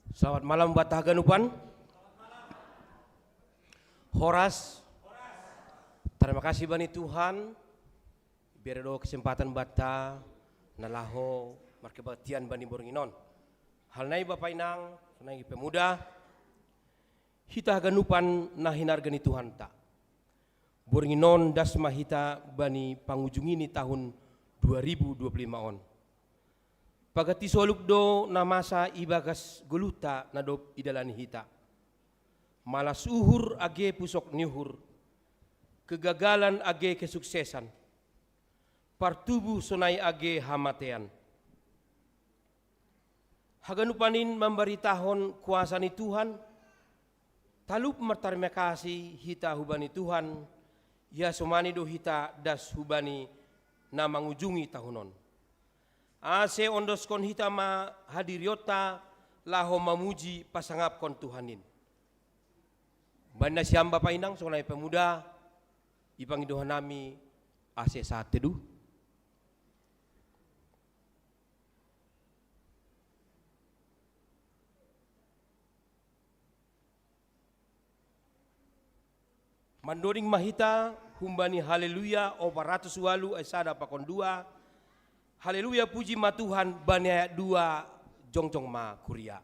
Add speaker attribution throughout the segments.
Speaker 1: Selamat malam buat Haganupan. Horas. Terima kasih bani Tuhan. Biar do kesempatan bata nalaho markebaktian bani Boronginon. Hal nai Bapak Inang, nai pemuda. Hita Haganupan nah hinargani Tuhan tak. Boronginon das mahita bani pangujung ini tahun 2025 on. Pagati soluk do na masa ibagas guluta na do idalani hita. Malas uhur age pusok niuhur. Kegagalan age kesuksesan. Partubuh sonai age hamatean. Haganupanin memberitahon kuasa ni Tuhan. Talup martarima kasih hita hubani Tuhan. Ya somani do hita das hubani na mangunjungi tahunon. Ase ondos kon hita ma hadiriota laho mamuji pasangap kon Tuhanin. Banda siam Bapak Inang sonai pemuda ipang idohan nami ase saat teduh. Mandoring mahita humbani haleluya o 400 walu esada pakon 2. Haleluya puji ma Tuhan bani ayat 2 jongjong ma kuria.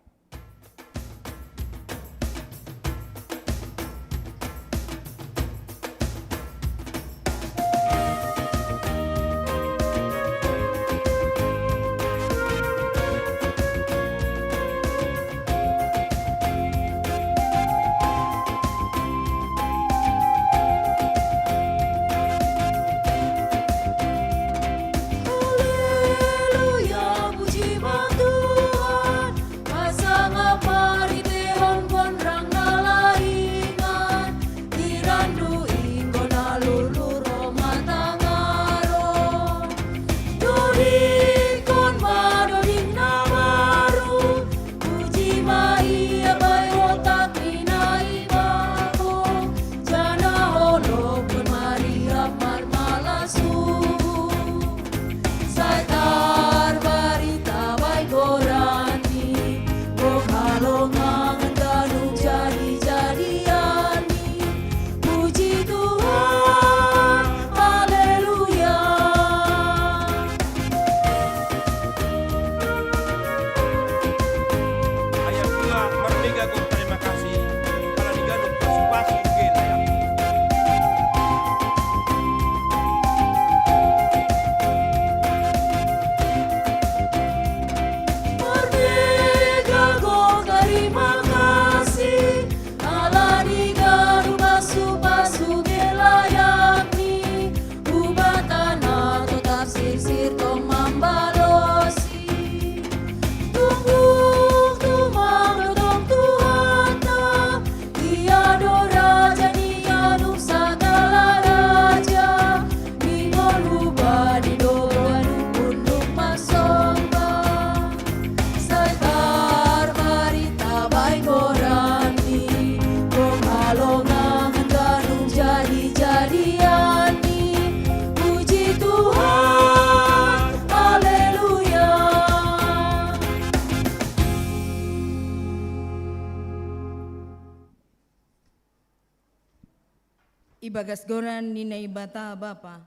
Speaker 2: Ibagas goran nina ibata Bapa,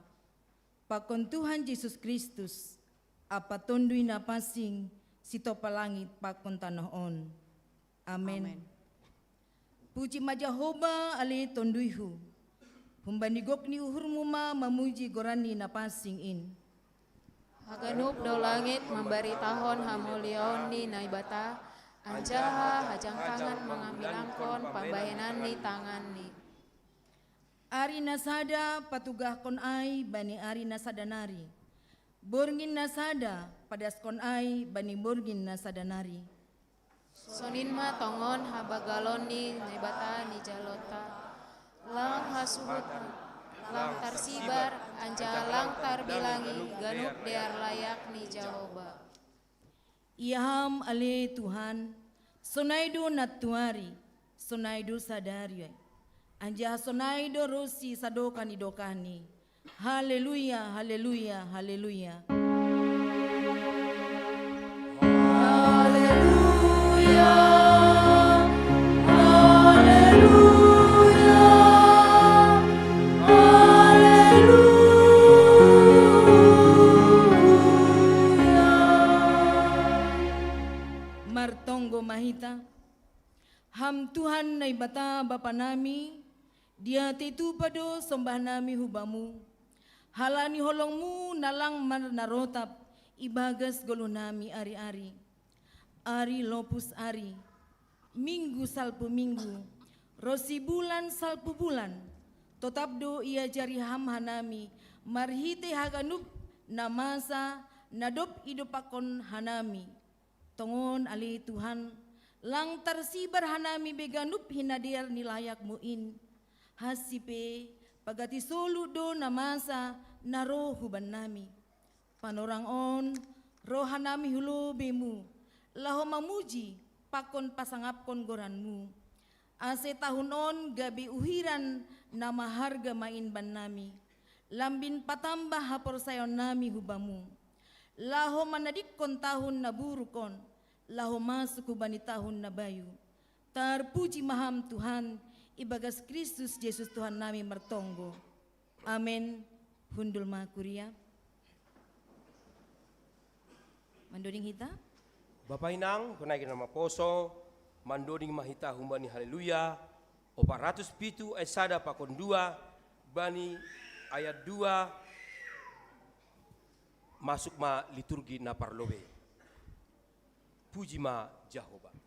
Speaker 2: pakon Tuhan Yesus Kristus, apa tondui na pasing sito palangit pakon tanoon. Amen. Puji ma Jehovah ali tonduihu, humbanigok ni uhurmu ma mamuji goran nina pasing in.
Speaker 3: Haganup do langit memberi tahun hamulion ni naibata, anjaha hajang tangan mengambilangkon pambayanan ni tangan ni.
Speaker 2: Ari nasada patugah kon ai bani ari nasadanari. Borgin nasada padas kon ai bani borgin nasadanari.
Speaker 3: Sonin ma tongon habagalon ni nebata ni jalota. Lang hasuhut lang tarsibar anja lang tarbilangi ganup dear layak ni Jehovah.
Speaker 2: Iaham ale Tuhan, sonaido natuari, sonaido sadari. Anja sonaido rosi sadokani dokani. Haleluya, haleluya, haleluya.
Speaker 3: Haleluya.
Speaker 2: ma bapa nami, dia tetu pado sombah nami hubamu. Halani holongmu nalang narotap, ibagas golo nami ari-ari. Ari lopus ari, minggu salpu minggu, rosi bulan salpu bulan. Tetap do ia jari ham hanami, marhite haganup namasa nadop idopakon hanami. Tongon ali Tuhan, lang tarsibar hanami beganup hinadir nilayak muin. Hasipe pagati solu do namasa naro huban nami. Panorang on rohanami hulo bemu, laho mamuji pakon pasangapkon goranmu. Ase tahun on gabi uhiran nama harga main ban nami. Lambin patambah hapor sayon nami hubamu. Laho manadikon tahun naburukon, laho masuk hubani tahun nabayu. Terpuji maham Tuhan, ibagas Kristus Yesus Tuhan nami mertonggo. Amin. Hundul makuria. Mandoding hita.
Speaker 1: Bapak Inang, kunaikin nama poso, mandoding mahita humbani haleluya, 407 ayat sada pakon 2, bani ayat 2, masuk ma liturgi na parlobe. Puji ma Jehovah.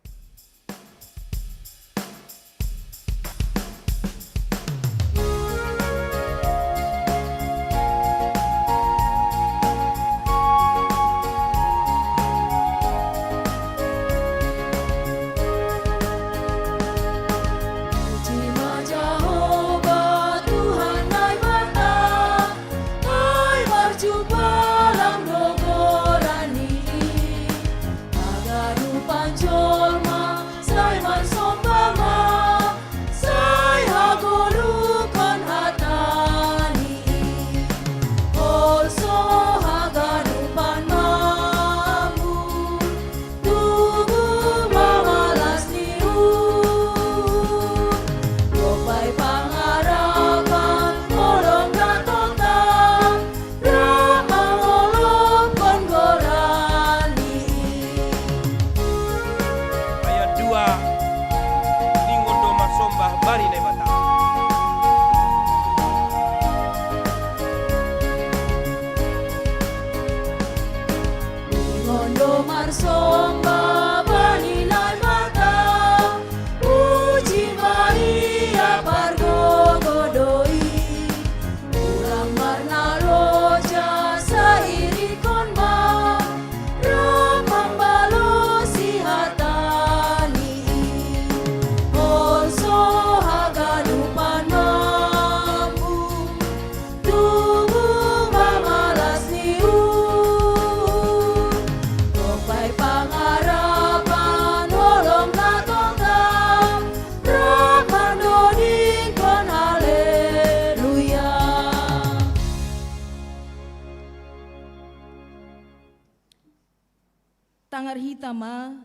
Speaker 2: Tangar hitama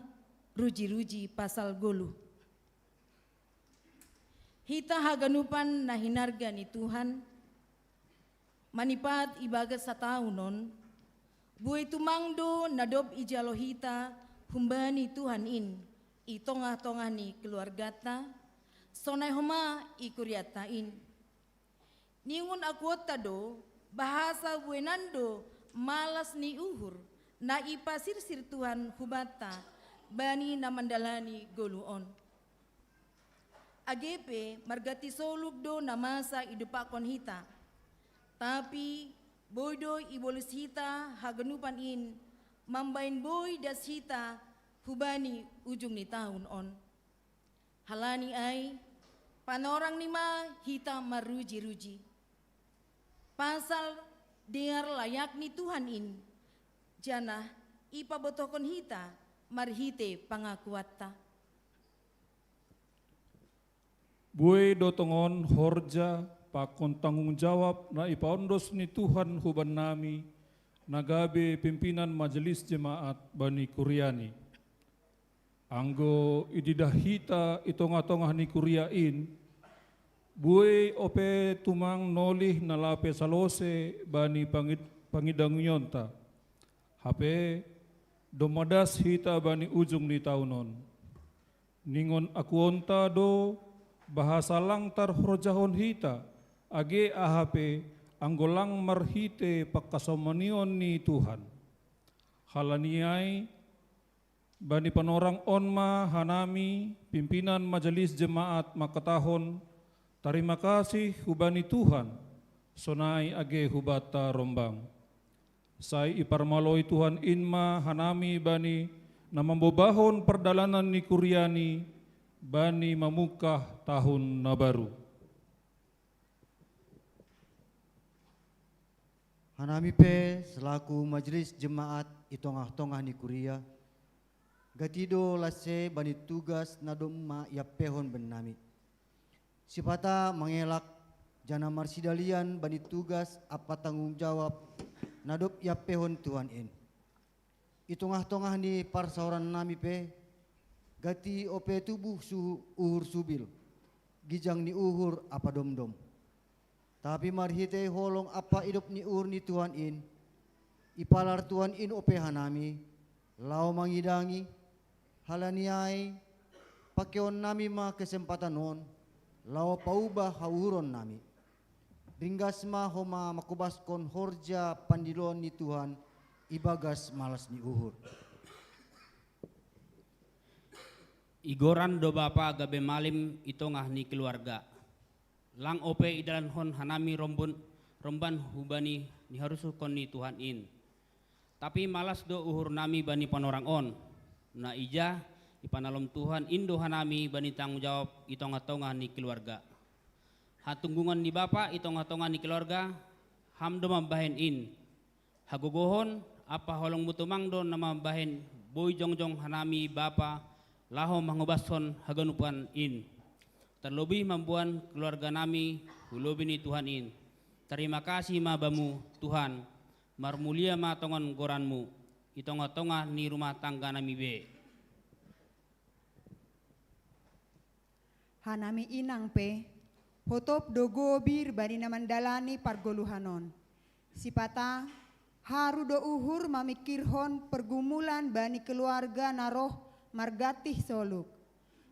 Speaker 2: ruji-ruji pasal golu. Hita haganupan na hinarga ni Tuhan, manipat ibagat sa taunon, buhay tumangdo nadob ijalo hita, humbani Tuhan in, itongah-tongah ni keluargata, sonay huma ikuriatain. Ningun akwota do, bahasa buenando, malas ni uhur, na ipasirsir Tuhan hubata, bani na mandalani goluon. Agepe margati soluk do namasa idupakon hita, tapi boy do ibolis hita haganupan in, mambain boy das hita hubani ujung ni tahun on. Halani ay panorang nima hita maruji-ruji. Pasal dengar layak ni Tuhan in, jana ipabotokon hita marhite pangakuatta.
Speaker 4: Buay dotongon horja pakon tanggung jawab na ipaondos ni Tuhan huban nami nagabe pimpinan majelis jemaat Bani Kuriani. Anggo ididahita itonga-tongah ni Kuriain, buay ope tumang nolih nalape salose bani pangidangyonta. Hape domadas hita bani ujung ni taunon. Ningon akuonta do bahasa langtar horjahon hita, age AHP, anggolang marhite pakasomanion ni Tuhan. Halaniai, bani panorang onma hanami, pimpinan majelis jemaat makatahon, terima kasih hubani Tuhan, sonai age hubata rombang. Sai iparmaloi Tuhan inma hanami bani na mambobahon perdalanan ni Kuriani, bani mamukah tahun na baru.
Speaker 5: Hanami pe selaku majelis jemaat itongah-tongah ni Kuria, gatido lase bani tugas na domma yapehon benami. Sipata mengelak jana marsidalian bani tugas apa tanggung jawab nadop yapehon Tuhan in. Itongah-tongah ni parsauran nami pe, gati ope tubuh uhur subil, gijang ni uhur apa dom-dom. Tapi marhite holong apa hidup ni uhur ni Tuhan in, ipalar Tuhan in ope hanami, lau mangidangi, halaniai, pakeon nami ma kesempatan non, lau paubah hauron nami. Ringgas ma homa makubaskon horja pandilon ni Tuhan, ibagas malas ni uhur.
Speaker 6: Igoran do bapa gabe malim itongah ni keluarga. Lang ope idalan hon hanami romban hubani ni harusukon ni Tuhan in. Tapi malas do uhur nami bani panorang on. Na ija ipanalom Tuhan indo hanami bani tanggung jawab itongah-tongah ni keluarga. Hatunggungan ni bapa itongah-tongah ni keluarga hamdo mambahen in. Hagogohon apa holong mutumang do nama bahen boy jongjong hanami bapa laho mangubason haganupan in. Terlebih mambuan keluarga nami hulobi ni Tuhan in. Terima kasih mabamu Tuhan, marmulia ma tongon goranmu, itonga-tonga ni rumah tangga nami be.
Speaker 7: Hanami inang pe, hotop dogobir bani namandalani pargoluhanon. Sipata haru do uhur mamikirhon pergumulan bani keluarga naroh margatih soluk.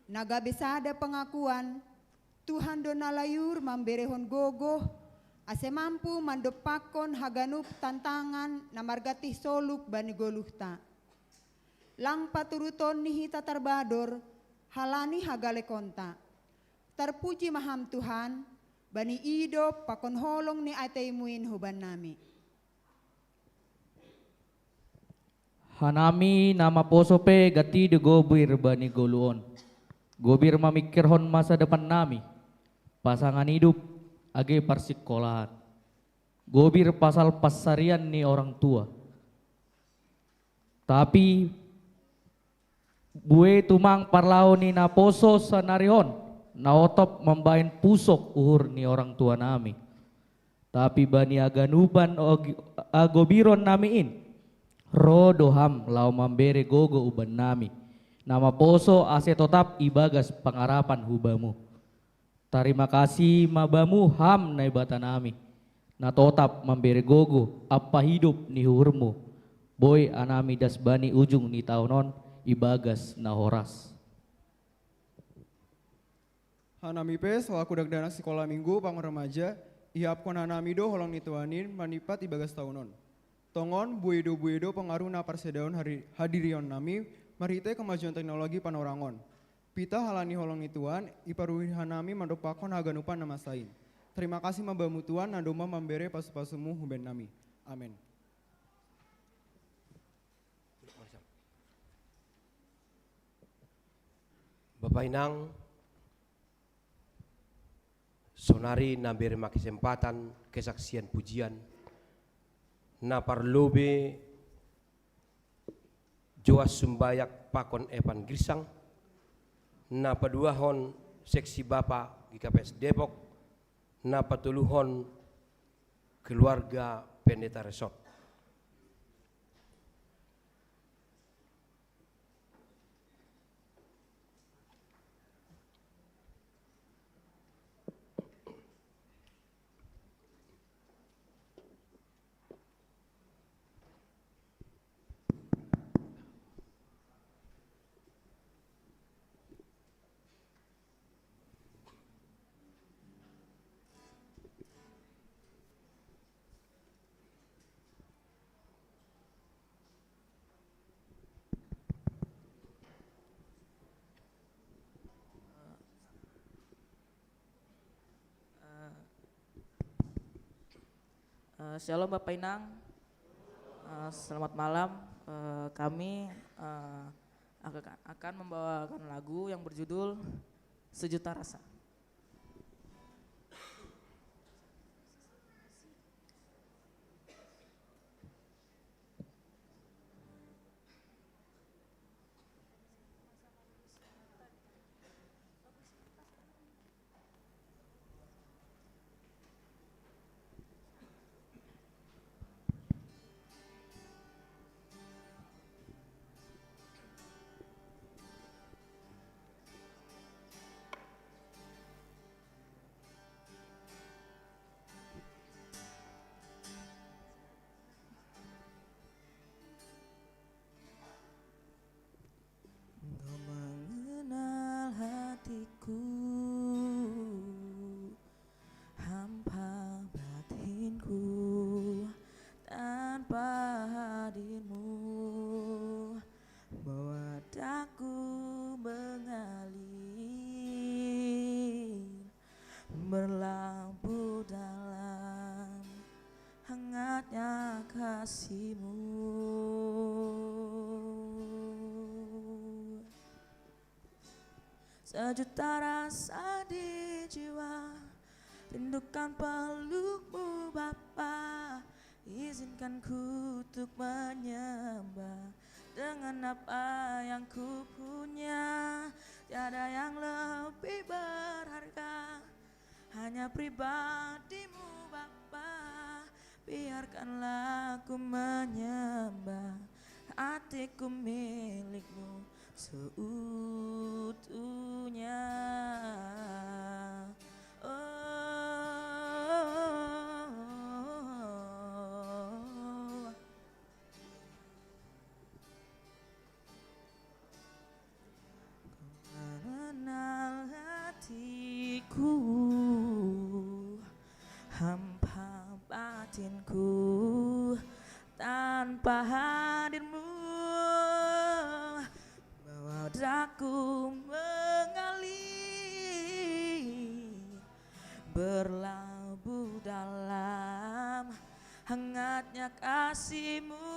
Speaker 7: Naga besada pengakuan, Tuhan do nalayur mamberehon gogoh, ase mampu mandopakon haganup tantangan na margatih soluk bani goluhta. Lang paturuton nihita tarbador, halani hagale konta. Terpuji maham Tuhan, bani idop pakon holong ni ateimuin huban nami.
Speaker 8: Hanami nama posope gati de gobir bani goluon. Gobir mamikirhon masa depan nami, pasangan hidup, age persekolahan. Gobir pasal pasarian ni orang tua. Tapi bue tumang parlau ni na poso sanarihon, na otop membain pusok uhur ni orang tua nami. Tapi bani aganuban agobiron nami in, rodoham lau mambere gogo uban nami. Nama poso ase tetap ibagas pangarapan hubamu. Terima kasih mabamu ham na ibata nami. Na tetap memberi gogo apa hidup ni hurmu. Boy anami das bani ujung ni taunon ibagas na horas.
Speaker 9: Hanami pe selaku dagdana sekolah minggu pangon remaja, ihapkon hanami do holong ni tuanin manipat ibagas taunon. Tongon buedo pengaruh na parsedaon hadirion nami, marite kemajuan teknologi panorangon. Pita halani holong ituan, iparuhi hanami mandopakon haganupan nama sain. Terima kasih mabamu Tuan, nadoma mambere pasu-pasumu huben nami. Amin.
Speaker 1: Bapak Inang, sonari nambere makesempatan kesaksian pujian, na parlobe Joas sumbayak pakon epan girsang, na paduahon seksi Bapak di KPS Depok, na patuluhon keluarga Pendeta Resort.
Speaker 10: Shalom Bapak Inang. Selamat malam. Kami akan membawakan lagu yang berjudul Sejuta Rasa. Engkau mengenal hatiku, hampa batinku, tanpa hadirmu bawa daku mengalir, berlabuh dalam hangatnya kasih-Mu. Sejuta rasa di jiwa, rindukan peluk-Mu Bapa. Izinkan ku untuk menyembah dengan apa yang ku punya. Tiada yang lebih berharga, hanya pribadi-Mu Bapa. Biarkanlah ku menyembah, hatiku milik-Mu seutuhnya. Mengenal hatiku, hampa batinku, tanpa hadir-Mu bawa daku mengalir, berlabuh dalam hangatnya kasih-Mu.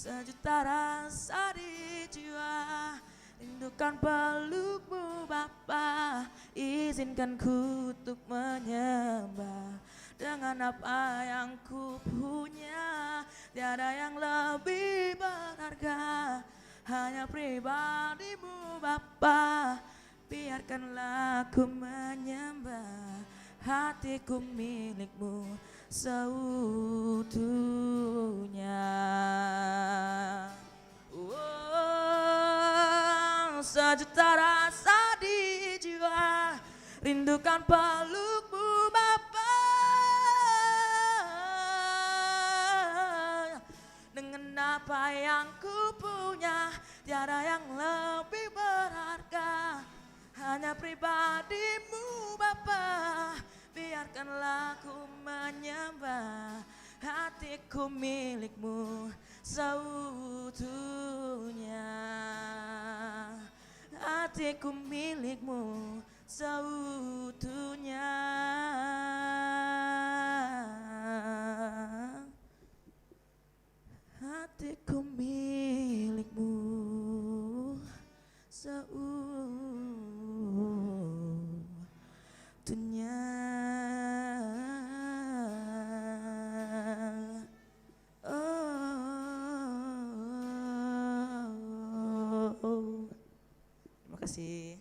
Speaker 10: Sejuta rasa di jiwa, rindukan peluk-Mu Bapa. Izinkan ku untuk menyembah dengan apa yang ku punya. Tiada yang lebih berharga, hanya pribadi-Mu Bapa. Biarkanlah ku menyembah, hatiku milik-Mu seutuhnya. Sejuta rasa di jiwa, rindukan peluk-Mu Bapa. Dengan apa yang ku punya, tiada yang lebih berharga, hanya pribadi-Mu Bapa. Biarkanlah ku menyembah, hatiku milik-Mu seutuhnya. Hatiku milik-Mu seutuhnya. Hatiku milik-Mu seutuhnya. Terima kasih.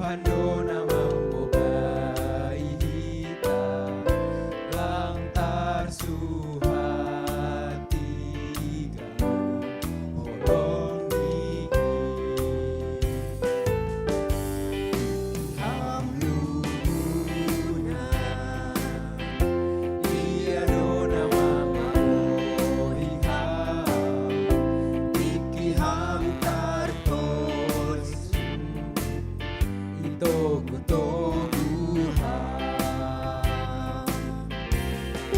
Speaker 11: Tuhan dona mambogai hita lantar suhati galuh holong niki hamluna ia dona mambohiha iki hamtar tos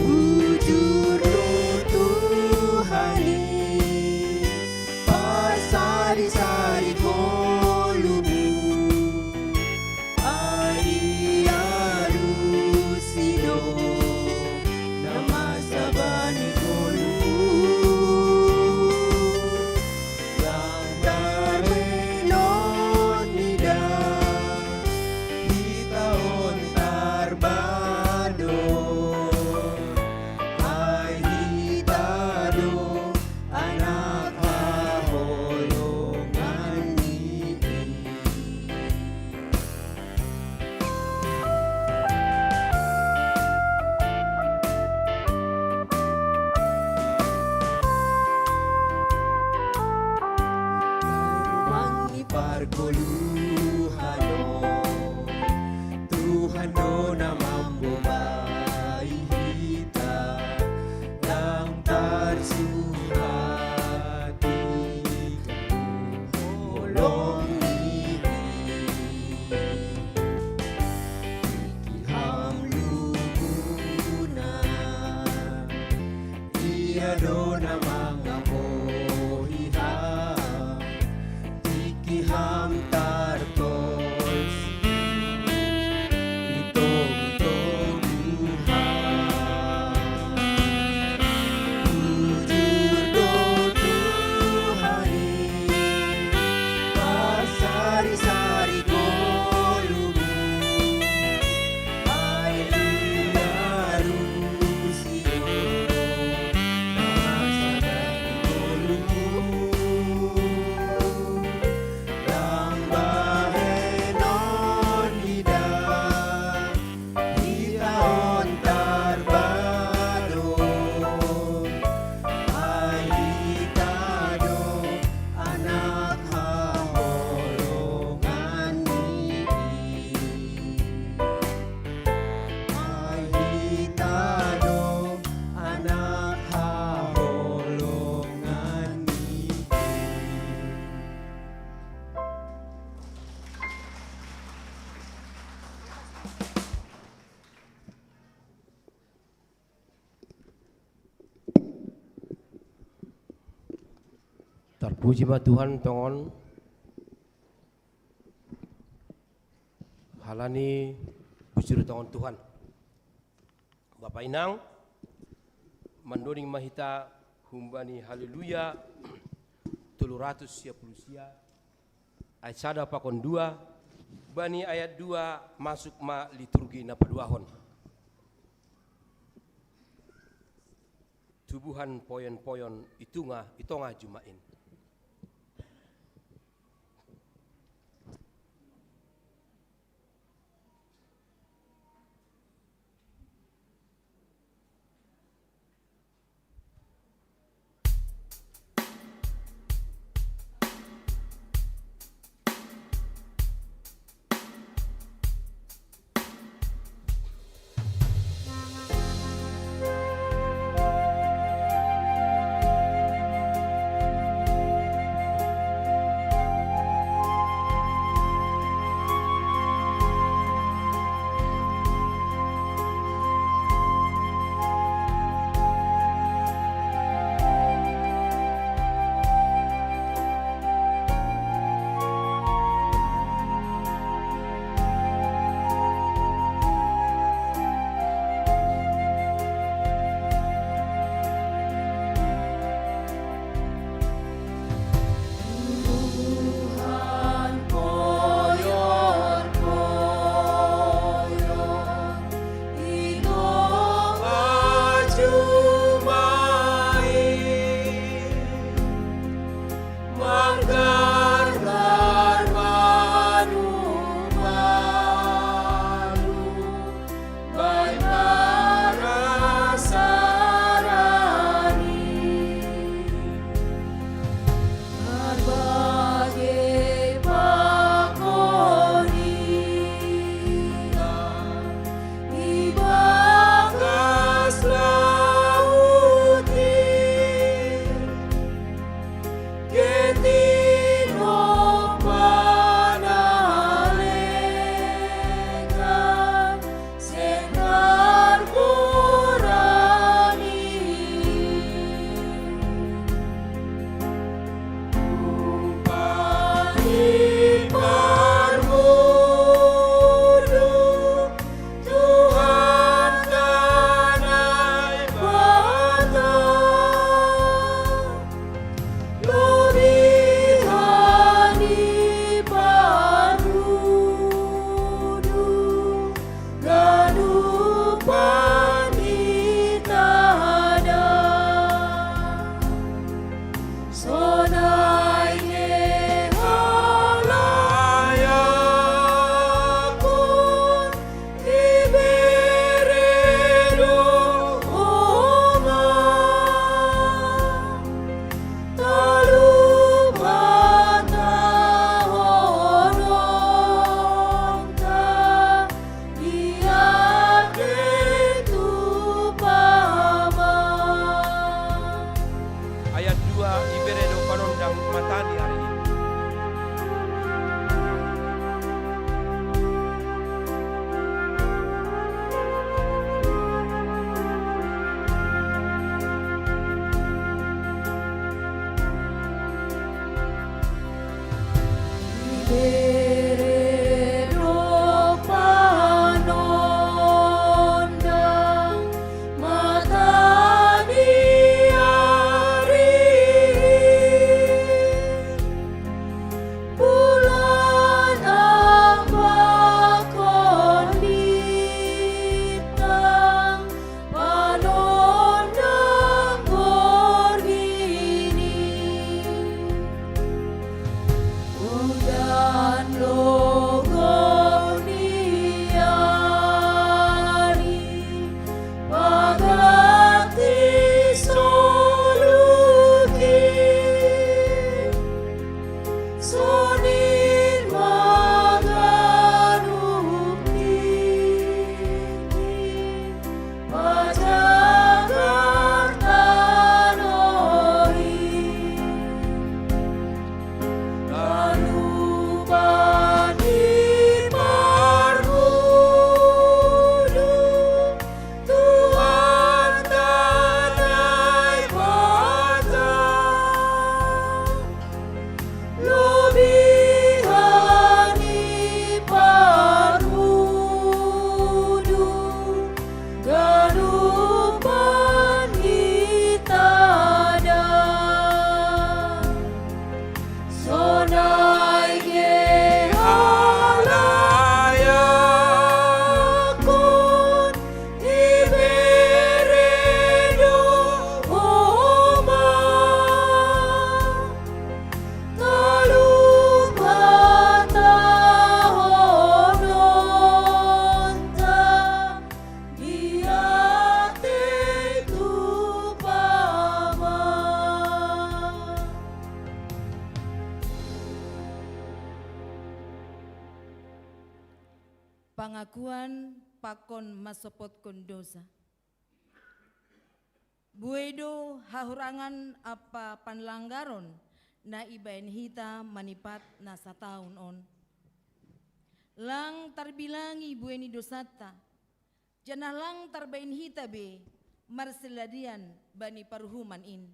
Speaker 11: Ujur do Tuhani pasari-sari kolumu ai arusido nama sabani kolumu yang darelon nida di tahun tarbado ai hitado anak haholongan ini Mangi pargoluhano Tuhan dona mambo bai hita lang tarsuhati holong niki Ikiham luguna ia dona mangamohiha Ikiham tartos itong-tongduha Ujur do Tuhani pasari-sari kolumu ai liarusio nasabani kolumu Lambahenon hida hitaon tarbado ai hitado anak haholongan niki ai hitado anak haholongan niki
Speaker 1: Terpuji bah Tuhan tongon halani busur tongon Tuhan Bapak Inang mandoning mahita humbani haleluya 310 sia ayat sada pakon 2 bani ayat 2 masuk ma liturgi na paduahon tubuhan poyon-poyon itunga jumain
Speaker 2: Pangakuan pakon masopotkon dosa. Buedo hahurangan apa panlanggaron na ibaen hita manipat na sa taon on. Lang tarbilangi bueni dosata, janah lang tarbain hita be marseladian bani paruhuman in.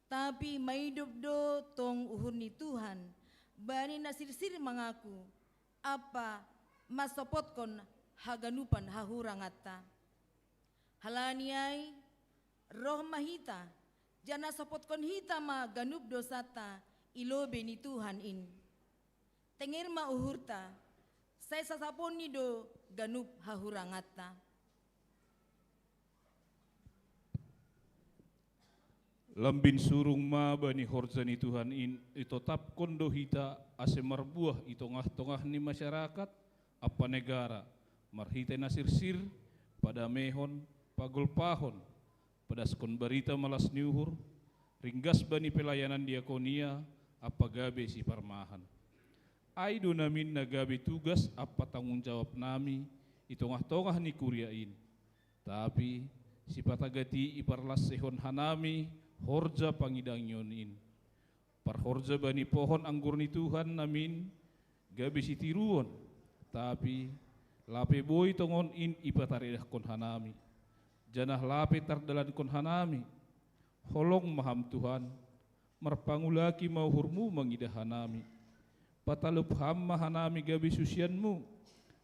Speaker 2: Tapi maidup do tong uhur ni Tuhan, bani nasirsir mengaku, apa masopotkon haganupan hahurangata. Halaniay roh mahita, jana sopotkon hita ma ganup dosata ilobe ni Tuhan in. Tengir ma uhurta, saya sasapon ni do ganup hahurangata.
Speaker 4: Lambin surung ma bani horjani Tuhan in itotap kondo hita ase marbuah itongah-tongah ni masyarakat apa negara marhita nasirsir pada mehon pagol pahon pada skon barita malas niuhur ringgas bani pelayanan diakonia apa gabe si parmahan. Aido namin nagabe tugas apa tanggung jawab nami itongah-tongah ni kuriain. Tapi si patagati iparlas sehon hanami horja pangidang yonin. Parhorja bani pohon anggur ni Tuhan namin gabe si tiruon. Tapi lape boy tongon in ipataridah kon hanami. Janah lape tardalan kon hanami. Holong maham Tuhan marpangulaki mauhurmu mangidah hanami. Patalup ham hanami gabi susianmu,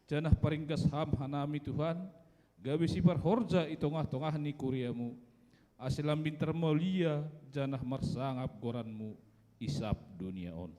Speaker 4: janah paringgas ham hanami Tuhan, gabi sipar horja itongah-tongah ni kuriamu, asilam bintar mulia janah marsangap goranmu, isap dunia on.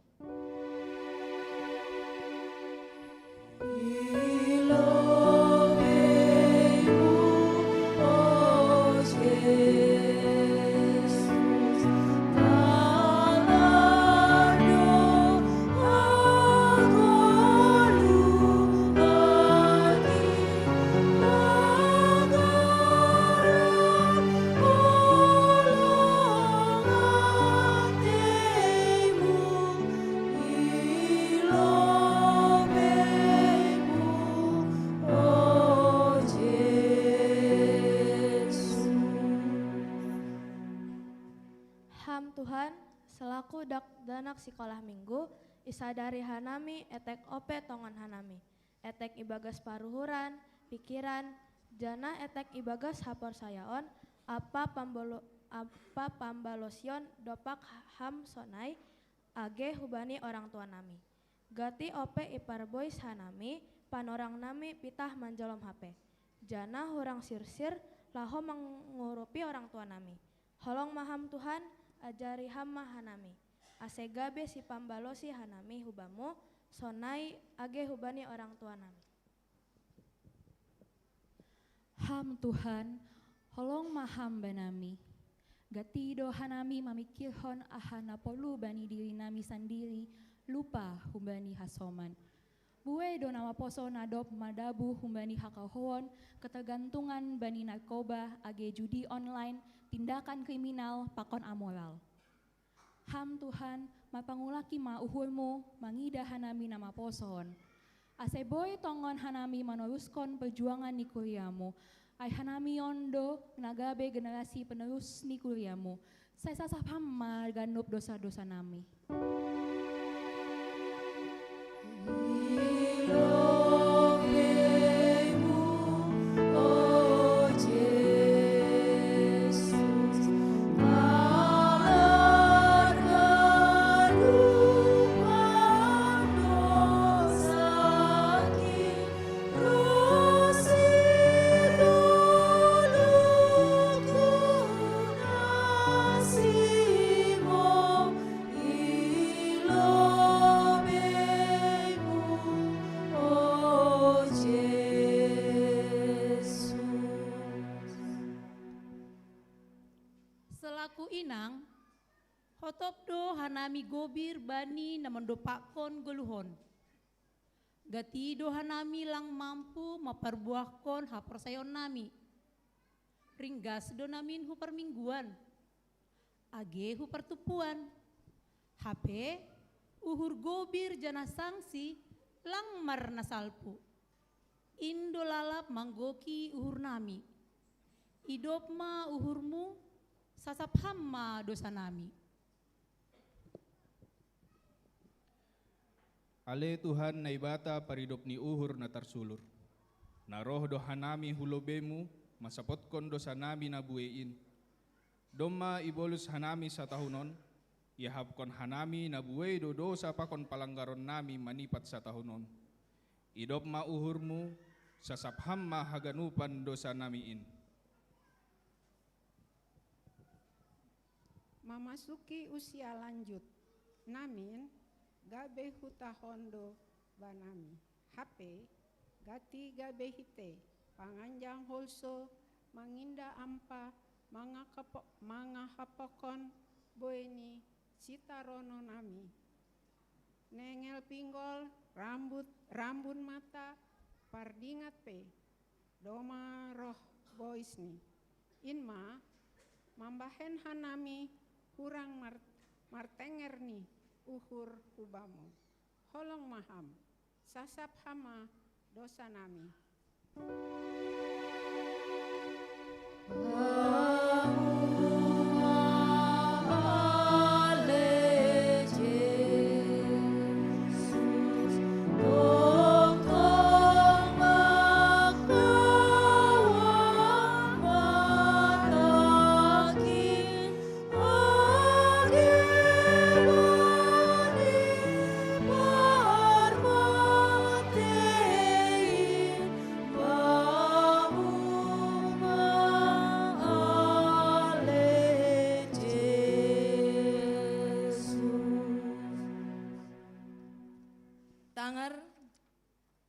Speaker 12: Tuhan, selaku danak sekolah minggu, isadari hanami etek ope tongon hanami. Etek ibagas paruhuran, pikiran, jana etek ibagas hapor sayaon, apa pambalosion dopak ham sonai, age hubani orang tua nami. Gati ope ipar boys hanami, panorang nami pitah manjolom HP. Jana hurang sirsir, laho mengurupi orang tua nami. Holong maham Tuhan, ajari hamma hanami. Asegabe si pambalosi hanami hubamu, sonai age hubani orang tua nami.
Speaker 13: Ham Tuhan, holong maham banami. Gatido hanami mamikirhon ahana polu bani diri nami sendiri, lupa humbani hasoman. Buwe do nama poso nadop madabu humbani hakahon, ketergantungan bani narkoba, age judi online, tindakan kriminal, pakon amoral. Ham Tuhan, mapangulaki mauhurmu, mangida hanami nama poson. Aseboy tongon hanami meneruskan perjuangan ni kuriamu. Ay hanami yondo, nagabe generasi penerus ni kuriamu. Saya sasapam marganup dosa-dosa nami.
Speaker 14: Hotopdo hanami gobir bani namandopakon goluhon. Gatido hanami lang mampu maparbuahkon hapersayon nami. Ringgas do namin huparmingguan. Age hupartupuan. HP uhur gobir jana sangsi lang mar nasalpu. Indo lalap manggoki uhur nami. Idop ma uhurmu, sasap hamma dosa nami.
Speaker 15: Ale Tuhan na ibata paridop ni uhur na tarsulur. Na roh dohanami hulobemu, masapotkon dosa nami na buein. Doma ibolus hanami sa tahunon, ihabkon hanami na buey do dosa pakon palanggaron nami manipat sa tahunon. Idop ma uhurmu, sasapham ma haganupan dosa namiin.
Speaker 16: Memasuki usia lanjut, namin gabe huta hondo banami. HP, gati gabe hite, panganjang holso, manginda ampa, manga hapokon, boeni, sitarono nami. Nengel pinggol, rambut mata, pardingat pe, doma roh boisni. Inma, mambahen hanami, kurang martenger ni uhur ubamu. Holong maham, sasap hama dosa nami.
Speaker 2: Tangar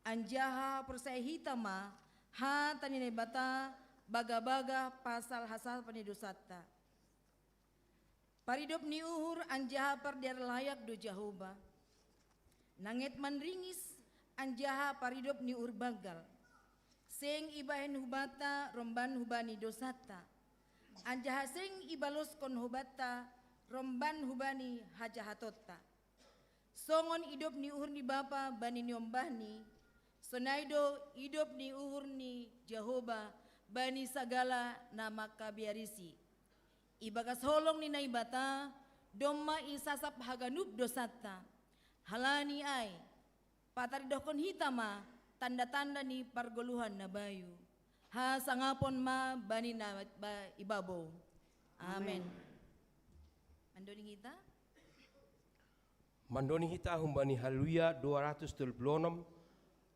Speaker 2: anjaha persaya hitama ha tanine bata baga-baga pasal hasal panidusata. Paridop ni uhur anjaha pardiar layak do Jahoba. Nanget manringis anjaha paridop ni uhur bagal. Seng ibahen hubata romban hubani dosata. Anjaha seng ibalos kon hubata romban hubani hajahatota. Songon idop ni uhur ni bapa bani ni ombahni, sonaido idop ni uhur ni Jahoba bani sagala nama kabiarisi. Ibagas holong ni naibata, domma isasap haganup dosata. Halani ay, pataridokon hitama, tanda-tanda ni pargoluhan na bayu. Ha sangapon ma bani na ibabo. Amen. Andoni kita?
Speaker 1: Mandoni hita humbani Haleluya 276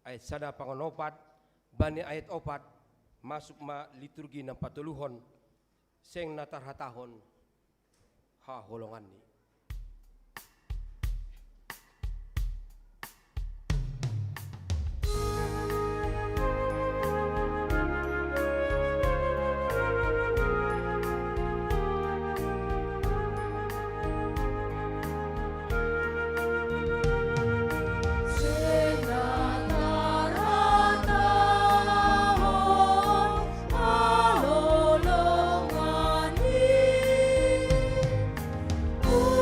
Speaker 1: ayat sada pangonopat bani ayat opat masuk ma liturgi ng patuluhon seng natarhatahon ha holongan ni.
Speaker 11: Oh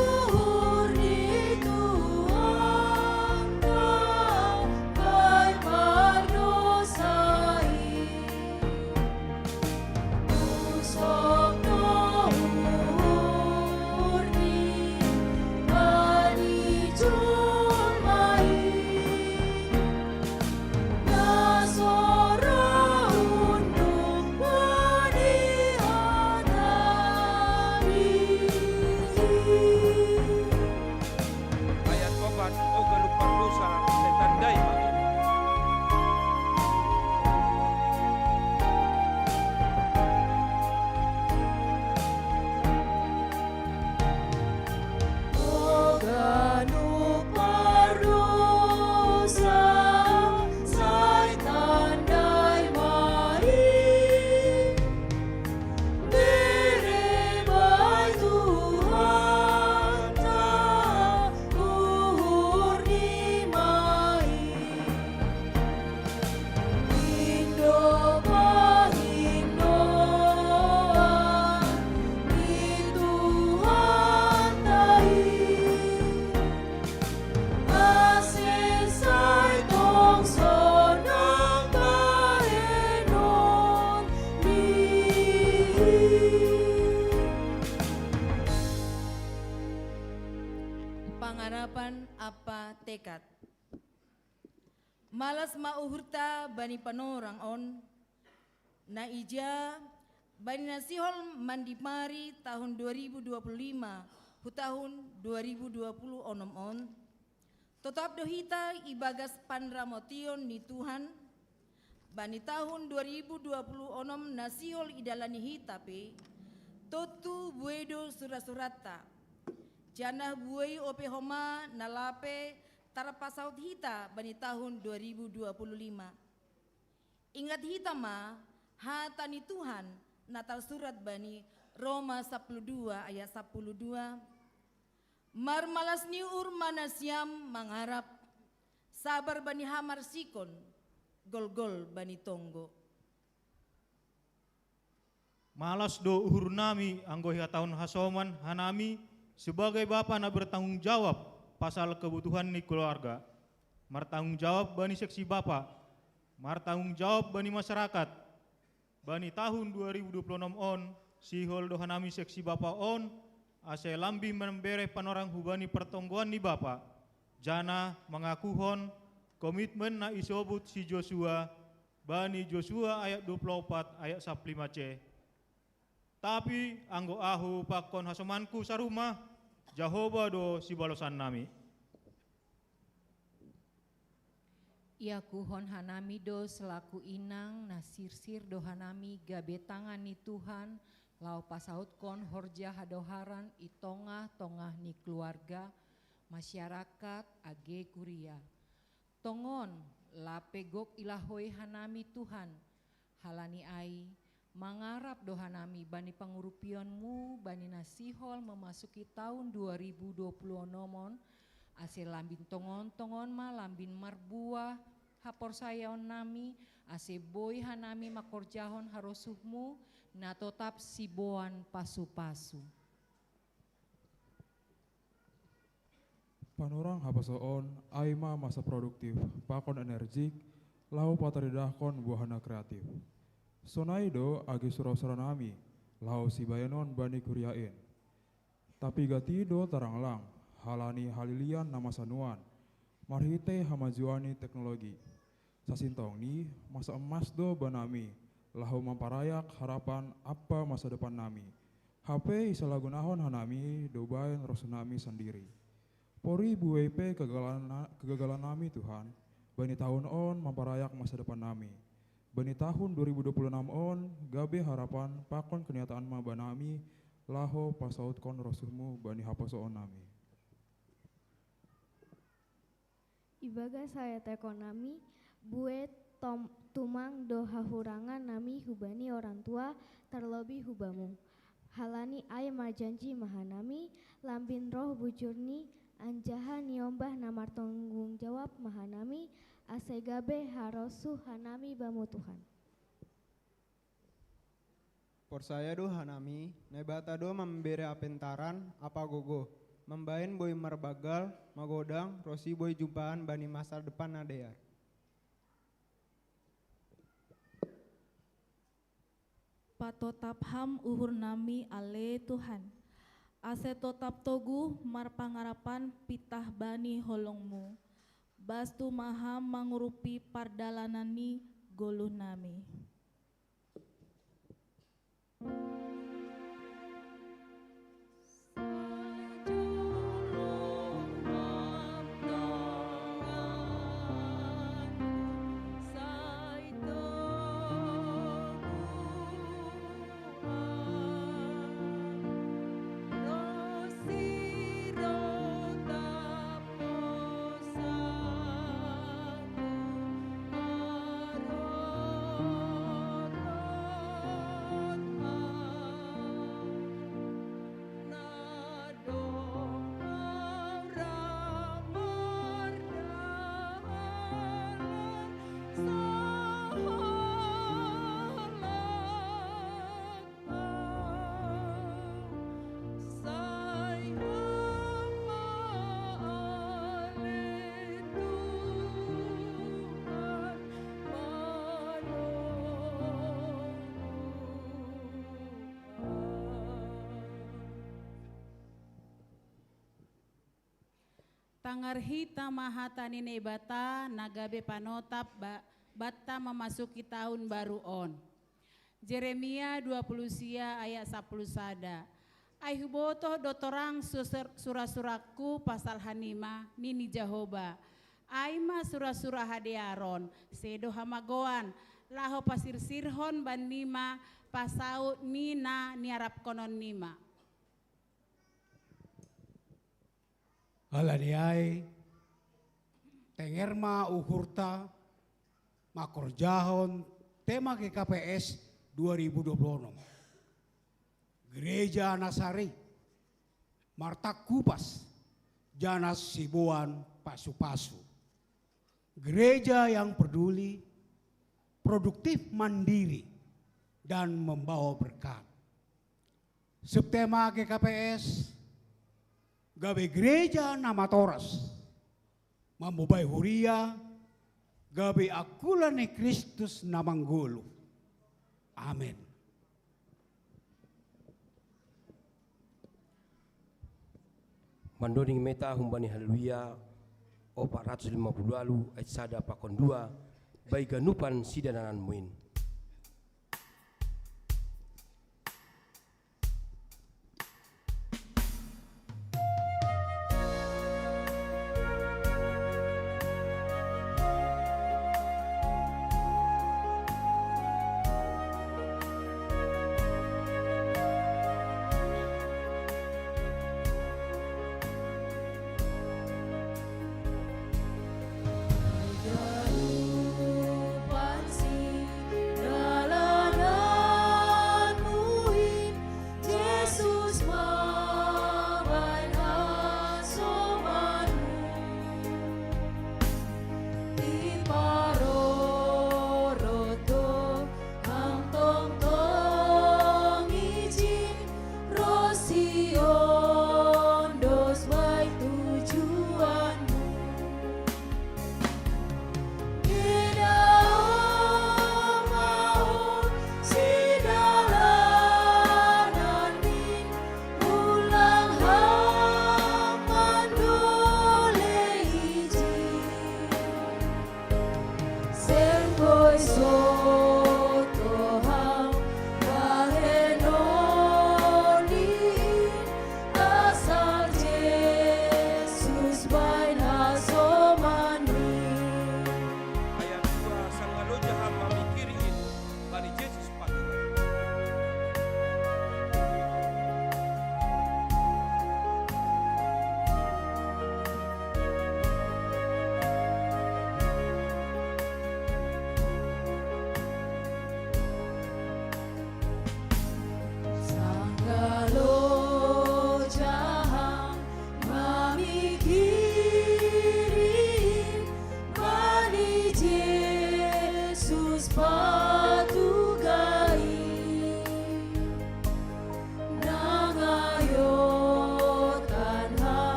Speaker 2: malas mauhurta bani panorang on, na ija bani nasihol mandimari tahun 2025 hu tahun 2020 onom on, tetap dohita ibagas panramotion ni Tuhan, bani tahun 2020 onom nasihol idalani hitape, totu buedo surat-surata, jana buai ope homa nalape tarapasaut hita bani tahun 2025. Ingat hita ma, hatani Tuhan, natal surat bani Roma 12 ayat 12. Marmalas niur manasiam mengharap, sabar bani hamar sikon, gol-gol bani tonggo.
Speaker 17: Malas do uhur nami anggo hia tahun hasoman hanami sebagai bapa na bertanggung jawab pasal kebutuhan ni keluarga. Martanggung jawab bani seksi bapa, martanggung jawab bani masyarakat. Bani tahun 2026 on, sihol do hanami seksi bapa on, ase lambi membere panorang hubani pertongguan ni bapa. Jana mengakuhon komitmen na isobut si Joshua, bani Joshua ayat 24 ayat 15c. Tapi anggo ahu pakon hasomanku sarumah, Jahoba do si balosan nami.
Speaker 18: Ia kuhon hanami do selaku inang nasirsir do hanami gabe tangan ni Tuhan, lau pasaut kon horja hadoharan itongah-tongah ni keluarga, masyarakat age kuria. Tongon lapegok ilahoi hanami Tuhan, halani ai, mangarap dohanami bani pangurupionmu bani nasihol memasuki tahun 2020 nomon, ase lambin tongon-tongon ma lambin marbuah hapor sayaon nami, ase boy hanami makorjahon harosuhmu na totap siboan pasu-pasu.
Speaker 4: Panorang hapasoon aima masa produktif, pakon energik, lau pataridahkon buahana kreatif. Sonaido agi surau-surau nami, lau si bayanon bani kuriain. Tapi gatido taranglang, halani halilian nama sanuan, marhite hamajuani teknologi. Sasintong ni masa emas do banami, lahu mamparayak harapan apa masa depan nami. HP isalagunahon hanami dobain rosunami sendiri. Pori buwepe kegagalan nami Tuhan, bani tahun on mamparayak masa depan nami. Bani tahun 2026 on, gabe harapan pakon kenyataan ma banami, laho pasaut kon rosuhmu bani hapasoon nami.
Speaker 12: Ibaga saya tekon nami, buet tumang do hahurangan nami hubani orang tua, terlebih hubamu. Halani ay majanji mahanami, lambin roh bujurni, anjaha niombah namar tanggung jawab mahanami, asegabe harosuh hanami bamu Tuhan.
Speaker 9: Por saya do hanami, nebata do memberi apentaran apa gogo, membain boy marbagal, magodang, rosi boy jumpaan bani masa depan nadear.
Speaker 19: Patotap ham uhur nami ale Tuhan, ase totap togu marpangarapan pitah bani holongmu. Bastu maham mangurupi pardalanani goluh nami.
Speaker 20: Pangarhita mahata ni nebata nagabe panotap batta memasuki tahun baru on. Jeremia 20 sia ayat 10 sada. Ai huboto dotorang surah-surahku pasal hanima nini Jehoba. Aima surah-surah hadearon sedo hamagoan laho pasir sirhon ban nima pasau nina niarap konon nima.
Speaker 21: Halaniai tengerma uhurta makorjahon tema KPS 2026. Gereja Nasari Martak Kupas Janas Sibuan Pasu-Pasu. Gereja yang peduli, produktif, mandiri, dan membawa berkat. Subtema GKPS gabe gereja nama Toras membubai huria gabe akulane Kristus namanggulu. Amin.
Speaker 1: Mandoning meta humbani haleluya o 450 alu ayat sada pakon 2 bai ganupan sidananan muin.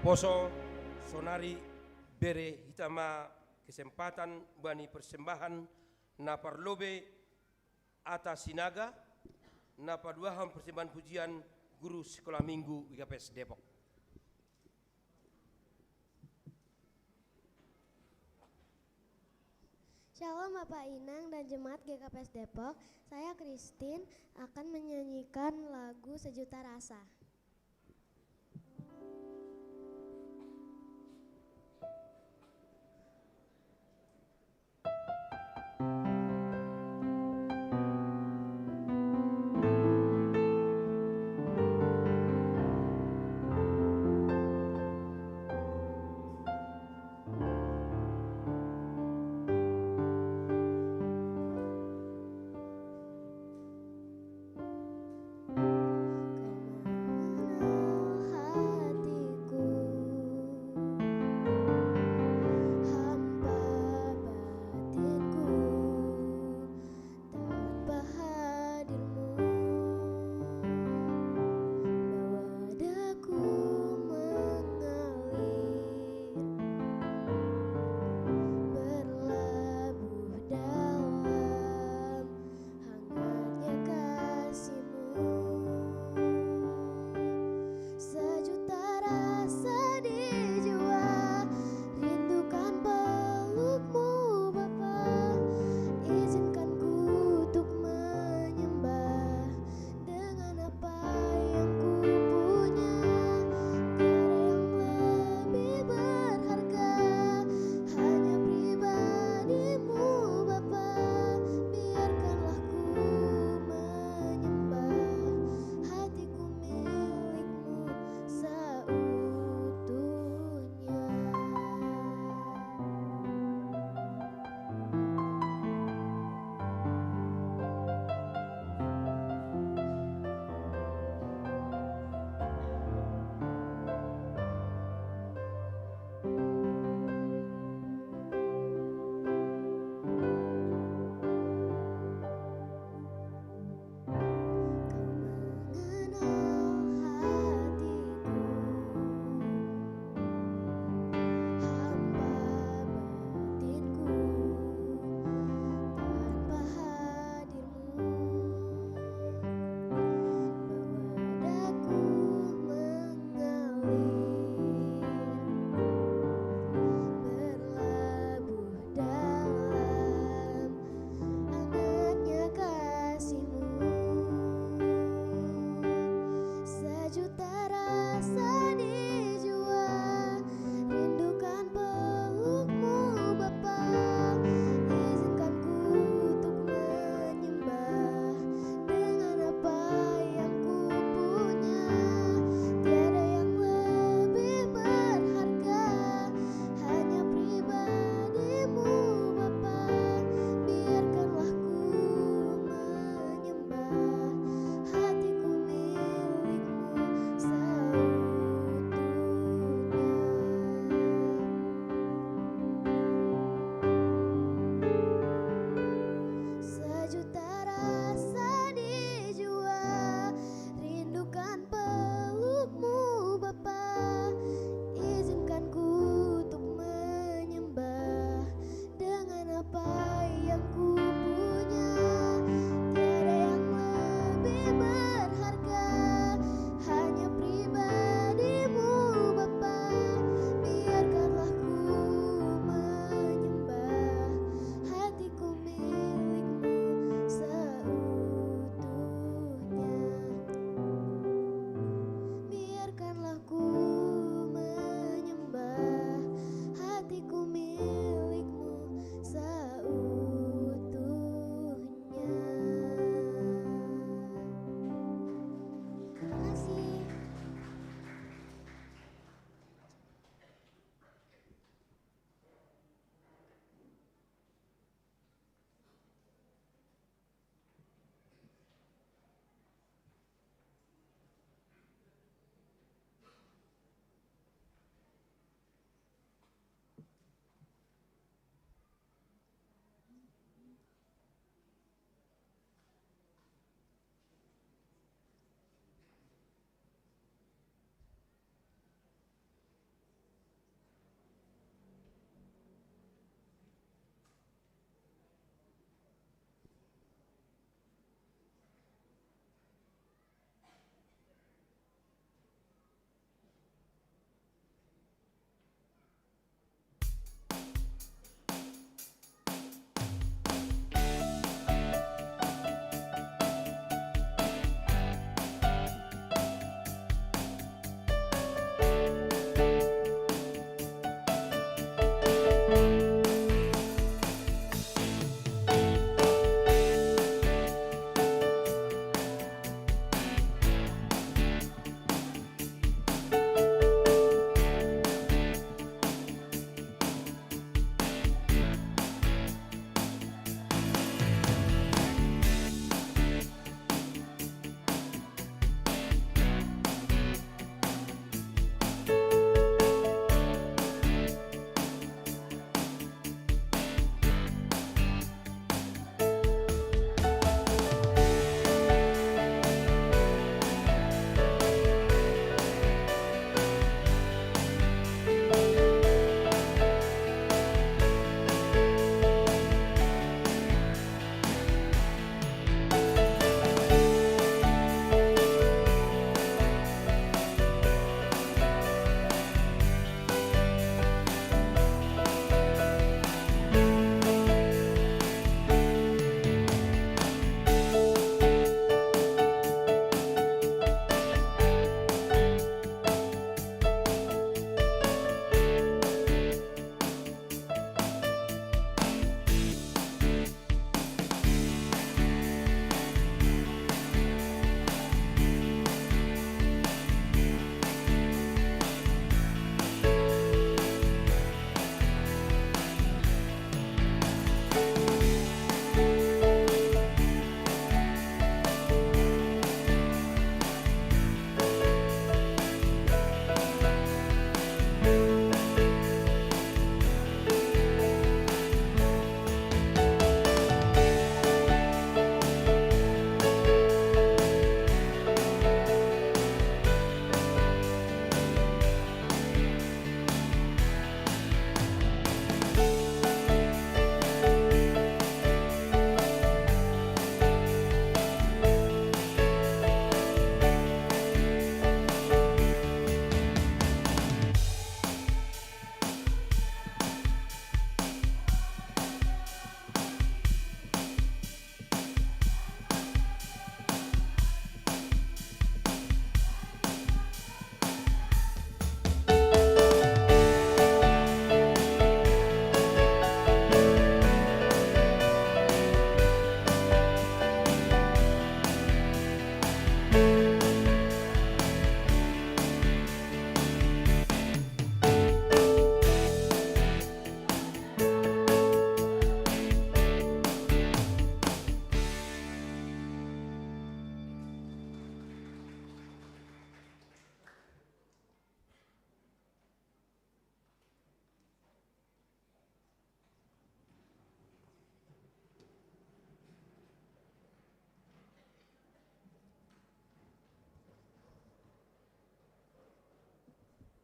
Speaker 1: Poso sonari bere hitama kesempatan bani persembahan na parlobe atas sinaga na paduahan persembahan pujian guru sekolah minggu GKPS Depok.
Speaker 22: Shalom Bapak Inang dan Jemaat GKPS Depok, saya Christine akan menyanyikan lagu Sejuta Rasa.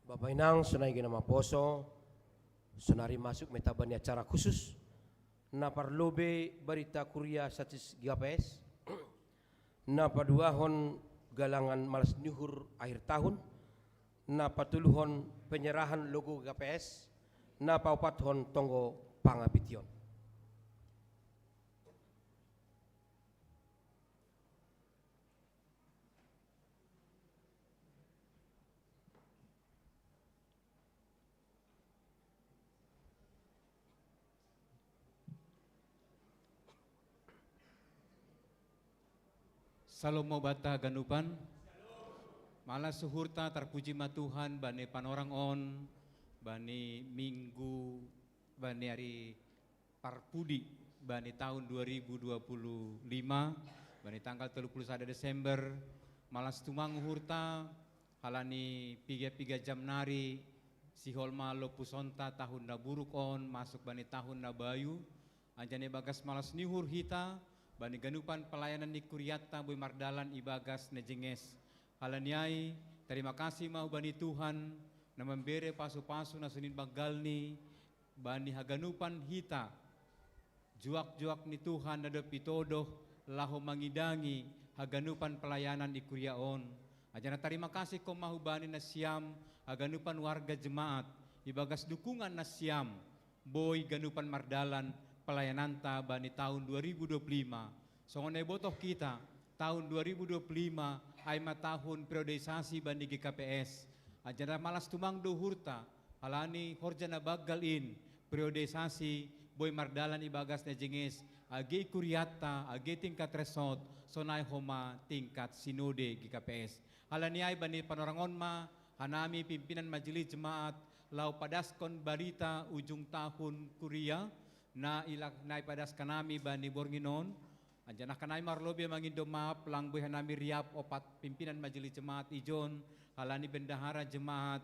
Speaker 1: Bapak Inang sunai gina maposo, sunari masuk metabani acara khusus, na parlobe berita kuria satis GPS, na paduahon galangan malas nyuhur akhir tahun, na patuluhon penyerahan logo GPS, na paupathon tonggo pangapition.
Speaker 3: Salomo bata ganupan, malas suhurta terpuji ma Tuhan bani panorang on, bani minggu, bani hari parpudi, bani tahun 2025, bani tanggal 31 Desember, malas tumang hurta, halani piga jam nari, si holma lo pusonta tahun na buruk on, masuk bani tahun na bayu, anjane bagas malas nihur hita, bani ganupan pelayanan di Kuriata Boy Mardalan ibagas nejenges halaniai terima kasih mau bani Tuhan na membere pasu-pasu na sunin bagalni bani haganupan hita juak-juak ni Tuhan na pitodoh laho mangidangi haganupan pelayanan di Kuriaon ajana terima kasih ko mau bani na siam haganupan warga jemaat ibagas dukungan na siam Boy Ganupan Mardalan pelayananta bani tahun 2025. Songonai botoh kita tahun 2025 ay matahun periodisasi bani GKPS. Ajana malas tumang duhurta halani horja na bagalin periodisasi Boy Mardalan ibagas na jengis agi Kuriata agi tingkat resort sonay homa tingkat sinode GKPS. Halani ay bani panorangon ma hanami pimpinan majelis jemaat lau padaskon barita ujung tahun Kuria na ilak na ipadas kanami bani Bornginon anjana kanay marlobe mangindo map lang buhay hanami riap opat pimpinan majelis jemaat ijon halani bendahara jemaat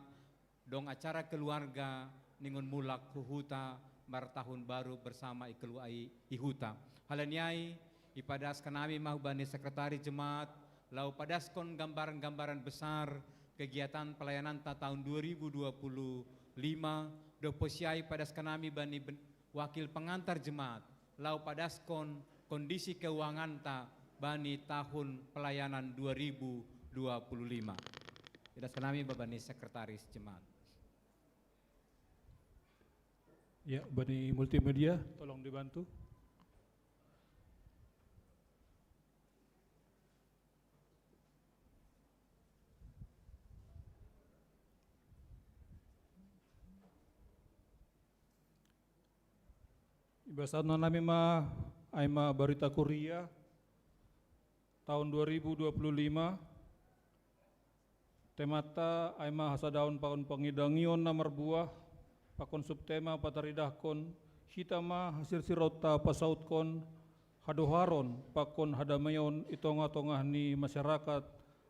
Speaker 3: dong acara keluarga ningon mulak huhuta mar tahun baru bersama ikeluai ihuta halaniai ipadas kanami mau bani sekretari jemaat lau padaskon gambaran-gambaran besar kegiatan pelayanan tahun 2025 do posiai padas kanami bani wakil pengantar jemaat lau padaskon kondisi keuangan ta bani tahun pelayanan 2025. Padas kanami bani sekretaris jemaat.
Speaker 4: Ya, bani multimedia tolong dibantu. Ibasan nami ay berita Kuria tahun 2025 temata ay hasadaun pakon pangidangion na marbuah pakon subtema pataridahkon hitama hasil sirota pasautkon hadoharon pakon hadamayon itonga-tongah ni masyarakat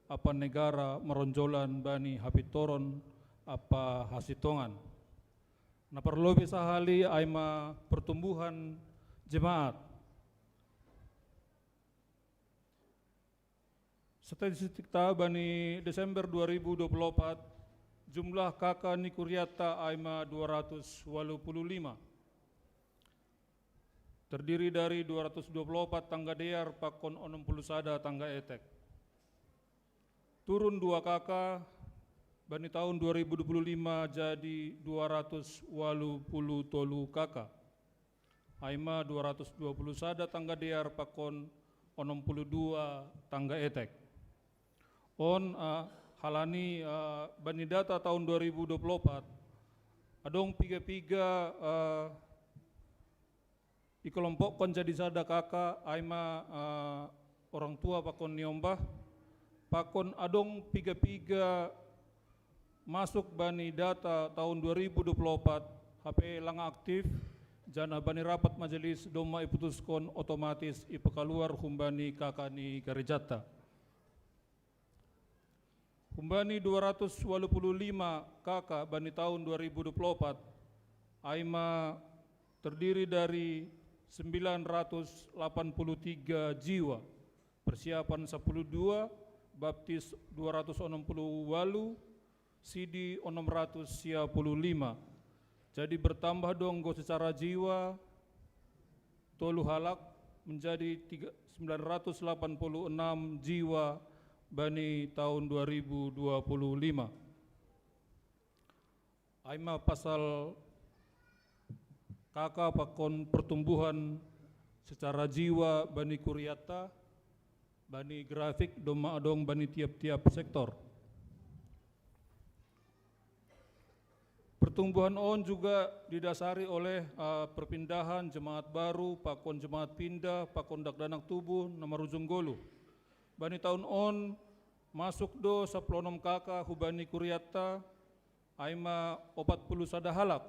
Speaker 4: apa negara meronjolan bani hapitoron apa hasitongan. Na perlu bisa hali ay pertumbuhan jemaat. Statistik ta bani Desember 2024 jumlah kakak ni Kuriata ay 285. Terdiri dari 224 tangga dear pakon 61 tangga etek. Turun 2 kakak bani tahun 2025 jadi 280 kakak. Aima 221 tangga dear pakon 62 tangga etek. On halani bani data tahun 2024 adong piga-piga ikelompokkan jadi sada kakak aima orang tua pakon niombah pakon adong piga-piga masuk bani data tahun 2024 HP lang aktif jana bani rapat majelis doma iputuskon otomatis ipakaluar humbani kakani garejata humbani 285 kakak bani tahun 2024 aima terdiri dari 983 jiwa persiapan 12 baptis 268 CD 655. Jadi bertambah dong go secara jiwa tolu halak menjadi 986 jiwa bani tahun 2025. Aima pasal kakak pakon pertumbuhan secara jiwa bani kuryata, bani grafik, doma adong bani tiap-tiap sektor. Pertumbuhan on juga didasari oleh perpindahan jemaat baru, pakon jemaat pindah, pakon dakdanak tubuh, nama rujung golu. Bani tahun on masuk do 16 kakak hubani kuryata, aima 40 sada halak.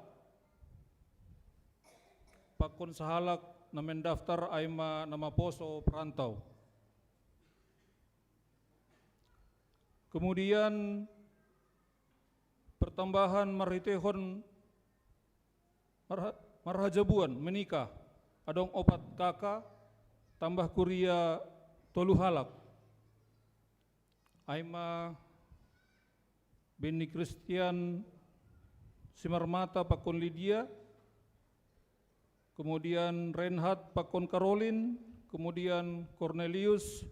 Speaker 4: Pakon sahalak na mendaftar aima nama poso perantau. Kemudian pertambahan marhitehon marhajabuan menikah adong 4 kakak tambah kuria tolu halak. Aima Beni Christian Simarmata pakon Lydia, kemudian Reinhard pakon Caroline, kemudian Cornelius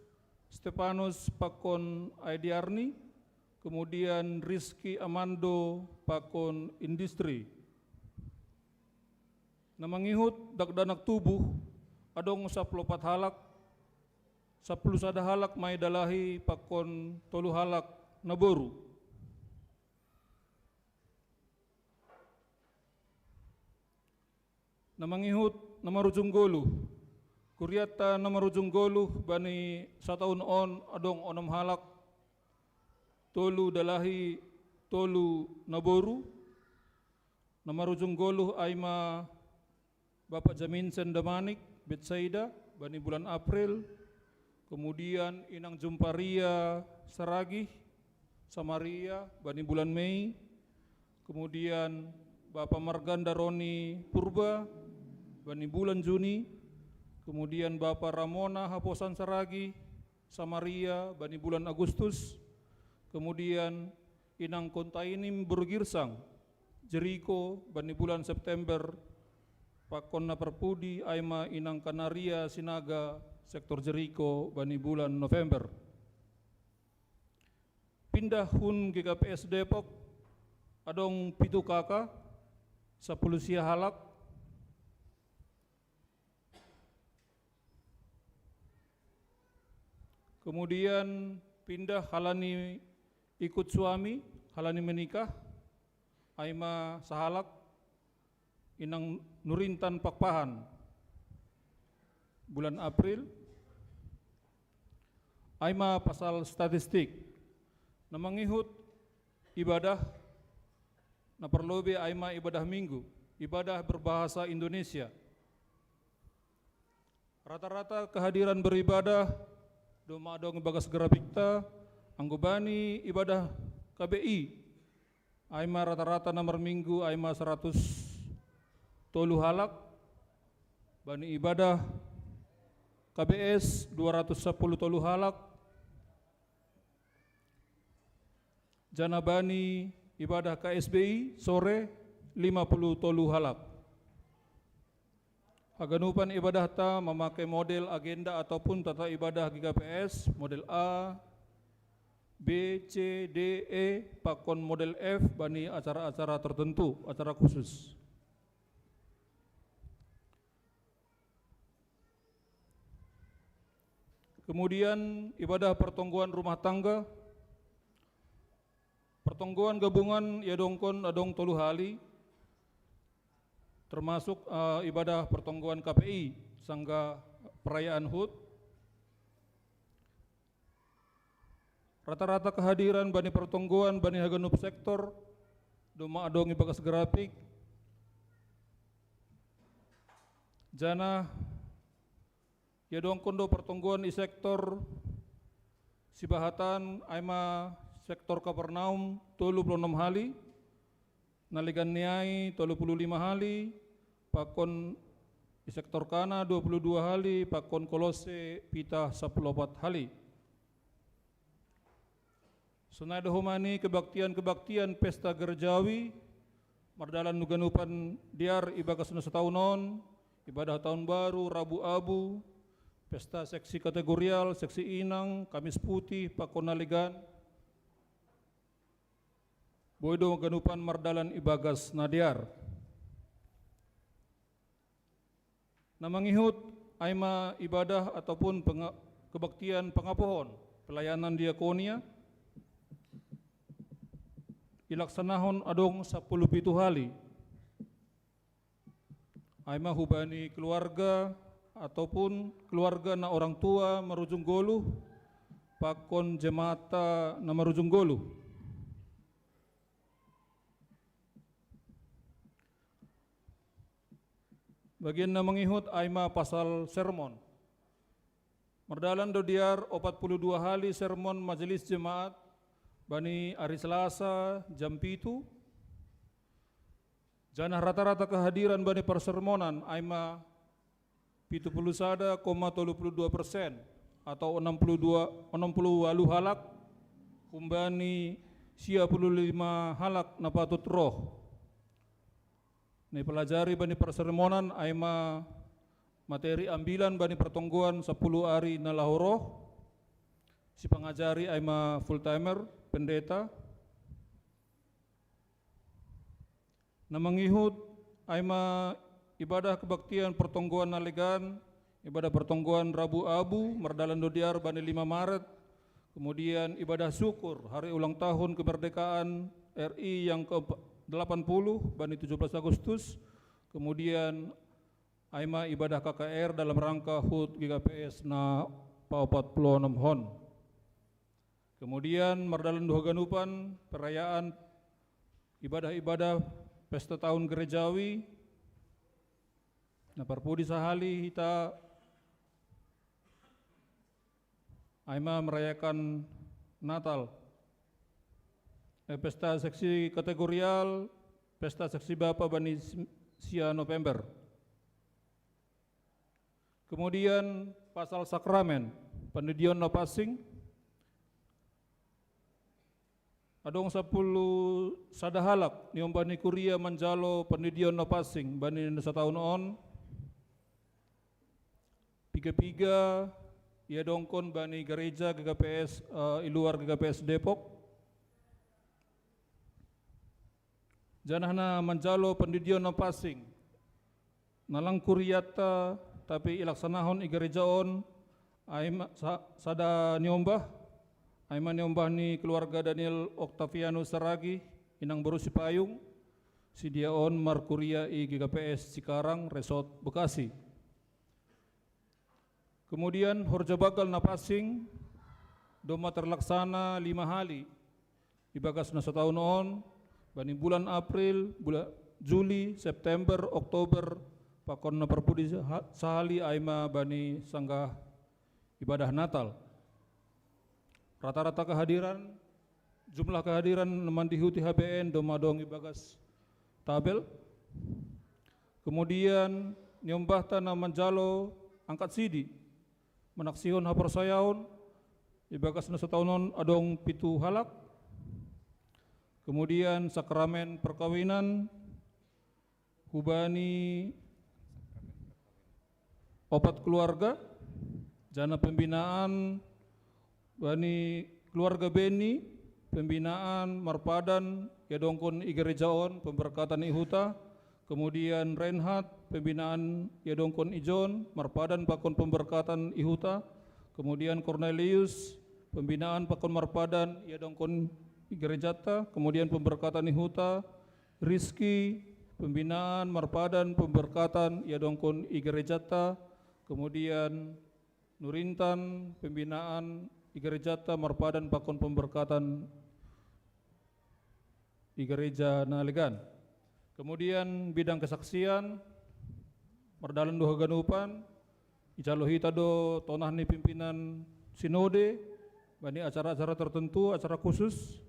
Speaker 4: Stepanus pakon Aidiarni, kemudian Rizky Amando pakon Industri. Namangihut dakdanak tubuh adong 14 halak, 10 sada halak may dalahi pakon tolu halak naboru. Namangihut namarujung golu, kuryata namarujung golu bani sataun on adong 6 halak, tolu dalahi tolu naboru. Namarujung golu aima Bapak Jaminsen Damanik Betsaida bani bulan April, kemudian Inang Jumparia Saragih Samaria bani bulan Mei, kemudian Bapak Marganda Roni Purba bani bulan Juni, kemudian Bapak Ramona Haposan Saragi Samaria bani bulan Agustus, kemudian Inang Kontainim Burgirsang Jeriko bani bulan September, pakon na perpudi aima Inang Kanaria Sinaga sektor Jeriko bani bulan November. Pindah hun GKPS Depok adong 7 kakak 10 sia halak. Kemudian pindah halani ikut suami, halani menikah, aima sahalak, Inang Nurintan Pakpahan, bulan April. Aima pasal statistik, namangihut ibadah, na perlobe aima ibadah minggu, ibadah berbahasa Indonesia. Rata-rata kehadiran beribadah, doma adong bagas gerapikta, anggobani ibadah KBI, aima rata-rata nomor minggu aima 100 tolu halak, bani ibadah KBS 210 tolu halak, jana bani ibadah KSBI sore 50 tolu halak. Haganupan ibadah ta memakai model agenda ataupun tata ibadah GKPS model A, B, C, D, E, pakon model F bani acara-acara tertentu, acara khusus. Kemudian ibadah pertongguan rumah tangga, pertongguan gabungan yadongkon adong tolu hali, termasuk ibadah pertongguan KPI, Sangga Perayaan HUT. Rata-rata kehadiran bani pertongguan bani haganup sektor, doma adong ibagas grafik, jana yadong kondo pertongguan i sektor Sibahatan aima sektor Kapernaum 36 hali, naligan niai 35 hali, pakon i sektor Kana 22 hali, pakon Kolose pita 14 hali. Sunada humani kebaktian pesta gerejawi, mardalan nuganupan diar ibagas na setaunon, ibadah tahun baru, Rabu Abu, pesta seksi kategorial, seksi inang, Kamis Putih, pakonaligan, boydo ganupan mardalan ibagas nadiar. Namangihut aima ibadah ataupun kebaktian pengapohon, pelayanan diakonia, ilaksanahon adong 10 hali. Aima hubani keluarga ataupun keluarga na orang tua marujung goluh, pakon jemata na marujung goluh. Bagian na mangihut aima pasal sermon. Mardalan do diar 42 hali sermon majelis jemaat bani hari Selasa jam 7. Janah rata-rata kehadiran bani persermonan aima 71,32% atau 60 halak kumbani 55 halak na patut roh. Ni pelajari bani persermonan aima materi ambilan bani pertongguan 10 hari na lahoroh. Si pengajari aima full timer, pendeta. Na mangihut aima ibadah kebaktian pertongguan nalegan, ibadah pertongguan Rabu Abu, mardalan dodiar bani 5 Maret. Kemudian ibadah syukur hari ulang tahun kemerdekaan RI yang ke-80 bani 17 Agustus. Kemudian aima ibadah KKR dalam rangka HUT GKPS na 46 hon. Kemudian mardalan dua ganupan perayaan ibadah-ibadah pesta tahun gerejawi. Na parpudi sahali hita aima merayakan Natal. Pesta seksi kategorial, pesta seksi Bapa bani sia November. Kemudian pasal sakramen, pendidian no passing. Adong 10 sadahalak niom bani kuria manjalo pendidian no passing bani na setahun on. Piga-piga ia dongkon bani gereja GKPS iluar GKPS Depok. Janahna manjalo pendidian no passing. Nalang kuriata tapi ilaksanahon igerejaon aima sada niombah aima niombah ni keluarga Daniel Octavianus Saragi inang baru si payung si diaon markuria i GKPS Cikarang Resort Bekasi. Kemudian horja bagal na passing doma terlaksana 5 hali ibagas na setahun on bani bulan April, bulan Juli, September, Oktober pakon na perpudi sahali aima bani sanggah ibadah Natal. Rata-rata kehadiran, jumlah kehadiran mandihuti HBN domadong ibagas tabel. Kemudian nyombah tanah manjalo angkat sidi, menaksihon hapersayaon ibagas na setahunon adong 7 halak. Kemudian sakramen perkawinan hubani opat keluarga, jana pembinaan bani keluarga Beni, pembinaan marpadan yadongkon igerejaon pemberkatan ihuta. Kemudian Reinhard pembinaan yadongkon ijon marpadan pakon pemberkatan ihuta. Kemudian Cornelius pembinaan pakon marpadan yadongkon igerejata. Kemudian pemberkatan ihuta. Rizky pembinaan marpadan pemberkatan yadongkon igerejata. Kemudian Nurintan pembinaan igerejata marpadan pakon pemberkatan igereja nalegan. Kemudian bidang kesaksian mardalan dua ganupan icalohita do tonah ni pimpinan sinode bani acara-acara tertentu, acara khusus.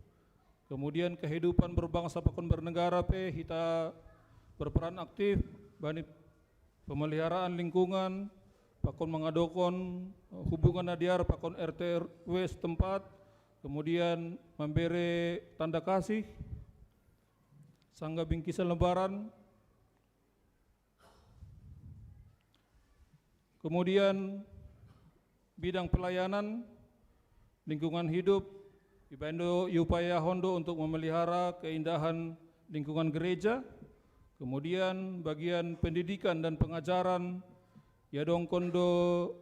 Speaker 4: Kemudian kehidupan berbangsa pakon bernegara pe hita berperan aktif bani pemeliharaan lingkungan pakon mengadokon hubungan nadiar pakon RT RW setempat. kemudian memberi tanda kasih, sangga bingkisan lebaran, kemudian bidang pelayanan, lingkungan hidup, Ibaindo Yupaya Hondo untuk memelihara keindahan lingkungan gereja, kemudian bagian pendidikan dan pengajaran, Yadong Kondo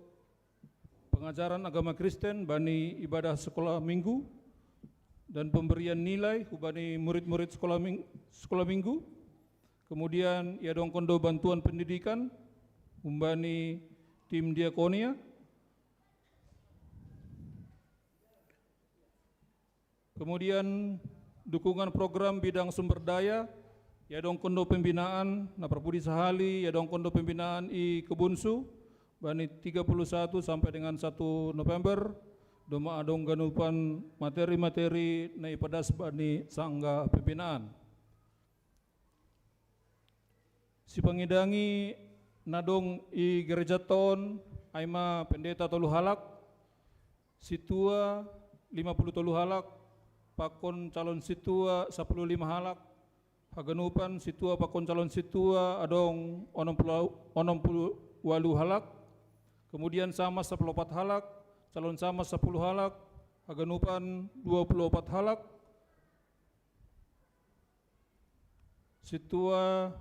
Speaker 4: pengajaran agama Kristen, bani ibadah sekolah minggu, dan pemberian nilai bani murid-murid sekolah minggu, kemudian Yadong Kondo bantuan pendidikan, bani tim diakonia, kemudian dukungan program bidang sumber daya, Yadong Kondo pembinaan, Naprabudi Sahali, Yadong Kondo pembinaan I Kebunsu, bani 31 sampai dengan 1 November, Doma Adong Ganupan materi-materi na ipadas bani sangga pembinaan. Si pangidangi nadong I gereja ton, Aima pendeta tolu halak, situa 50 tolu halak, pakon calon situa 15 halak, haganupan situa pakon calon situa adong 60 walu halak, kemudian sama 14 halak, calon sama 10 halak, haganupan 24 halak, situa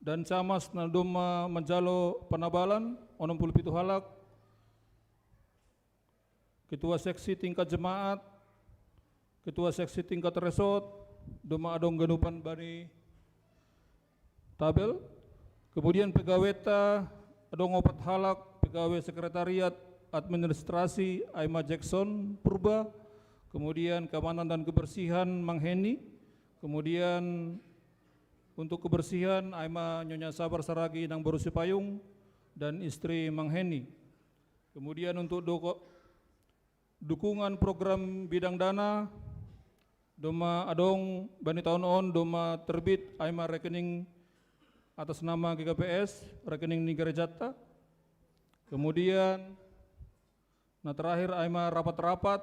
Speaker 4: dan camas nadoma menjalo penabalan 67 halak, ketua seksi tingkat jemaat, ketua seksi tingkat resort, doma adong ganupan bani tabel, kemudian pegaweta adong 4 halak, pegawai sekretariat administrasi Aima Jackson Purba, kemudian keamanan dan kebersihan Mang Heni, kemudian untuk kebersihan Aima Nyonya Sabar Saragi Nang Baru Sipayung dan istri Mang Heni. Kemudian untuk dukungan program bidang dana, doma adong bani tahun on doma terbit Aima rekening atas nama GKPS, rekening Nigara Jata. Kemudian nah terakhir Aima rapat-rapat,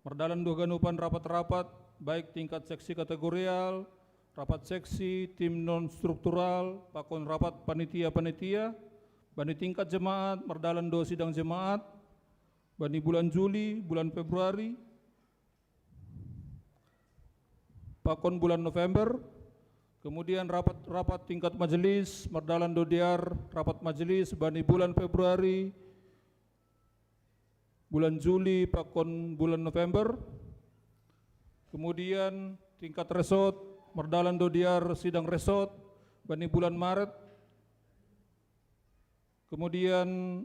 Speaker 4: merdalan dua ganupan rapat-rapat, baik tingkat seksi kategorial, rapat seksi, tim non-struktural, pakon rapat panitia-panitia, bani tingkat jemaat, merdalan do sidang jemaat, bani bulan Juli, bulan Februari, pakon bulan November, kemudian rapat tingkat majelis, merdalan do diar, rapat majelis, bani bulan Februari, bulan Juli, pakon bulan November, kemudian tingkat resort, merdalan do diar sidang resort, bani bulan Maret, kemudian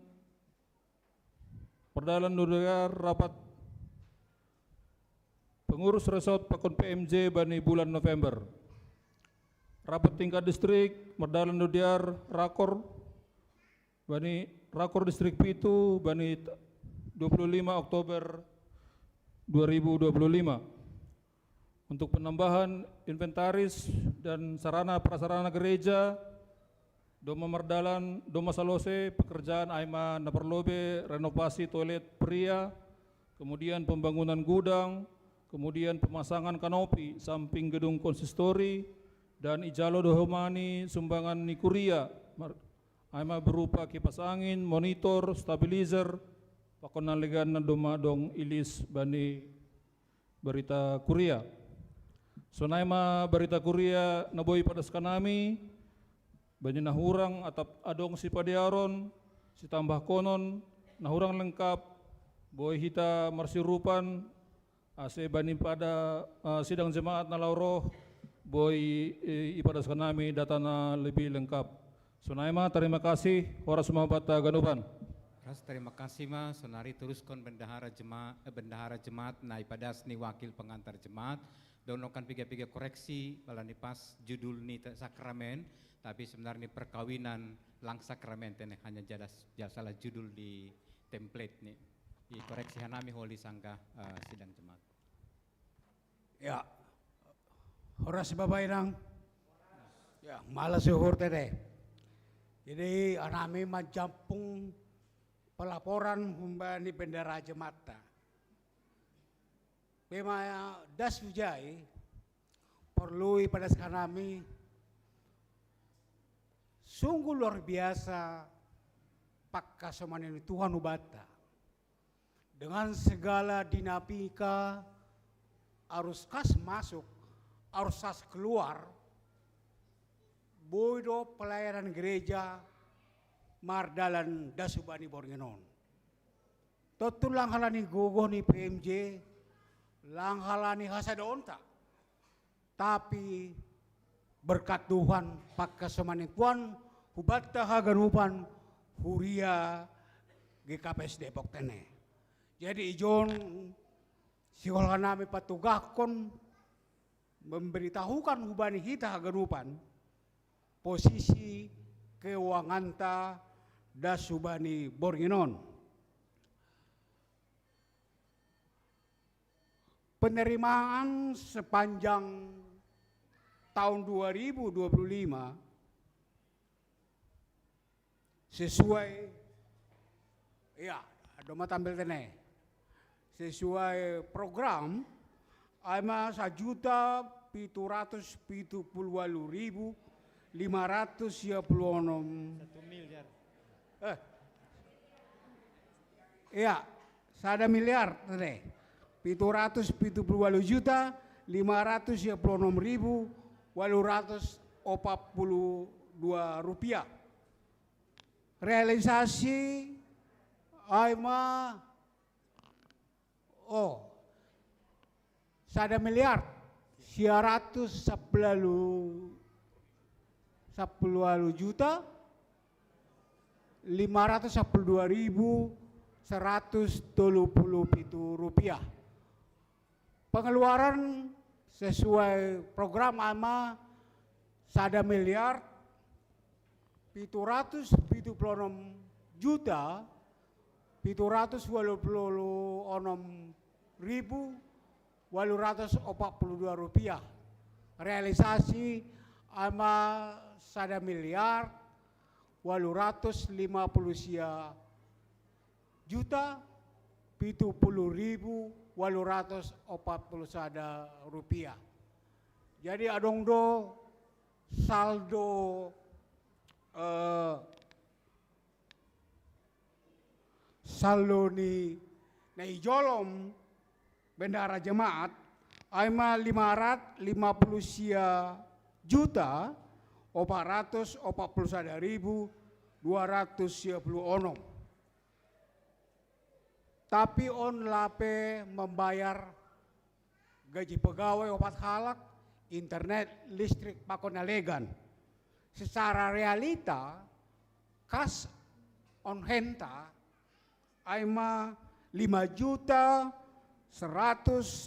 Speaker 4: merdalan do diar rapat pengurus resort pakon PMJ bani bulan November. Rapat tingkat distrik, merdalan do diar rakor, bani rakor distrik Pitu, bani 25 Oktober 2025. Untuk penambahan inventaris dan sarana prasarana gereja, doma merdalan, doma salose, pekerjaan Aima naperlobe, renovasi toilet pria, kemudian pembangunan gudang, kemudian pemasangan kanopi samping gedung konsistori, dan ijalo dohomani sumbangan nikuria, Aima berupa kipas angin, monitor, stabilizer, pakonan legan doma dong ilis bani berita kuria. Sonaima berita kuria naboi padas kanami, bani nahurang atap adong si padiaron, si tambah konon, nahurang lengkap, boy hita marsirupan, ase bani pada sidang jemaat na lauroh, boy ipadas kanami datana lebih lengkap. Sonaima terima kasih, ora sumabata ganupan.
Speaker 3: Terima kasih ma, sonari teruskan bendahara jemaat na ipadas ni wakil pengantar jemaat, donokan piga-piga koreksi balani pas judul ni sakramen, tapi sebenarnya perkawinan lang sakramen teneh hanya salah judul di template ni. I koreksi hanami holi sangka sidang jemaat.
Speaker 21: Ya, horas bapak inang. Ya, malas suhur teh. Jadi anami mencampung pelaporan humbani bendera jemaat. Pema das ujai perlu pada sekarang sungguh luar biasa pakkasomanen Tuhan ubata. Dengan segala dinamika arus kas masuk, arus kas keluar, bodo pelayanan gereja mardalan dasubani borngenon. Totu langhalani gogoh ni PMJ, langhalani hasadonta. Tapi berkat Tuhan pakkasomanen Tuhan hubata haganupan huria GKPS Depok tene. Jadi ijon sekolah nami patugakon memberitahukan hubani kita haganupan posisi keuangan ta dasubani bornginon. Penerimaan sepanjang tahun 2025 sesuai ya doma tampil tene sesuai program ama 1.778.536
Speaker 3: 1 miliar.
Speaker 21: Iya, 1 miliar tene 776.842 rupiah. Realisasi aima 1 miliar 110 juta 512.137 rupiah. Pengeluaran sesuai program AMA 1 miliar 776 juta 726.842 rupiah. Realisasi AMA 1 miliar 850 juta 70.841 rupiah. Jadi adongdo saldo saldo ni naijolom bendara jemaat aima 550 juta 441.296. Tapi on lape membayar gaji pegawai opat halak, internet, listrik, pakon alegan. Secara realita, kas on henta, aima 5.160.327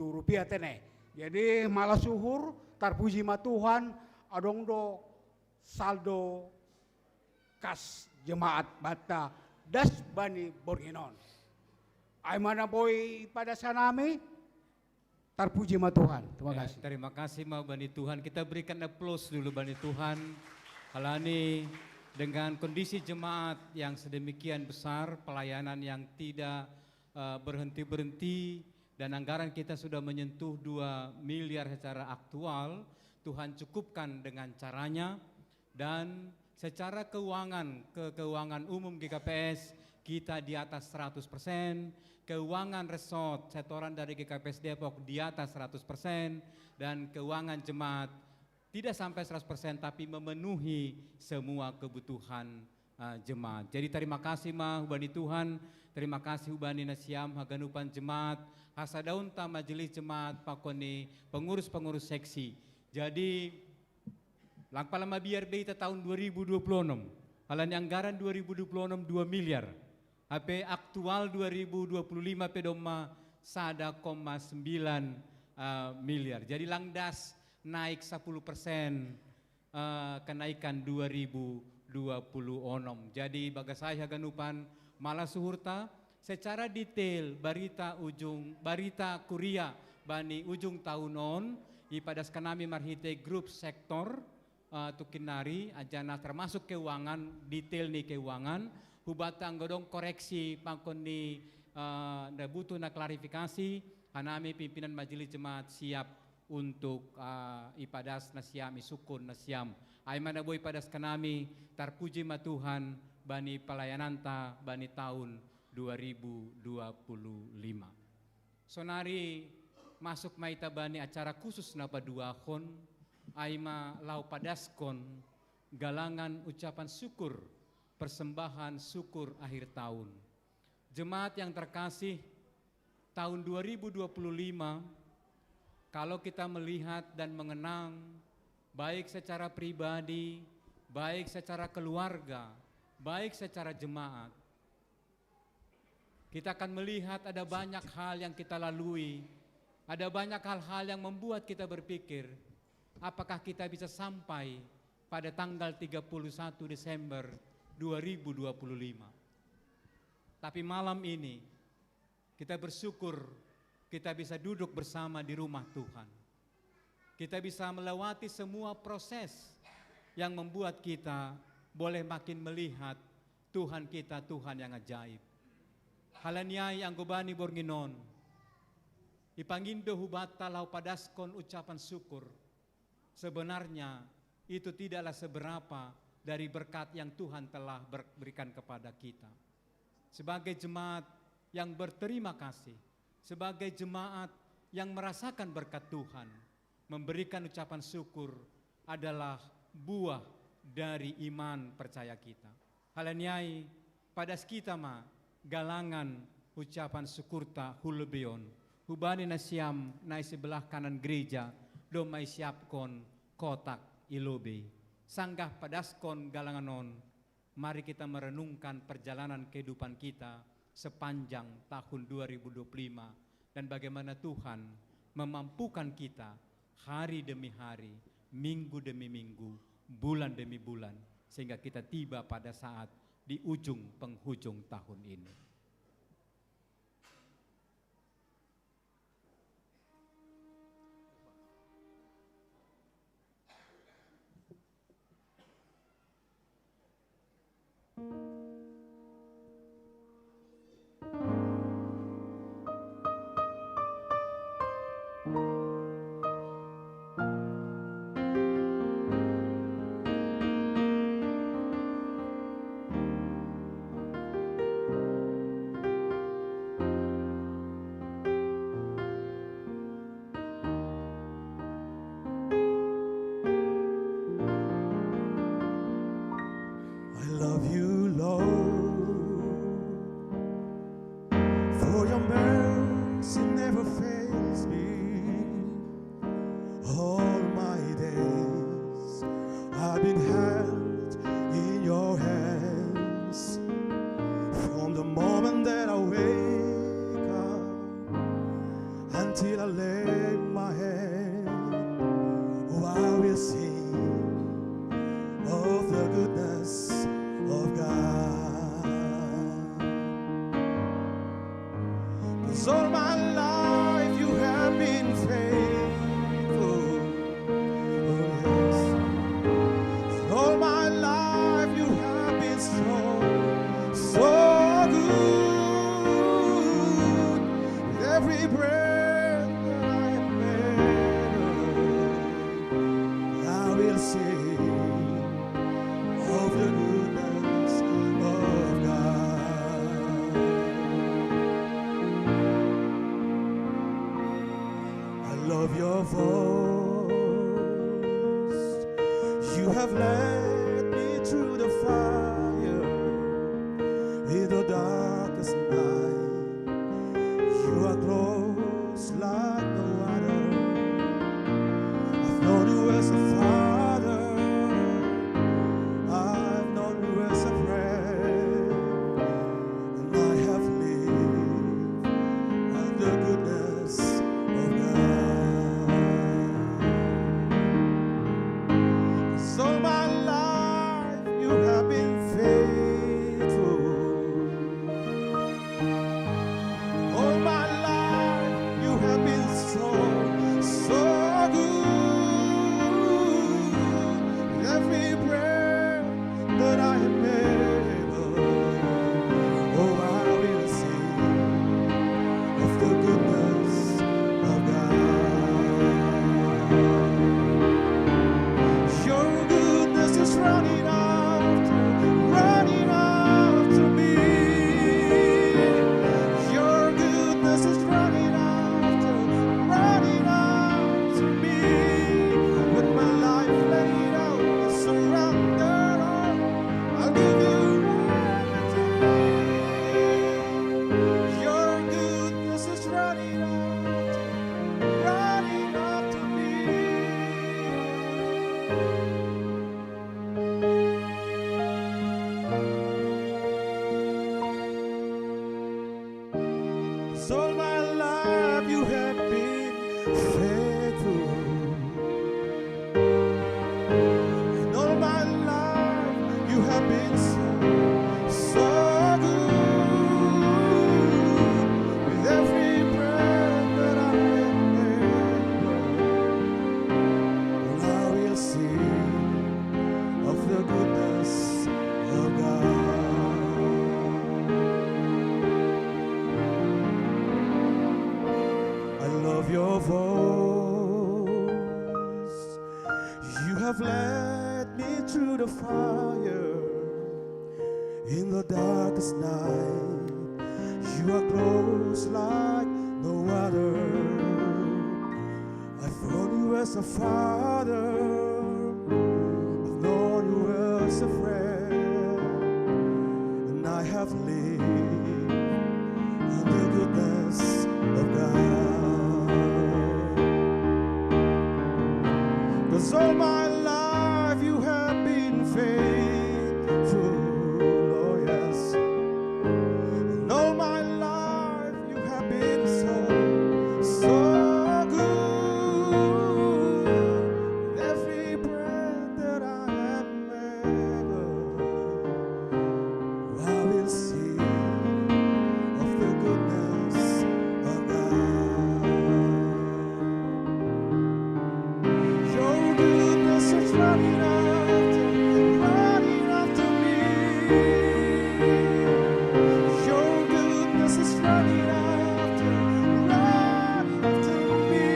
Speaker 21: rupiah tene. Jadi malah suhur, tarpuji ma Tuhan, adongdo saldo kas jemaat bata das bani borginon. Ay mana boy pada sanami terpuji ma Tuhan. Terima kasih.
Speaker 3: Terima kasih ma bani Tuhan. Kita berikan aplaus dulu bani Tuhan. Halani dengan kondisi jemaat yang sedemikian besar, pelayanan yang tidak berhenti-berhenti dan anggaran kita sudah menyentuh 2 miliar secara aktual. Tuhan cukupkan dengan caranya dan secara keuangan umum GKPS kita di atas 100%, keuangan resort setoran dari GKPS Depok di atas 100%, dan keuangan jemaat tidak sampai 100% tapi memenuhi semua kebutuhan jemaat. Jadi terima kasih ma hubani Tuhan, terima kasih hubani nasiam haganupan jemaat, hasadaunta majelis jemaat pakoni pengurus-pengurus seksi. Jadi langpalama biar beta tahun 2026, halan anggaran 2026 2 miliar, HP aktual 2025 pedoma 1,9 miliar. Jadi langdas naik 10% kenaikan 2026. Jadi bagas saya ganupan malah suhurta secara detail barita kuria bani ujung tahunon ipadas kanami marhite grup sektor tukinari ajana termasuk keuangan detail nih keuangan hubata anggodong koreksi pangkon ni na butuh na klarifikasi, hanami pimpinan majelis jemaat siap untuk ipadas na siam, isukun na siam. Ay manaboy padas kanami, tarpuji matuhan bani pelayananta bani tahun 2025. Sonari masuk maita bani acara khusus na paduakon, ay lau padaskon galangan ucapan syukur, persembahan syukur akhir tahun. Jemaat yang terkasih, tahun 2025 kalau kita melihat dan mengenang baik secara pribadi, baik secara keluarga, baik secara jemaat, kita akan melihat ada banyak hal yang kita lalui, ada banyak hal-hal yang membuat kita berpikir, apakah kita bisa sampai pada tanggal 31 Desember 2025. Tapi malam ini kita bersyukur kita bisa duduk bersama di rumah Tuhan. Kita bisa melewati semua proses yang membuat kita boleh makin melihat Tuhan kita, Tuhan yang ajaib. Halaniai anggobani bornginon, ipangindo hubata lau padaskon ucapan syukur. Sebenarnya itu tidaklah seberapa dari berkat yang Tuhan telah berikan kepada kita. Sebagai jemaat yang berterima kasih, sebagai jemaat yang merasakan berkat Tuhan, memberikan ucapan syukur adalah buah dari iman percaya kita. Halaniai padas kita ma galangan ucapan syukurta hulebeon, hubani nasiam na sebelah kanan gereja, domai siapkon kotak ilobe. Sanggah padaskon galanganon, mari kita merenungkan perjalanan kehidupan kita sepanjang tahun 2025 dan bagaimana Tuhan memampukan kita hari demi hari, minggu demi minggu, bulan demi bulan, sehingga kita tiba pada saat di ujung penghujung tahun ini.
Speaker 5: So my life
Speaker 11: sing of the goodness of God. I love your voice. You have led me through the fire in the darkest night. You are close like no other. I've known you as a father, I've known you as a friend, and I have lived in the goodness of God. 'Cause all my life you have been faithful, oh yes. And all my life you have been so good. With every breath that I am able, I will sing of the goodness of God. Your goodness is running after me. Your goodness is running after me.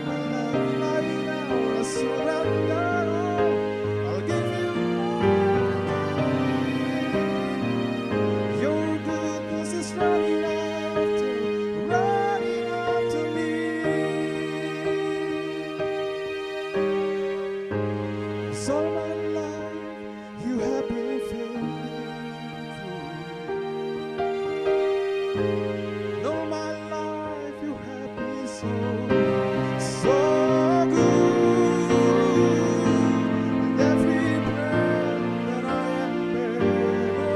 Speaker 11: My love right now, I surrender all. I'll give you everything. Your goodness is running after me. So my life you have been faithful. All my life you have been so good. With every breath that I am able,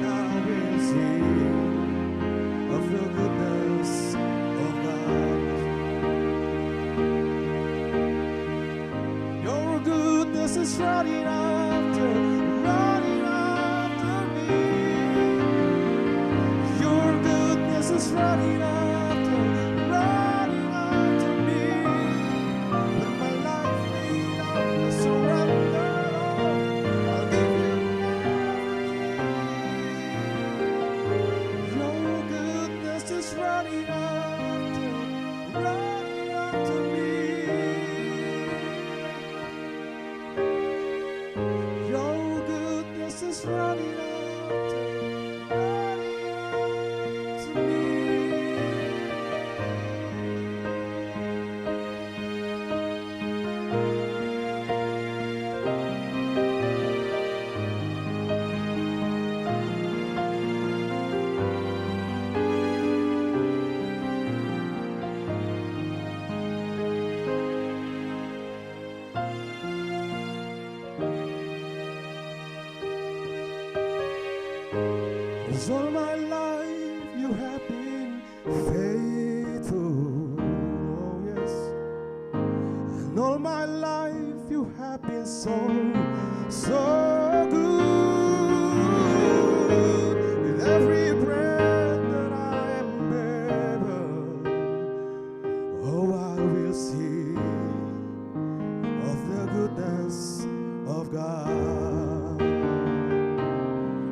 Speaker 11: I will sing of the goodness of God. Your goodness is running after me. Your goodness is running after me. With my life laid out, I surrender all. I'll give you everything. Your goodness is running after me. Your goodness is running after me. Cause all my life you have been faithful, oh yes. And all my life you have been so good. With every breath that I am able, oh I will sing of the goodness of God.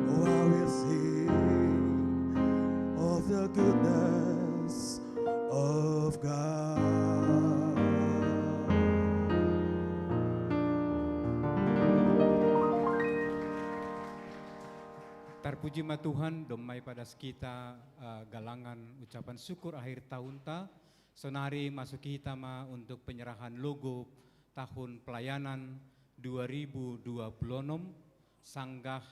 Speaker 11: Oh I will sing of the goodness of God.
Speaker 3: Terpuji ma Tuhan, domai pada kita galangan ucapan syukur akhir tahun ta. Sonari masuk kita ma untuk penyerahan logo tahun pelayanan 2026 sanggah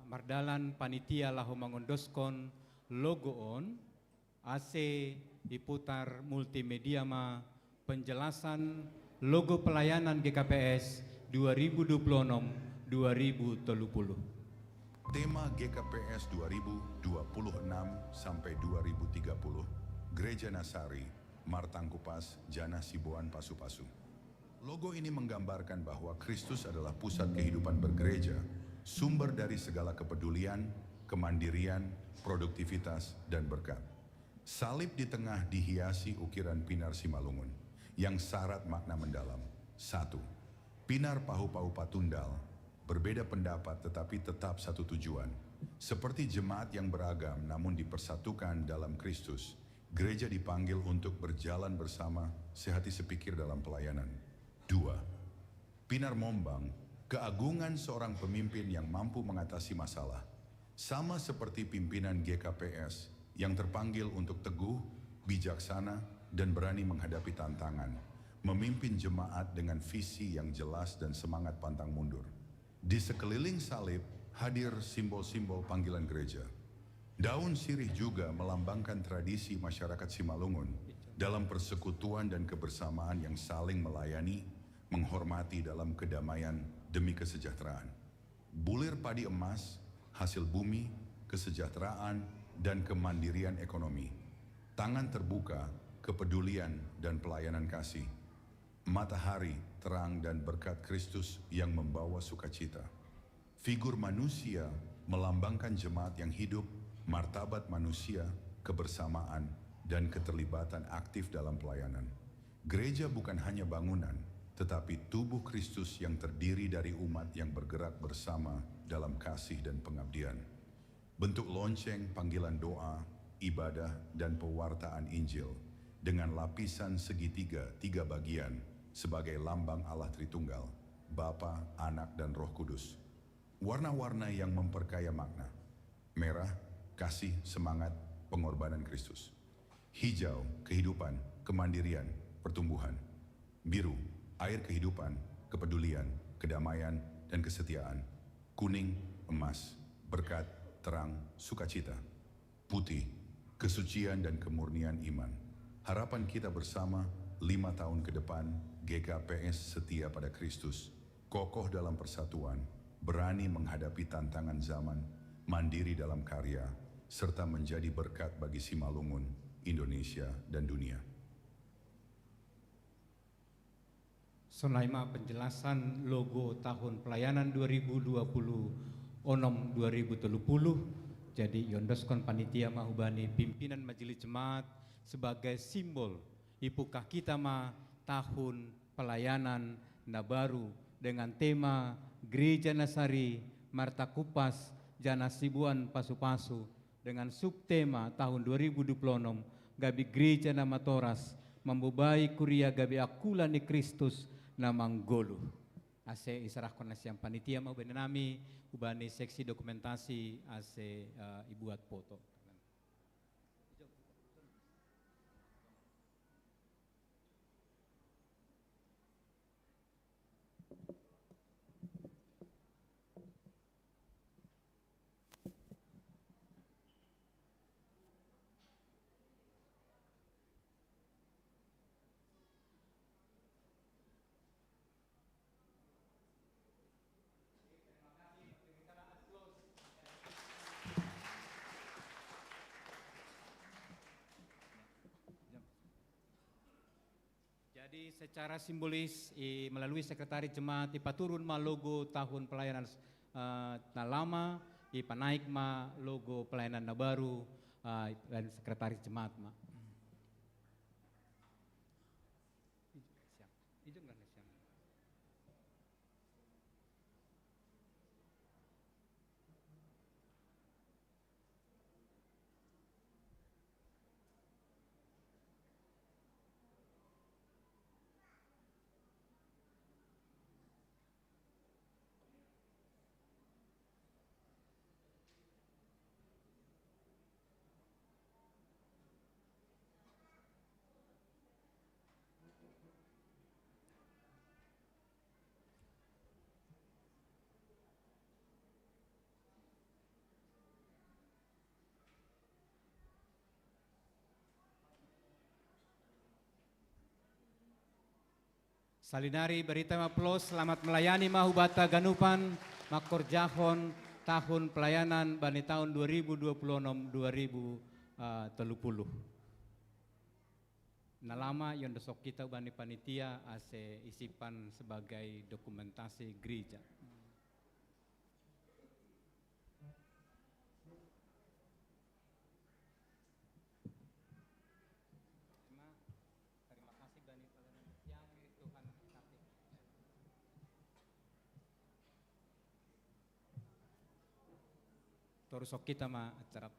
Speaker 3: mardalan panitia lahu mangondoskon logo on AC diputar multimedia ma penjelasan logo pelayanan GKPS 2026-2030.
Speaker 5: Tema GKPS 2026 sampai 2030, Gereja Nasari, Martangkupas, Jana Sibuan Pasu-Pasu. Logo ini menggambarkan bahwa Kristus adalah pusat kehidupan bergereja, sumber dari segala kepedulian, kemandirian, produktivitas, dan berkat. Salib di tengah dihiasi ukiran Pinar Simalungun. yang syarat makna mendalam. 1. Pinar Pahu-Pahu Patundal, berbeda pendapat tetapi tetap satu tujuan. Seperti jemaat yang beragam namun dipersatukan dalam Kristus, gereja dipanggil untuk berjalan bersama sehati sepikir dalam pelayanan. 2. Pinar Mombang, keagungan seorang pemimpin yang mampu mengatasi masalah. Sama seperti pimpinan GKPS yang terpanggil untuk teguh, bijaksana, dan berani menghadapi tantangan. Memimpin jemaat dengan visi yang jelas dan semangat pantang mundur. Di sekeliling salib hadir simbol-simbol panggilan gereja. Daun sirih juga melambangkan tradisi masyarakat Simalungun dalam persekutuan dan kebersamaan yang saling melayani, menghormati dalam kedamaian demi kesejahteraan. Bulir padi emas, hasil bumi, kesejahteraan, dan kemandirian ekonomi. Tangan terbuka, kepedulian, dan pelayanan kasih. Matahari, terang, dan berkat Kristus yang membawa sukacita. Figur manusia melambangkan jemaat yang hidup, martabat manusia, kebersamaan, dan keterlibatan aktif dalam pelayanan. Gereja bukan hanya bangunan, tetapi tubuh Kristus yang terdiri dari umat yang bergerak bersama dalam kasih dan pengabdian. Bentuk lonceng, panggilan doa, ibadah, dan pewartaan Injil dengan lapisan segitiga 3 bagian sebagai lambang Allah Tritunggal, Bapa, Anak, dan Roh Kudus. Warna-warna yang memperkaya makna. Merah, kasih, semangat, pengorbanan Kristus. Hijau, kehidupan, kemandirian, pertumbuhan. Biru, air kehidupan, kepedulian, kedamaian, dan kesetiaan. Kuning, emas, berkat, terang, sukacita. Putih, kesucian dan kemurnian iman. Harapan kita bersama 5 tahun ke depan, GKPS setia pada Kristus, kokoh dalam persatuan, berani menghadapi tantangan zaman, mandiri dalam karya, serta menjadi berkat bagi Simalungun, Indonesia, dan dunia.
Speaker 3: Sonaima penjelasan logo tahun pelayanan 2020 onom 2030. Jadi yondoskon panitia mahubani pimpinan majelis jemaat sebagai simbol ipukah kita ma tahun pelayanan na baru dengan tema Gereja Nasari Marta Kupas Jana Sibuan Pasu-Pasu dengan subtema tahun 2026 gabi Gereja Nama Toras membubai kuria gabi akula ni Kristus na manggolu. Ase isarah konasiam panitia mau benenami ubani seksi dokumentasi ase ibuat foto. Jadi secara simbolis melalui sekretaris jemaat ipaturun ma logo tahun pelayanan na lama, ipanaik ma logo pelayanan na baru dan sekretaris jemaat ma. Salinari berita maplos selamat melayani mahubata ganupan makorjahon tahun pelayanan bani tahun 2026-2030. Nalama yang desok kita bani panitia ase isipan sebagai dokumentasi gereja. Terima kasih bani pelayanan. torusok kita ma acara.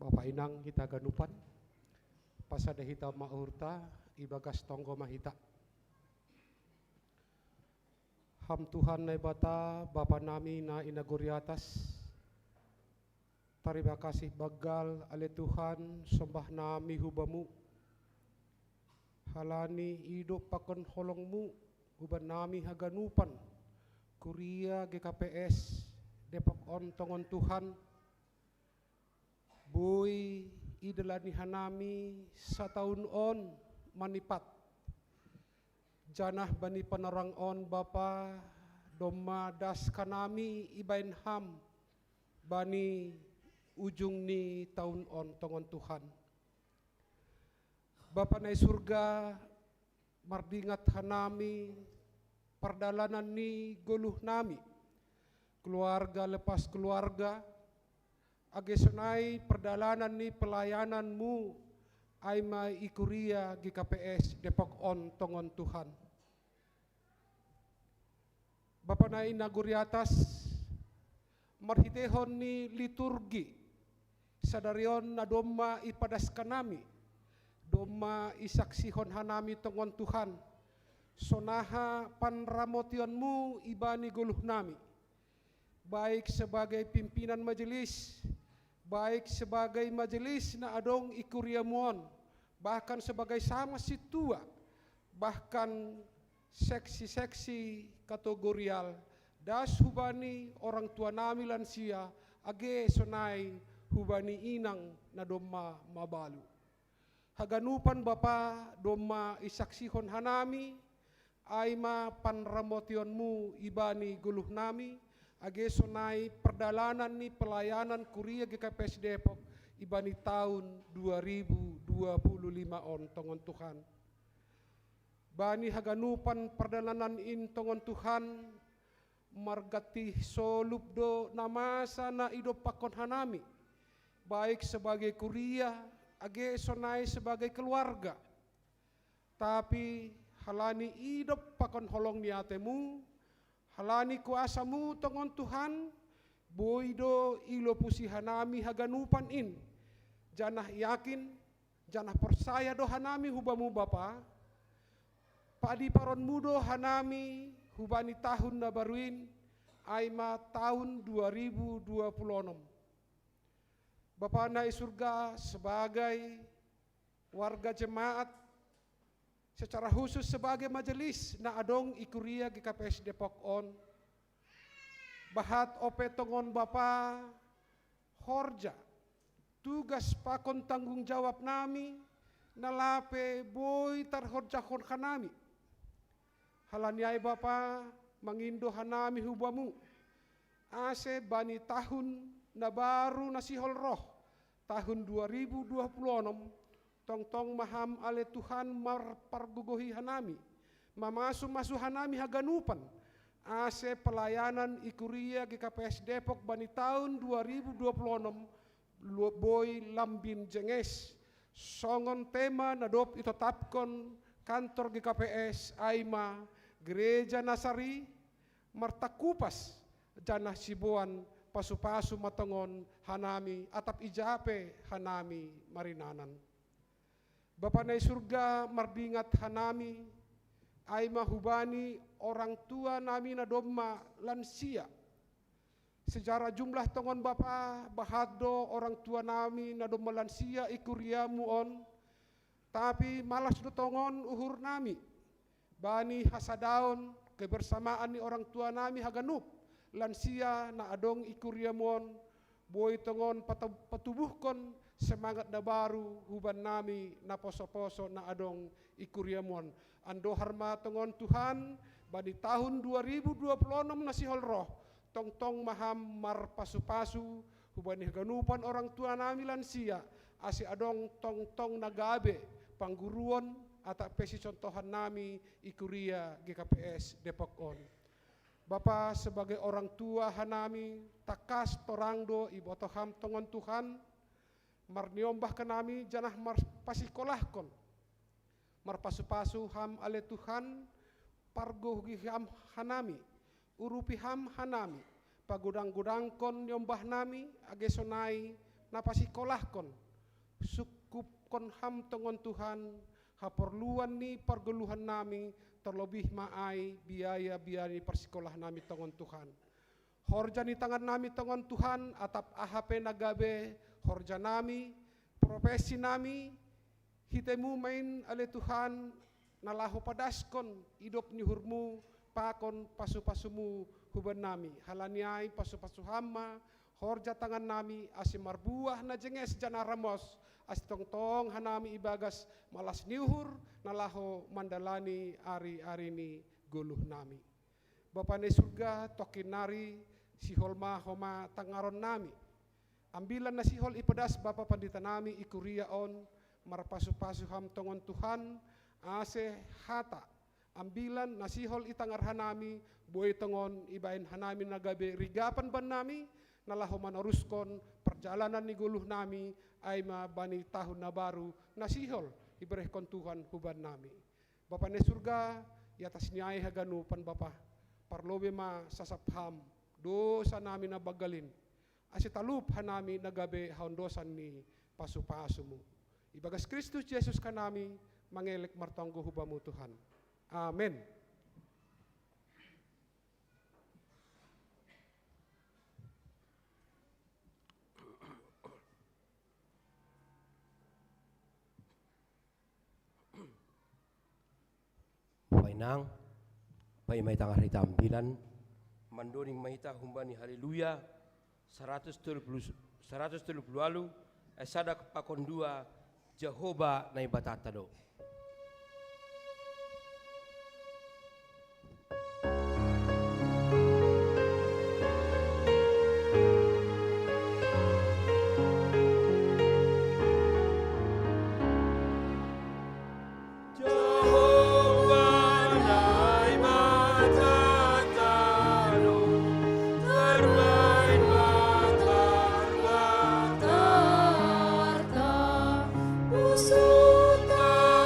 Speaker 6: Bapak Inang kita ganupan pasada hita mahurta ibagas tonggo mahita ham Tuhan na bata Bapa nami na inaguri atas terima kasih bagal ale Tuhan sembah nami hubamu halani hidup pakon holongmu huban nami haganupan kuria GKPS Depok on tongon Tuhan Boy idalani hanami satahun on manipat janah bani penerang on Bapa doma das kanami ibain ham bani ujung ni tahun on tongon Tuhan Bapa nai surga mardingat hanami perdalanan ni goluh nami keluarga lepas keluarga agesonai perdalanan ni pelayananmu aima ikuria GKPS Depok on tongon Tuhan. Bapa na inaguri atas marhitehon ni liturgi sadarion na doma ipadas kanami doma isaksihon hanami tongon Tuhan sonaha panramotionmu ibani guluh nami baik sebagai pimpinan majelis baik sebagai majelis na adong ikuriamuon bahkan sebagai sama si tua bahkan seksi-seksi kategorial das hubani orang tua nami lansia age sonai hubani inang na doma mabalu haganupan Bapa doma isaksihon hanami aima panramotionmu ibani guluh nami age sonai perdalanan ni pelayanan kuria GKPS Depok ibani tahun 2025 on tongon Tuhan. Bani haganupan perdalanan in tongon Tuhan margati solubdo namasa na idop pakon hanami baik sebagai kuria age sonai sebagai keluarga tapi halani idop pakon holong niatemu halani kuasamu tongon Tuhan boido ilo pusi hanami haganupan in janah yakin janah persaya do hanami hubamu Bapa padi paron mudo hanami hubani tahun na baruin aima tahun 2026 Bapa na surga sebagai warga jemaat secara khusus sebagai majelis na adong ikuria GKPS Depok on bahat ope tongon Bapa horja tugas pakon tanggung jawab nami nalape boy tarhorja hon kanami halaniai Bapa mangindo hanami hubamu ase bani tahun na baru nasihol roh tahun 2026 tong maham ale Tuhan marpargugohi hanami mamasu hanami haganupan ase pelayanan ikuria GKPS Depok bani tahun 2026 boy lambin jenges songon tema nadop itetapkon kantor GKPS aima gereja Nasari martakupas janah sibuan pasu-pasu matongon hanami atap ijape hanami marinanan Bapa nai surga mardingat hanami aima hubani orang tua nami na domma lansia sejarah jumlah tongon Bapa bahado orang tua nami na domma lansia ikuriamu on tapi malas do tongon uhur nami bani hasadaon kebersamaan ni orang tua nami haganup lansia na adong ikuriamu on boy tongon patubuhkon semangat na baru huban nami na poso-poso na adong ikuriamon ando harma tongon Tuhan bani tahun 2026 nasihol roh tong maham mar pasu-pasu hubani ganupan orang tua nami lansia, asi adong tong nagabe, pangguruan, atau pesi contohan nami ikuria GKPS Depok on. Bapa sebagai orang tua hanami, takas torangdo ibotoham tongon Tuhan, marniombah kenami janah mar pasikolahkon, marpasu-pasu ham ale Tuhan, pargo ham hanami, urupi ham hanami, pagudang-gudangkon nyombah nami, agesonai napasikolahkon, sukup kon ham tongon Tuhan, haporluan ni pargoluhan nami, terlebih maai biaya persikolah nami tongon Tuhan. Horja ni tangan nami tongon Tuhan, atap AHP nagabe, horja nami, profesi nami, hitemu main ale Tuhan, nalahu padaskon, hidup nyuhurmu, pakon pasu-pasumu huban nami, halaniai pasu-pasu hama, horja tangan nami, asimar buah na jenges jana ramos, as tong-tong hanami ibagas malas niuhur nalaho mandalani ari ni guluh nami. Bapa ne surga tokin nari sihol homa tangaron nami. Ambilan na sihol ipedas Bapa pandita nami ikuria on marpasu-pasu ham tongon Tuhan ase hata. Ambilan na sihol itangar hanami boy tongon ibain hanami nagabe rigapan ban nami nalaho manaruskon perjalanan ni guluh nami ay mabani tahun na baru nasihol iberehkon Tuhan huban nami. Bapa ne surga yatas niay haganupan Bapa parlobe ma sasapham dosa nami na bagalin asitalup hanami nagabe haondosan ni pasu-pasumu. Ibagas Kristus Yesus kanami mangelek martonggo hubamu Tuhan. Amen.
Speaker 1: Painang, pai mai tangah hari tampilan, mandoning mahita humbani haleluya, 130 lalu, esadak pakon dua, Jehovah nai batatado.
Speaker 7: Usuta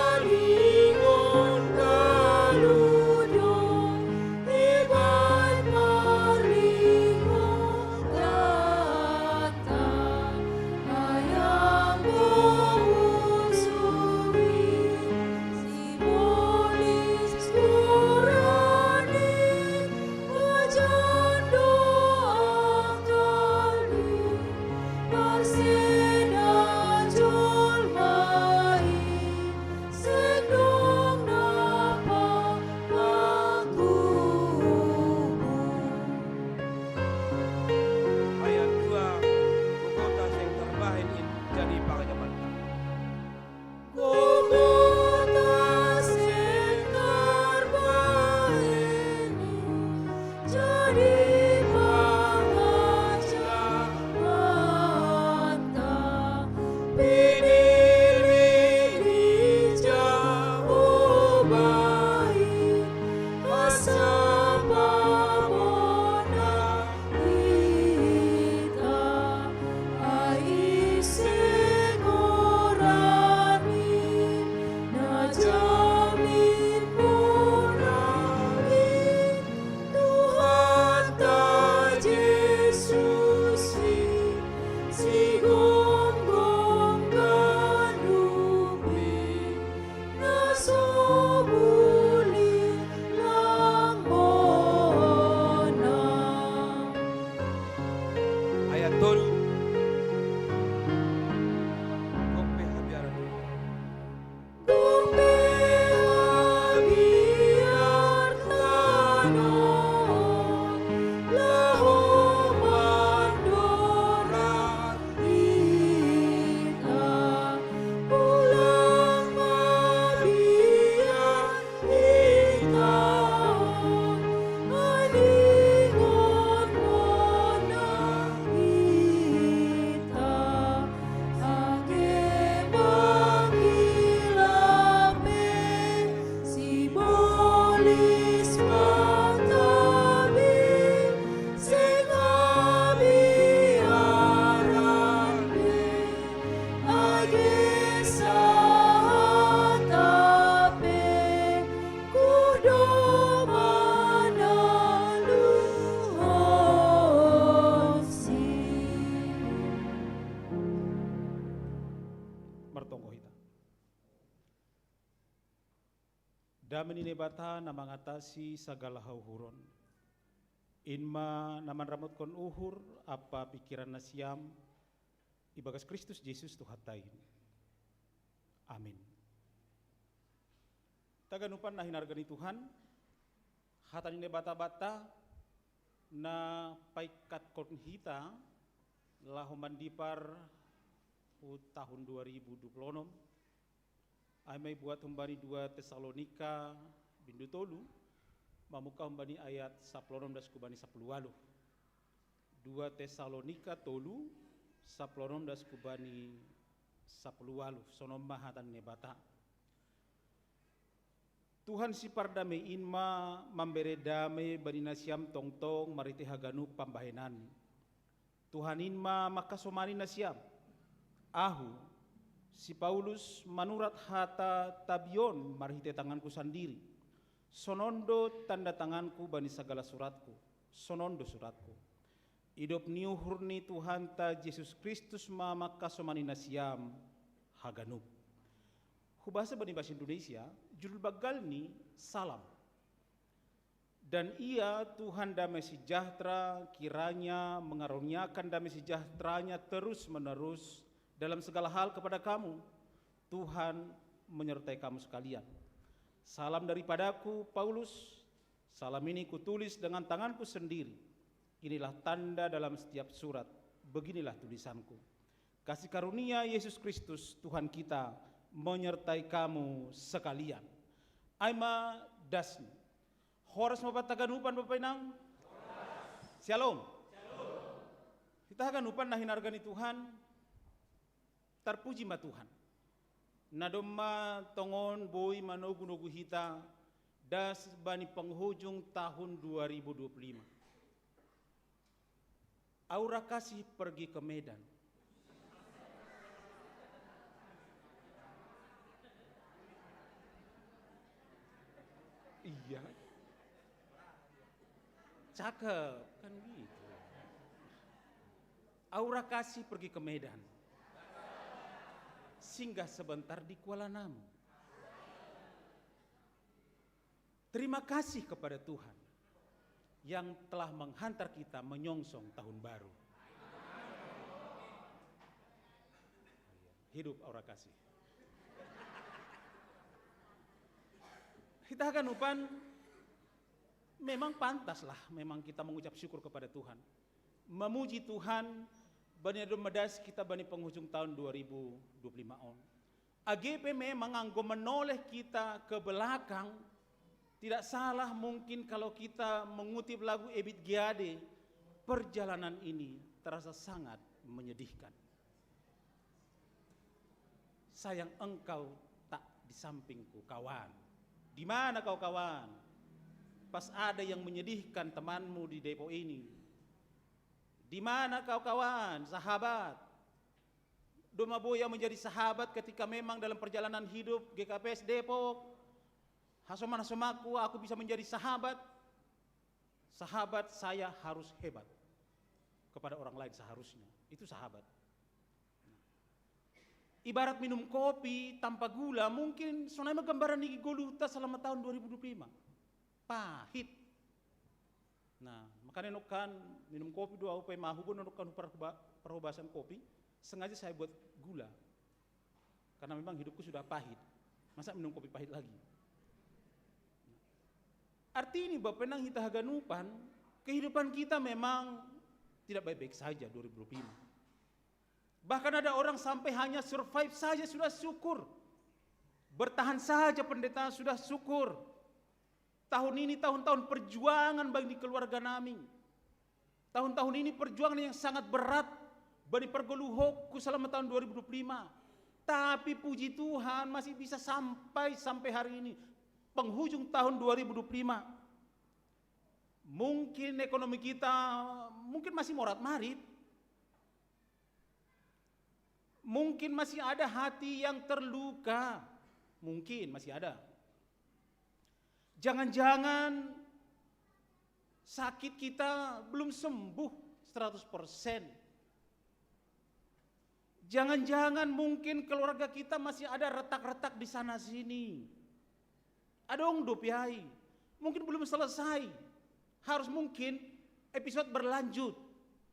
Speaker 7: damai ni bata na mengatasi segala hauhuron. Inma naman ramot kon uhur apa pikiran nasiam ibagas Kristus Yesus Tuhatain. Amin. Taganupan na hinargani Tuhan, hatan ni bata-bata na paikat kon hita lahuman dipar tahun 2026 ay may buat humbani 2 Tesalonika bindu tolu mamuka humbani ayat 16 kubani 10. 2 Tesalonika tolu 16 kubani 10 sonom mahatan nebata. Tuhan si pardame inma memberi damai bani nasiam tong-tong mariti haganu pambahenan. Tuhan inma makasomani nasiam. Ahu si Paulus manurat hata tabion marhite tanganku sendiri. Sonondo tanda tanganku bani segala suratku. Sonondo suratku. Idop niuhurni Tuhan ta Yesus Kristus ma makasomani nasiam haganup. Hubasa bani bahasa Indonesia, judul bagal ni salam. Dan ia Tuhan damai sejahtera kiranya mengaruniakan damai sejahteranya terus menerus dalam segala hal kepada kamu. Tuhan menyertai kamu sekalian. Salam daripadaku Paulus, salam ini kutulis dengan tanganku sendiri. Inilah tanda dalam setiap surat, beginilah tulisanku. Kasih karunia Yesus Kristus Tuhan kita menyertai kamu sekalian. Aima dasni. Horas mabat taganupan Bapak Inang. Shalom. Kita haganupan na hinargani Tuhan. Terpuji ma Tuhan. Nadoma tongon boy manogu-nogu hita das bani penghujung tahun 2025. Aura kasih pergi ke Medan. Iya. Cakep kan gitu. Aura kasih pergi ke Medan. Singgah sebentar di Kuala Namu. Terima kasih kepada Tuhan yang telah menghantar kita menyongsong tahun baru. Hidup aura kasih. Kita akan upan, memang pantaslah memang kita mengucap syukur kepada Tuhan. Memuji Tuhan, bani adom medas kita bani penghujung tahun 2025 on. AGP memang anggo menoleh kita ke belakang. Tidak salah mungkin kalau kita mengutip lagu Ebit Giade, perjalanan ini terasa sangat menyedihkan. Sayang engkau tak di sampingku kawan. Di mana kau kawan? Pas ada yang menyedihkan temanmu di depo ini. Di mana kau kawan, sahabat? Doma Boya menjadi sahabat ketika memang dalam perjalanan hidup GKPS Depok. Hasoman-hasomaku aku bisa menjadi sahabat. Sahabat saya harus hebat kepada orang lain seharusnya. Itu sahabat. Ibarat minum kopi tanpa gula, mungkin sonai gambaran niki goluta selama tahun 2025. Pahit. Nah, makanya nukan minum kopi dua upay mahu nukan perhobasan kopi, sengaja saya buat gula. Karena memang hidupku sudah pahit. Masa minum kopi pahit lagi? Arti ini Bapak Nang hita haganupan, kehidupan kita memang tidak baik-baik saja 2025. Bahkan ada orang sampai hanya survive saja sudah syukur. Bertahan saja pendeta sudah syukur. Tahun ini tahun-tahun perjuangan bagi keluarga kami. Tahun-tahun ini perjuangan yang sangat berat bagi pergoluhokku selama tahun 2025. Tapi puji Tuhan masih bisa sampai hari ini. Penghujung tahun 2025. Mungkin ekonomi kita mungkin masih morat-marit. Mungkin masih ada hati yang terluka. Mungkin masih ada. Jangan-jangan sakit kita belum sembuh 100%. Jangan-jangan mungkin keluarga kita masih ada retak-retak di sana sini. Adong do piai. Mungkin belum selesai. Harus mungkin episode berlanjut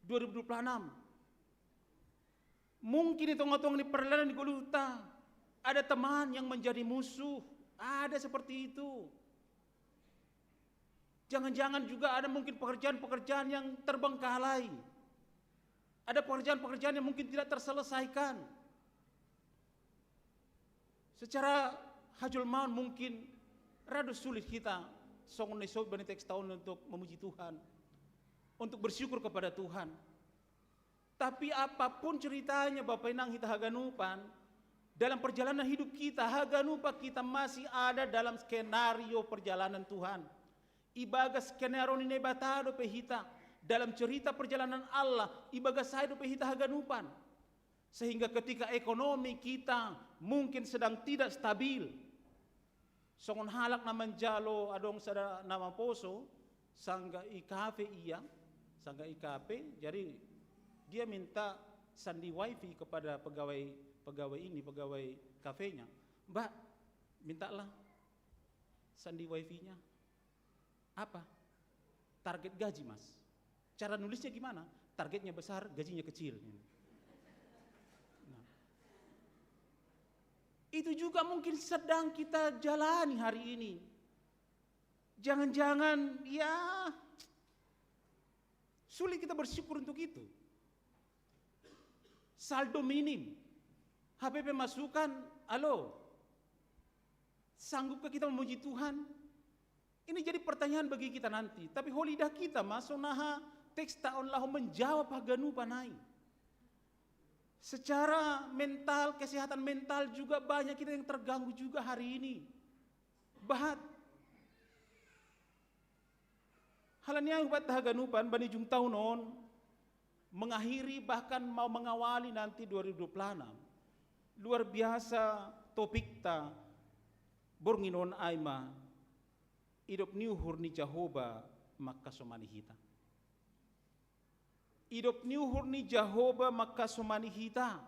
Speaker 7: 2026. Mungkin itu ngotong di perjalanan di Goluta. Ada teman yang menjadi musuh. Ada seperti itu. Jangan-jangan juga ada mungkin pekerjaan-pekerjaan yang terbengkalai. Ada pekerjaan-pekerjaan yang mungkin tidak terselesaikan. Secara hajul maun mungkin rada sulit kita songon nesot bani teks tahun untuk memuji Tuhan. Untuk bersyukur kepada Tuhan. Tapi apapun ceritanya Bapak Inang hita haganupan, dalam perjalanan hidup kita, haganupa kita masih ada dalam skenario perjalanan Tuhan. Ibaga skenario ni batado pe hita, dalam cerita perjalanan Allah, ibaga saya pe hita haganupan. Sehingga ketika ekonomi kita mungkin sedang tidak stabil, songon halak naman jalo adong sada nama poso, sangga ikafe iya, sangga ikafe, jadi dia minta sandi wifi kepada pegawai kafenya. Mbak, mintalah sandi wifi-nya. Apa? Target gaji, Mas. Cara nulisnya gimana? Targetnya besar, gajinya kecil. Nah. Itu juga mungkin sedang kita jalani hari ini. Jangan-jangan ya sulit kita bersyukur untuk itu. Saldo minim, HPP masukan, alo, sanggupkah kita memuji Tuhan? Ini jadi pertanyaan bagi kita nanti. Tapi holidah kita masuk naha teks taon lahu menjawab haganu panai. Secara mental, kesehatan mental juga banyak kita yang terganggu juga hari ini. Bahat. Halanya yang buat haganupan bani jung taunon, mengakhiri bahkan mau mengawali nanti 2026. Luar biasa topik ta bornginon aima idop niu hurni Jahoba maka somani hita. Idop niu hurni Jahoba maka somani hita.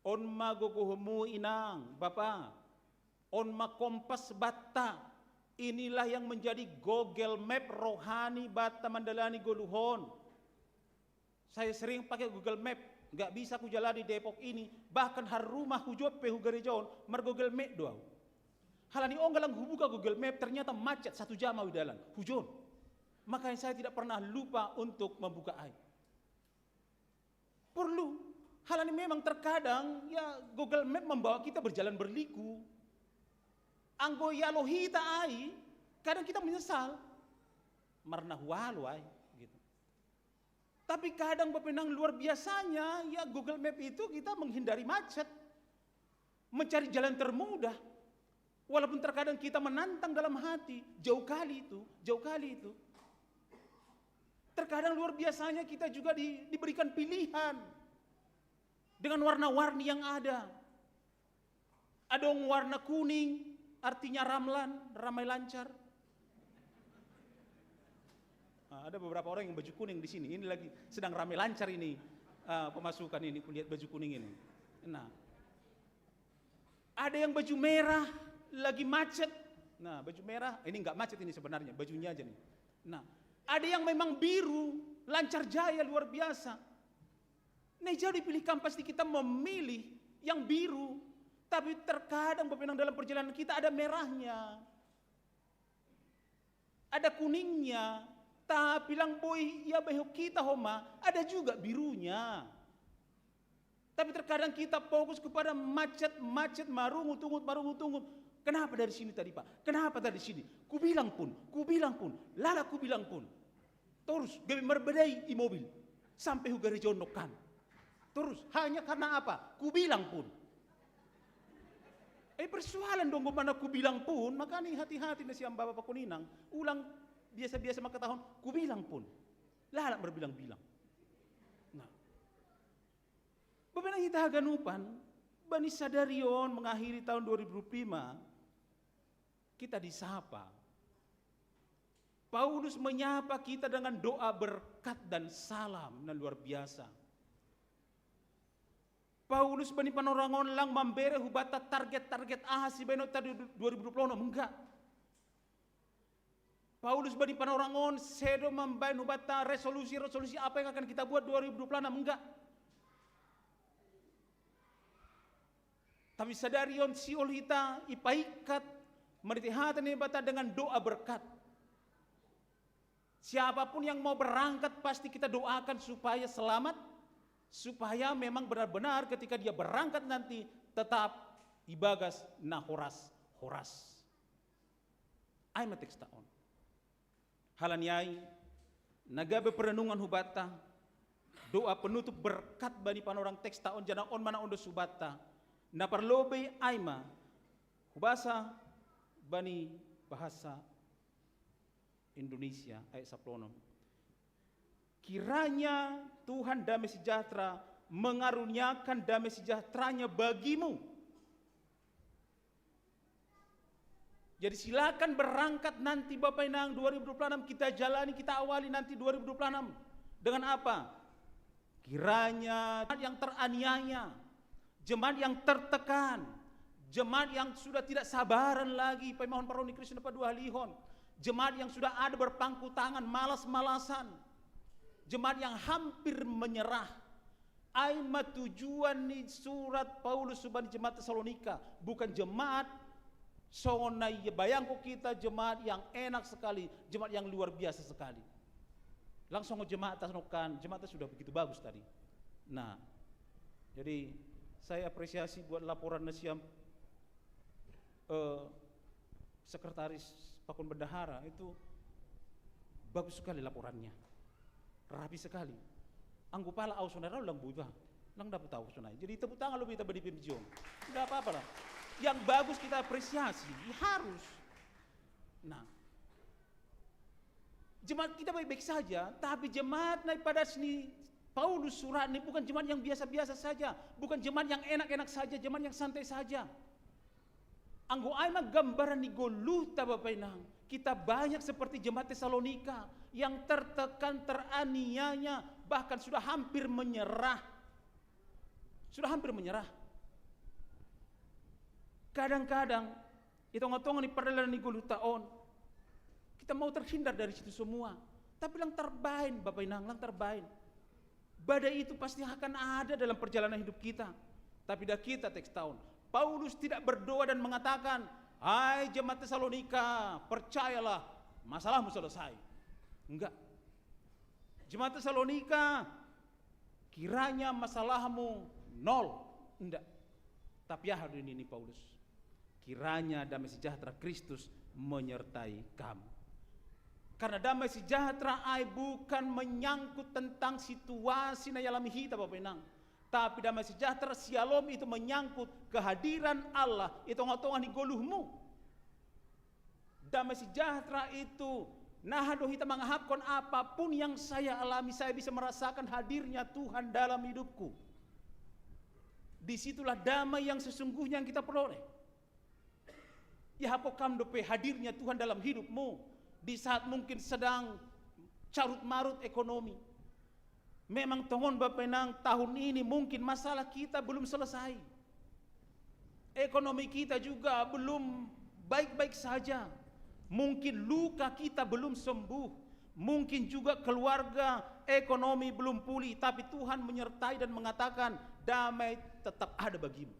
Speaker 7: On magogohmu inang Bapa. On makompas batta. Inilah yang menjadi Google Map rohani batta mandalani goluhon. Saya sering pakai Google Map, nggak bisa ku jalan di Depok ini, bahkan har rumah hujot pe hugarejaon, mar Google Map doang. Halani onggalang hubuka Google Map ternyata macet 1 jam awi dalan, hujon. Makanya saya tidak pernah lupa untuk membuka air. Perlu, halani memang terkadang ya Google Map membawa kita berjalan berliku. Anggo ya lohita ai, kadang kita menyesal. Marna hualu ai. Tapi kadang bepenang luar biasanya ya Google Map itu kita menghindari macet. Mencari jalan termudah. Walaupun terkadang kita menantang dalam hati, jauh kali itu. Terkadang luar biasanya kita juga diberikan pilihan dengan warna-warni yang ada. Ada yang warna kuning, artinya ramai lancar. Ada beberapa orang yang baju kuning di sini. Ini lagi sedang ramai lancar ini pemasukan ini. Lihat baju kuning ini. Nah, ada yang baju merah lagi macet. Nah, baju merah ini nggak macet ini sebenarnya, bajunya aja nih. Nah, ada yang memang biru, lancar jaya luar biasa. Nah, jauh dipilih pasti kita memilih yang biru. Tapi terkadang bepenang dalam perjalanan kita ada merahnya, ada kuningnya. Tapi bilang boy ya behok kita homa ada juga birunya. Tapi terkadang kita fokus kepada macet marungut tungut. Kenapa dari sini tadi Pak? Kenapa dari sini? Ku bilang pun. Lala ku bilang pun. Terus gabi merbedai i mobil sampai hugari jonokan. Terus hanya karena apa? Ku bilang pun. Persoalan dong mana ku bilang pun, makanya hati-hati na siang Bapak Kuninang. Ulang biasa-biasa maka tahun, ku bilang pun. Lalak berbilang-bilang. Nah. Bebenang kita haganupan, Bani Sadarion mengakhiri tahun 2005, kita disapa. Paulus menyapa kita dengan doa berkat dan salam yang luar biasa. Paulus bani panorangon lang mambere hubata target ahasi beno tadi 2020 enggak. Paulus bani panorangon sedo membain hubata resolusi apa yang akan kita buat 2026, enggak. Tapi sadarion siol hita ipaikat meritihatan hibata dengan doa berkat. Siapapun yang mau berangkat pasti kita doakan supaya selamat, supaya memang benar-benar ketika dia berangkat nanti tetap ibagas na horas. Aima tekstaon. Halanyai nagabe perenungan hubata doa penutup berkat bani panorang tekstaon jana on mana ondo subata na perlobe aima hubasa bani bahasa Indonesia ayat saplonom. Kiranya Tuhan damai sejahtera mengaruniakan damai sejahteranya bagimu. Jadi silakan berangkat nanti Bapak Inang 2026 kita jalani, kita awali nanti 2026 dengan apa? Kiranya yang teraniaya, jemaat yang tertekan, jemaat yang sudah tidak sabaran lagi, mohon paroni Krishna padua halihon, jemaat yang sudah ada berpangku tangan, malas-malasan, jemaat yang hampir menyerah. Aima tujuan nih surat Paulus subhan jemaat Tesalonika bukan jemaat songonai bayangku kita jemaat yang enak sekali, jemaat yang luar biasa sekali. Langsung jemaat tasnokan, jemaatnya sudah begitu bagus tadi. Nah, jadi saya apresiasi buat laporan Nasiam Sekretaris Pakun Bendahara itu bagus sekali laporannya, rapi sekali. Anggu pala au saudara lang buta, lang dapat tahu sonai. Jadi tepuk tangan lebih kita beri pimjong, tidak apa-apa lah. Yang bagus kita apresiasi, harus. Nah, jemaat kita baik-baik saja, tapi jemaat naik pada sini Paulus surat ini bukan jemaat yang biasa-biasa saja, bukan jemaat yang enak-enak saja, jemaat yang santai saja. Anggo aima gambaran ni goluh ta Bapak Inang. Kita banyak seperti jemaat Tesalonika yang tertekan, teraniaya, bahkan sudah hampir menyerah. Sudah hampir menyerah. Kadang-kadang hitung-hitungan di perjalanan 30 tahun kita mau terhindar dari situ semua, tapi lang terbain Bapak Inang, lang terbain. Badai itu pasti akan ada dalam perjalanan hidup kita, tapi dah kita teks tahun. Paulus tidak berdoa dan mengatakan, hai jemaat Tesalonika, percayalah masalahmu selesai. Enggak. Jemaat Tesalonika, kiranya masalahmu nol. Enggak. Tapi ya hari ini Paulus, kiranya damai sejahtera Kristus menyertai kamu. Karena damai sejahtera ai bukan menyangkut tentang situasi na alami hita Bapak Inang. Tapi damai sejahtera sialom itu menyangkut kehadiran Allah. Itu ngotongan di goluhmu. Damai sejahtera itu nahado hita mengahapkan apapun yang saya alami, saya bisa merasakan hadirnya Tuhan dalam hidupku. Disitulah damai yang sesungguhnya yang kita peroleh. Ya hapokam dope hadirnya Tuhan dalam hidupmu di saat mungkin sedang carut marut ekonomi. Memang tongon Bapak Inang tahun ini mungkin masalah kita belum selesai. Ekonomi kita juga belum baik-baik saja. Mungkin luka kita belum sembuh. Mungkin juga keluarga ekonomi belum pulih, tapi Tuhan menyertai dan mengatakan damai tetap ada bagimu.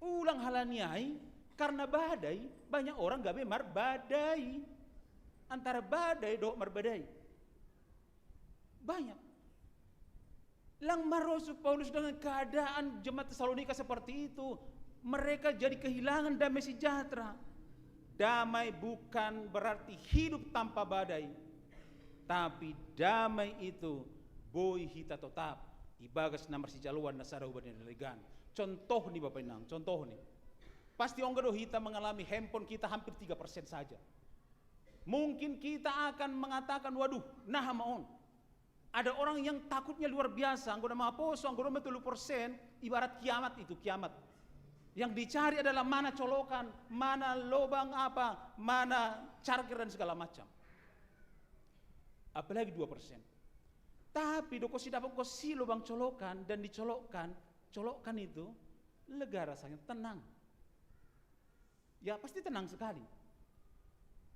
Speaker 7: Ulang halaniai, karena badai, banyak orang gak memar badai. Antara badai do marbadai. Banyak. Lang marosu Paulus dengan keadaan jemaat Tesalonika seperti itu, mereka jadi kehilangan damai sejahtera. Damai bukan berarti hidup tanpa badai, tapi damai itu boy hita tetap ibagas namar si jaluan nasara ubadan legan. Contoh nih Bapak Inang, contoh nih. Pasti onggado hita mengalami handphone kita hampir 3% saja. Mungkin kita akan mengatakan waduh, nah maon. Ada orang yang takutnya luar biasa, anggoda maposo, anggoda 30%, ibarat kiamat itu, kiamat. Yang dicari adalah mana colokan, mana lubang apa, mana charger dan segala macam. Apalagi 2%. Tapi doko si dapat kosi lubang colokan dan dicolokkan, colokkan itu lega rasanya, tenang. Ya pasti tenang sekali.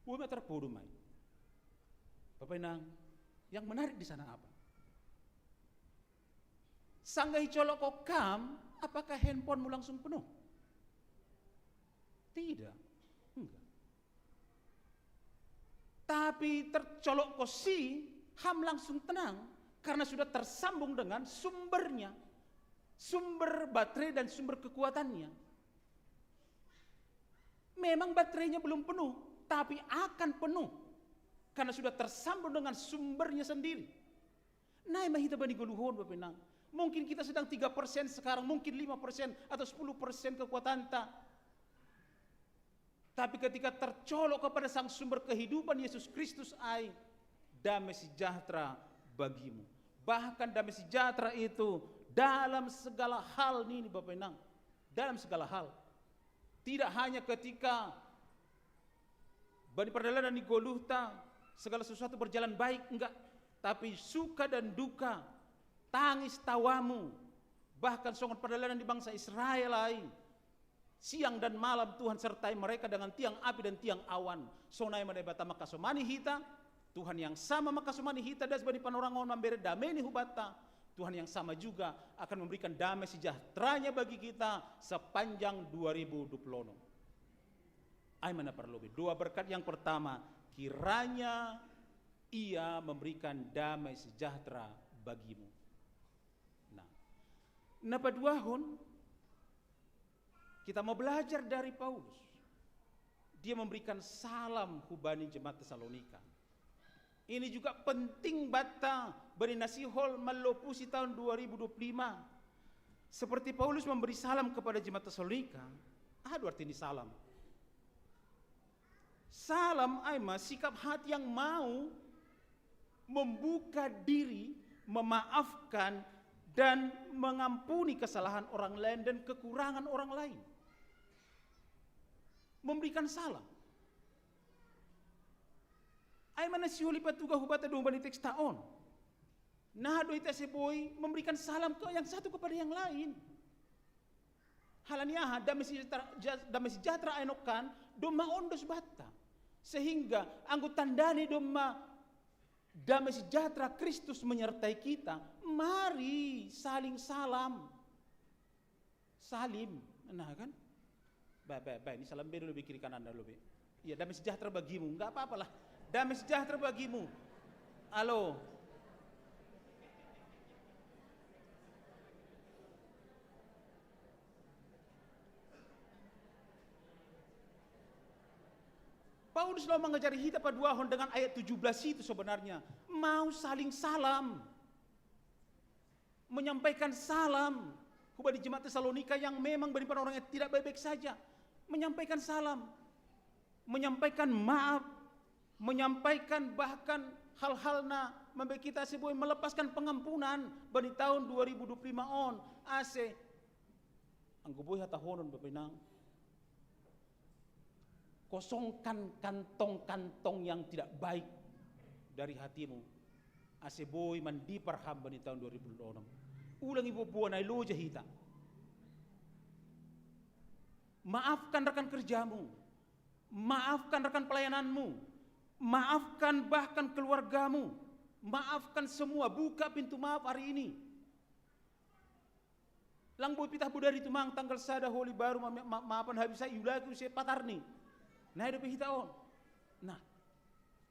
Speaker 7: Bumi terpodo mai. Bapak Inang, yang menarik di sana apa? Sanggai colok kok kam, apakah handphonemu langsung penuh? Tidak, enggak. Tapi tercolok kosi, ham langsung tenang karena sudah tersambung dengan sumbernya, sumber baterai dan sumber kekuatannya. Memang baterainya belum penuh, tapi akan penuh karena sudah tersambung dengan sumbernya sendiri. Nah, mahita bani goluhon Bapak Inang. Mungkin kita sedang 3% sekarang, mungkin 5% atau 10% kekuatan tak. Tapi ketika tercolok kepada sang sumber kehidupan Yesus Kristus ai, damai sejahtera bagimu. Bahkan damai sejahtera itu dalam segala hal nih Bapak Inang. Dalam segala hal. Tidak hanya ketika bani perjalanan di Golgota segala sesuatu berjalan baik, enggak. Tapi suka dan duka, tangis tawamu, bahkan songon perjalanan di bangsa Israel lain. Siang dan malam Tuhan sertai mereka dengan tiang api dan tiang awan. Sonai madebata makasomani hita, Tuhan yang sama makasomani hita das bani panorangon mambere damai hubata. Tuhan yang sama juga akan memberikan damai sejahteranya bagi kita sepanjang 2020. Aimana perlu dua berkat. Yang pertama, kiranya Ia memberikan damai sejahtera bagimu. Nah, napaduahon kita mau belajar dari Paulus. Dia memberikan salam hubani jemaat Tesalonika. Ini juga penting bata bani nasihol melopusi tahun 2025. Seperti Paulus memberi salam kepada jemaat Tesalonika. Ada arti ini salam. Salam aima sikap hati yang mau membuka diri, memaafkan dan mengampuni kesalahan orang lain dan kekurangan orang lain. Memberikan salam. Ay mana si huli patuga hubata dong bani teks taon. Nah do ita seboy memberikan salam ke yang satu kepada yang lain. Halaniah damai sejahtera enokan doma ondos bata. Sehingga anggutan dani doma damai sejahtera Kristus menyertai kita. Mari saling salam. Salim. Nah kan? Baik, ini salam bedo lebih kiri kanan lebih. Iya, damai sejahtera bagimu. Enggak apa-apalah. Damai sejahtera bagimu. Halo. Paulus lo mengajari kita paduahon dengan ayat 17 itu sebenarnya. Mau saling salam. Menyampaikan salam kepada jemaat Tesalonika yang memang beriman orang yang tidak baik-baik saja. Menyampaikan salam. Menyampaikan maaf. Menyampaikan bahkan hal-hal na membuat kita sebuah melepaskan pengampunan bagi tahun 2025 on ase angguboy hatahonon bapinang kosongkan kantong-kantong yang tidak baik dari hatimu ase boy mandi parham bagi tahun 2026 ulang ibu buana ilo jahita maafkan rekan kerjamu maafkan rekan pelayananmu maafkan bahkan keluargamu. Maafkan semua. Buka pintu maaf hari ini. Lang boy pitah budari tumang tanggal sada holi baru maafan habis saya yulaki usia patarni. Nah hidup kita on. Nah.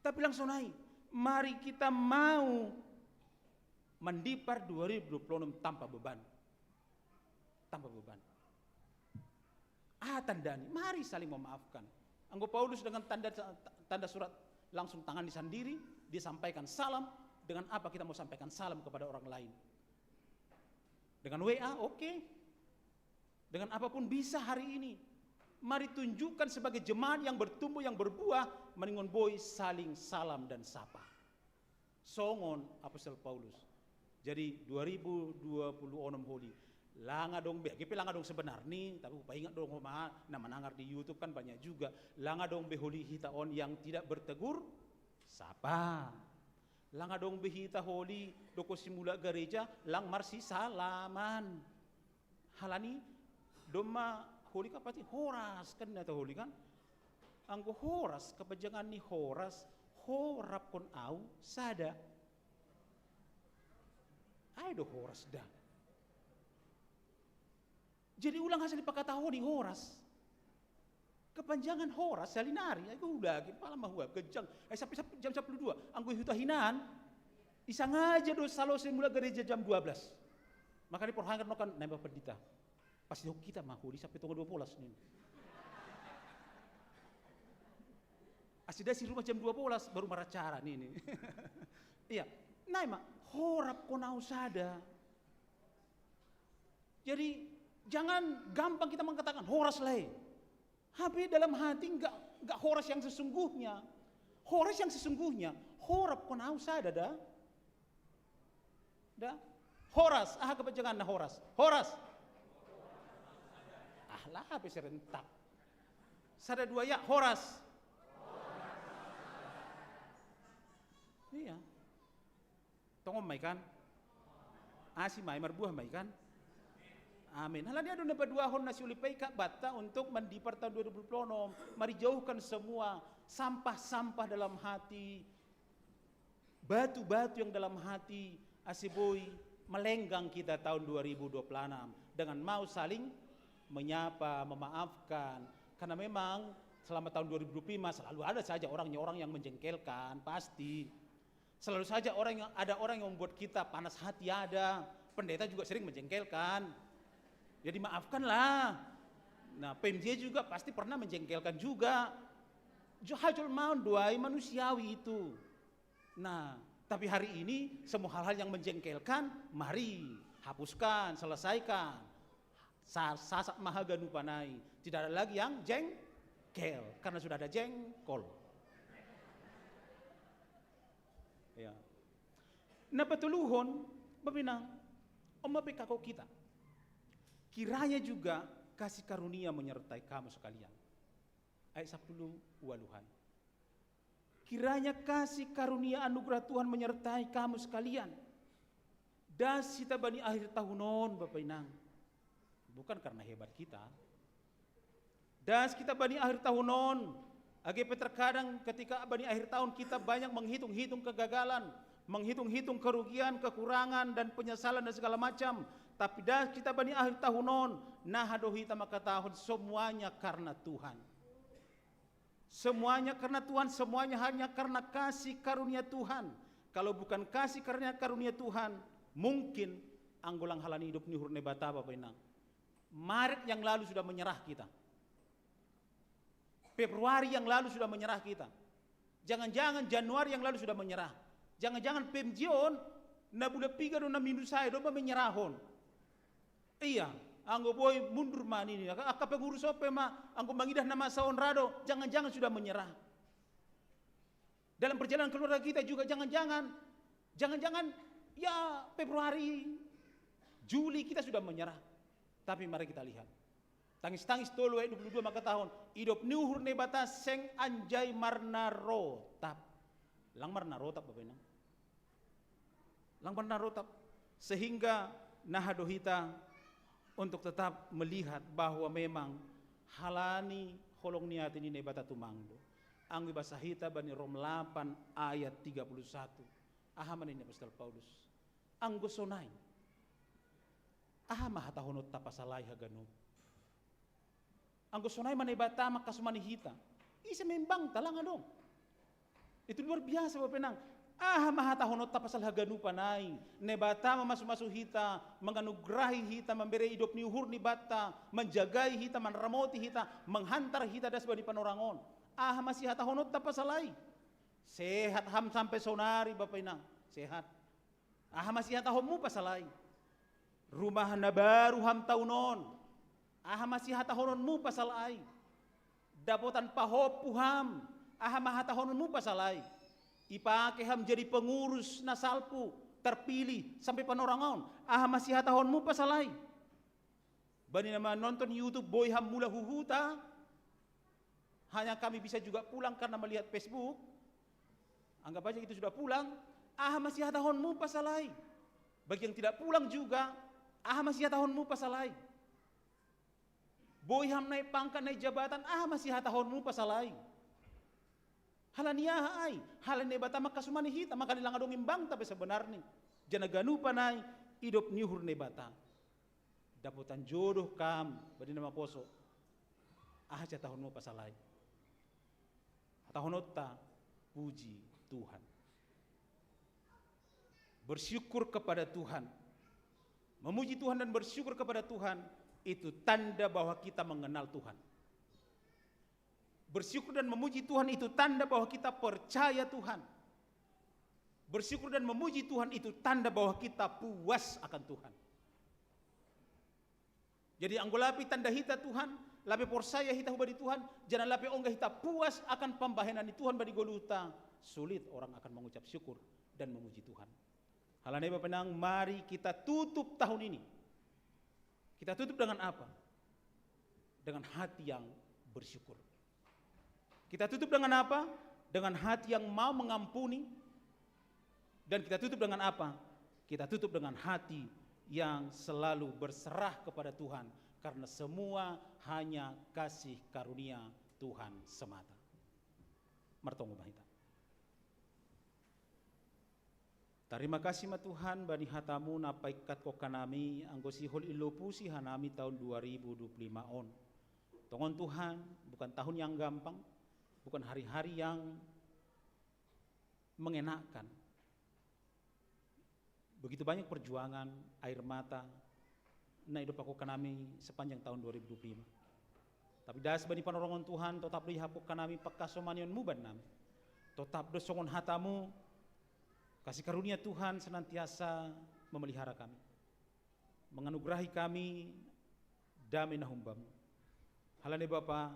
Speaker 7: Tapi langsung naik. Mari kita mau mendipar 2026 tanpa beban. Tanpa beban. Tandani. Mari saling memaafkan. Anggo Paulus dengan tanda surat langsung tangan disandiri, dia sampaikan salam. Dengan apa kita mau sampaikan salam kepada orang lain? Dengan WA, oke. Dengan apapun bisa hari ini. Mari tunjukkan sebagai jemaat yang bertumbuh, yang berbuah, meningon boy saling salam dan sapa. Songon Apostel Paulus. Jadi 2026 holi. Langa dong be, GP langa dong sebenar nih, tapi upah ingat dong nama nangar di YouTube kan banyak juga. Langa dong beholi hitaon yang tidak bertegur, sapa. Langa dong behita holi doko simula gereja, lang marsi salaman. Halani doma holi kapati horas kan atau holi kan? Anggo horas, kepanjangan ni horas, horap kon au sada. Ay do horas dah. Jadi ulang hasil pakataho di horas. Kepanjangan horas salinari, aku udah pala mah hua kejang. Sampai jam 12, anggo huta hinaan. Isang aja do salo semula gereja jam 12. Maka di perhangan nokan nambah pendita. Pasti kita mah huli sampai tunggu 12 nih. Asida si rumah jam 12 baru maracara nih. Iya, naima horap konau sada. Jadi jangan gampang kita mengatakan horas leh. Tapi dalam hati enggak horas yang sesungguhnya. Horas yang sesungguhnya, horap konau sada dah. Dah. Horas, kepanjangan na horas. Horas. Lah apa serentak. Sada dua ya, horas. Iya. Tongom mai kan? Si mai marbuah mai kan? Amin. Halah dia ada dua hon nasi ulipai kak bata untuk mendipar tahun 2020. Mari jauhkan semua sampah-sampah dalam hati, batu-batu yang dalam hati asiboi melenggang kita tahun 2026 dengan mau saling menyapa, memaafkan. Karena memang selama tahun 2025 selalu ada saja orang yang menjengkelkan, pasti. Selalu saja ada orang yang membuat kita panas hati ada. Pendeta juga sering menjengkelkan. Jadi maafkanlah. Nah, PMJ juga pasti pernah menjengkelkan juga. Hajul maun doai manusiawi itu. Nah, tapi hari ini semua hal-hal yang menjengkelkan, mari hapuskan, selesaikan. Sasak mahaganu panai. Tidak ada lagi yang jengkel, karena sudah ada jengkol. Ya. Nah petuluhon, bapinang, omapikako kita. Kiranya juga kasih karunia menyertai kamu sekalian. Ayat 10 waluhan. Kiranya kasih karunia anugerah Tuhan menyertai kamu sekalian. Das kita bani akhir tahunon Bapak Inang. Bukan karena hebat kita. Das kita bani akhir tahunon. AGP terkadang ketika bani akhir tahun kita banyak menghitung-hitung kegagalan, menghitung-hitung kerugian, kekurangan dan penyesalan dan segala macam. Tapi dah kita bani akhir tahunon, nah hadohita maka tahun semuanya karena Tuhan. Semuanya karena Tuhan, semuanya hanya karena kasih karunia Tuhan. Kalau bukan kasih karunia Tuhan, mungkin anggolang halani hidup ni hurne bata Bapak Inang. Maret yang lalu sudah menyerah kita. Februari yang lalu sudah menyerah kita. Jangan-jangan Januari yang lalu sudah menyerah. Jangan-jangan Pemjion na bulan 3 do na minggu saya do menyerahon. Iya, anggo boy mundur man ini. Aka pengurus ope ma anggo mangidah nama saon rado, jangan-jangan sudah menyerah. Dalam perjalanan keluarga kita juga jangan-jangan ya Februari, Juli kita sudah menyerah. Tapi mari kita lihat. Tangis-tangis tolu 22 maka tahun. Hidup niuhur ne batas seng anjay marna rotap. Lang marna rotap Bapak Inang. Lang marna rotap. Sehingga nahadohita untuk tetap melihat bahwa memang halani holong niat ini ne bata tumangdo. Anggi basahita bani Rom 8 ayat 31. Ahaman ini Apostol Paulus. Anggo sonai. Ahama hatahonot tapasalai haganu. Anggo sonai manay bata makasumanihita. Isa membang talang dong. Itu luar biasa Bapak Penang. Mahatahonot tapasal haganu panay. Ne bata mamasu-masu hita, menganugrahi hita, memberi hidup ni uhur ni bata, menjagai hita, manramoti hita, menghantar hita das bani panorangon. Masih hatahonot tapasalai. Sehat ham sampai sonari Bapak Penang. Sehat. Masih hatahomu pasalai. Rumah na baru ham taunon. Masih hatahononmu pasalai. Dapotan pahopuham. Mahatahononmu pasalai. Ipake ham jadi pengurus nasalpu. Terpilih sampai panorangon. Masih hatahononmu pasalai. Bani nama nonton YouTube boy ham mula huhuta. Hanya kami bisa juga pulang karena melihat Facebook. Anggap aja itu sudah pulang. Masih hatahononmu pasalai. Bagi yang tidak pulang juga. Masih hatahononmu pasalai. Boy ham naik pangkat naik jabatan, masih hatahonmu pasalai. Halania ai, halane bata makasumani hita makalilang adong imbang tapi sebenarnya jana ganupan ai hidup nyuhur ne bata. Daputan jodoh kam badi nama poso. Aja tahun mo pasalai. Tahun ta puji Tuhan. Bersyukur kepada Tuhan. Memuji Tuhan dan bersyukur kepada Tuhan itu tanda bahwa kita mengenal Tuhan. Bersyukur dan memuji Tuhan itu tanda bahwa kita percaya Tuhan. Bersyukur dan memuji Tuhan itu tanda bahwa kita puas akan Tuhan. Jadi anggolapi tanda hita Tuhan, lape persaya hita hubadi Tuhan, jangan lape onggah hita puas akan pembahenan di Tuhan badi goluta. Sulit orang akan mengucap syukur dan memuji Tuhan. Halane Bapak Nang, mari kita tutup tahun ini. Kita tutup dengan apa? Dengan hati yang bersyukur. Kita tutup dengan apa? Dengan hati yang mau mengampuni. Dan kita tutup dengan apa? Kita tutup dengan hati yang selalu berserah kepada Tuhan. Karena semua hanya kasih karunia Tuhan semata. Martongo bahita. Terima kasih ma Tuhan bani hatamu napaikat ko kanami anggo sihol ilopusi hanami tahun 2025 on. Tongon Tuhan bukan tahun yang gampang. Bukan hari-hari yang mengenakkan. Begitu banyak perjuangan, air mata, na hidup aku kanami sepanjang tahun 2025. Tapi das bani panorongon Tuhan, tetap lihat aku kanami pakasomanion muban nami. Tetap dosongon hatamu, kasih karunia Tuhan senantiasa memelihara kami. Menganugerahi kami damai nahumbamu. Halane Bapa,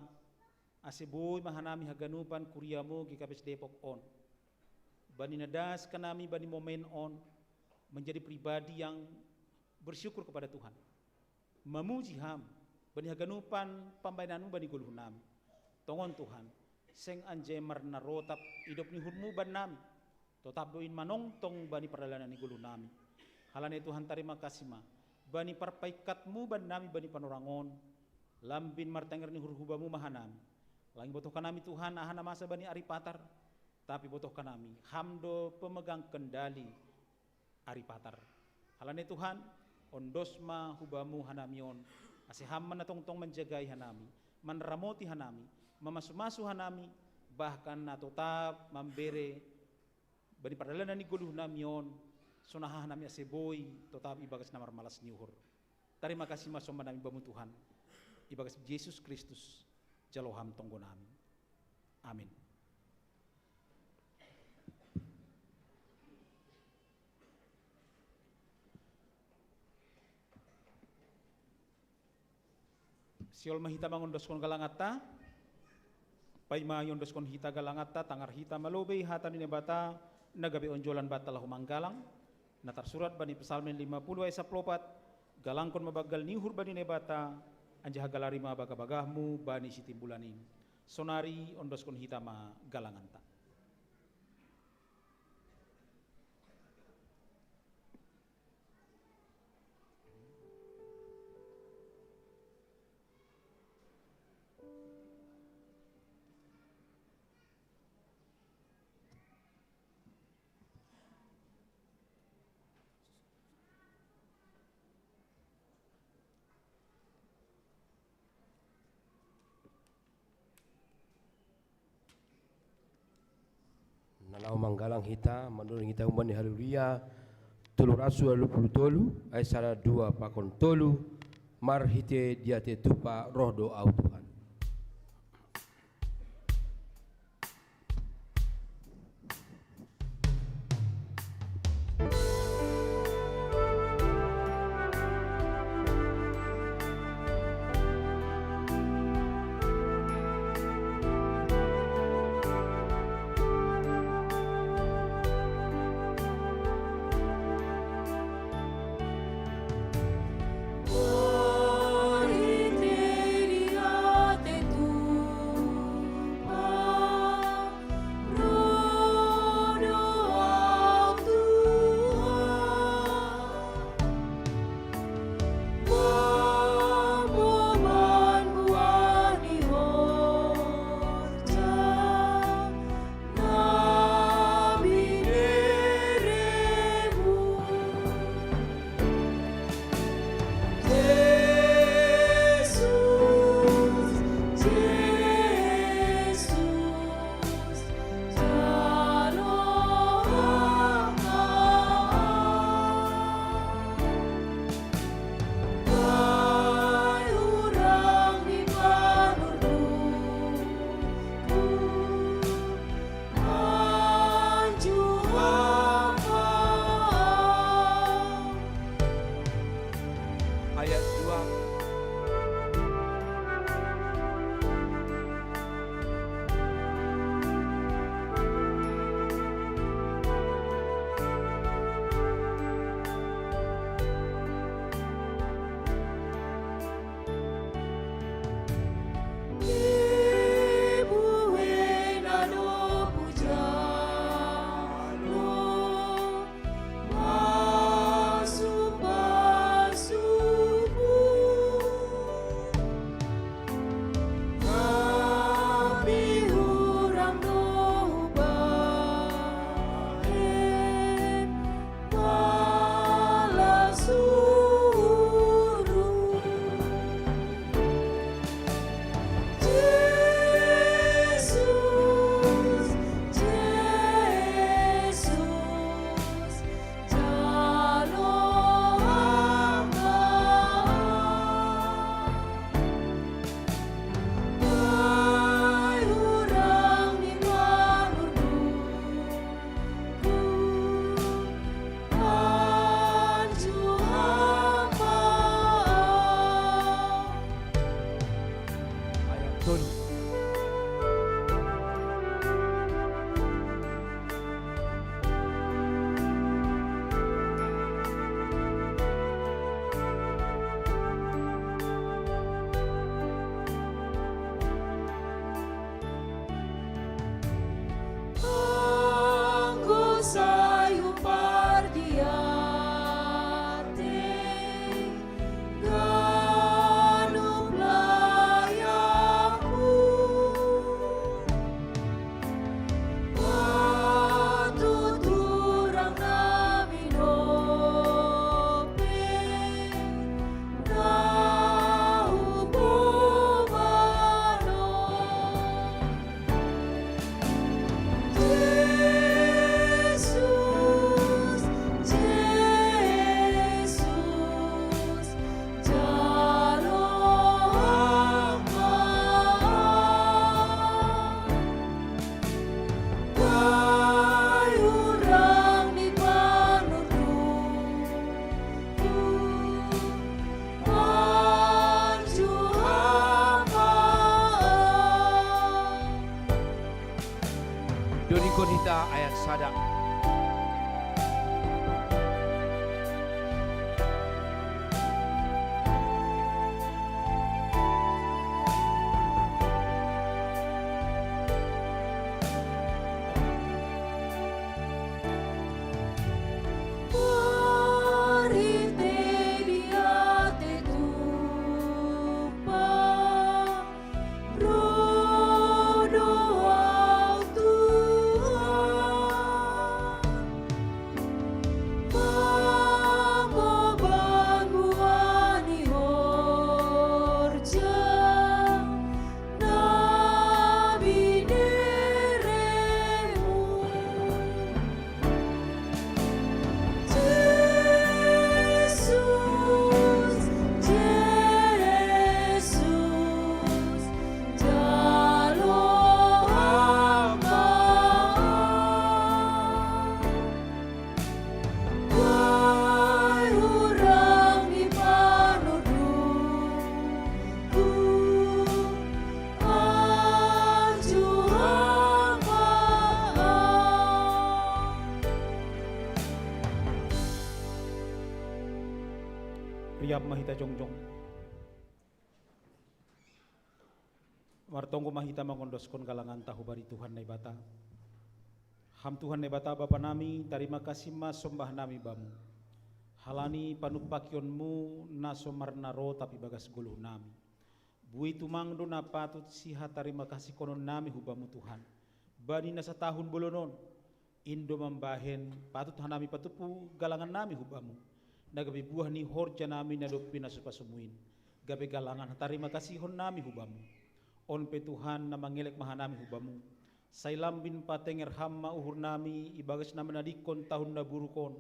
Speaker 7: aseboy mahanami haganupan kuriamu GKPS Depok on. Bani nadas kanami bani momen on menjadi pribadi yang bersyukur kepada Tuhan. Memuji ham bani haganupan pambainanmu bani guluh nami. Tongon Tuhan, seng anje marna rotap hidup ni hurmu ban nami. Tetap doin manongtong bani perjalanan ni guluh nami. Halane Tuhan terima kasih ma. Bani parpaikatmu ban nami bani panorangon. Lambin martanger ni hurhubamu mahanami. Lagi butuhkan kami Tuhan, ahana masa bani Aripatar. Tapi butuhkan kami, hamdo pemegang kendali Aripatar. Halane Tuhan, ondosma hubamu hanamion. Asiham manatongtong menjagai hanami, manramoti hanami, mamasu-masu hanami, bahkan natotap membere bani perjalanan ni guluh namion, sunahah hanami aseboy, totap ibagas namar malas niuhur. Terima kasih masoma nami bamu Tuhan, ibagas Yesus Kristus. Jaloham tonggo nami. Amin. Siol mahita mangon doskon galangata. Pai mayon doskon hita galangata tangar hita malobei hata ni bata nagabe onjolan bata lahu manggalang. Natar surat bani Psalmen 50 ayat 14 galangkon mabagal nihur bani nebata anja hagalari ma bagabagahmu bani sitimbulanin sonari ondoskon hitama galanganta.
Speaker 1: Nalau manggalang hita menurut hita umbani haleluya tulur asu alupulu tolu ayat sara 2 pakon tolu mar hite diate tupa roh do au Tuhan.
Speaker 8: Glory Dei
Speaker 7: Riap mahita jongjong. Martonggo mahita mengondoskon galangan tahu bari Tuhan na ibata. Ham Tuhan na ibata Bapa nami, terima kasih mas sombah nami bamu. Halani panupakionmu na somarnaro tapi bagas guluh nami. Bui tumangdo na patut siha terima kasih konon nami hubamu Tuhan. Bani na sa tahun bolonon, Indo membahen patut hanami patupu galangan nami hubamu. Nagabi buah ni horja nami na dopi na supasumuin. Gabi galangan terima kasih hon nami hubamu. On pe Tuhan na mangelek mahanami hubamu. Sailam bin patenger hamma uhur nami ibagas na menadikon tahun na burukon.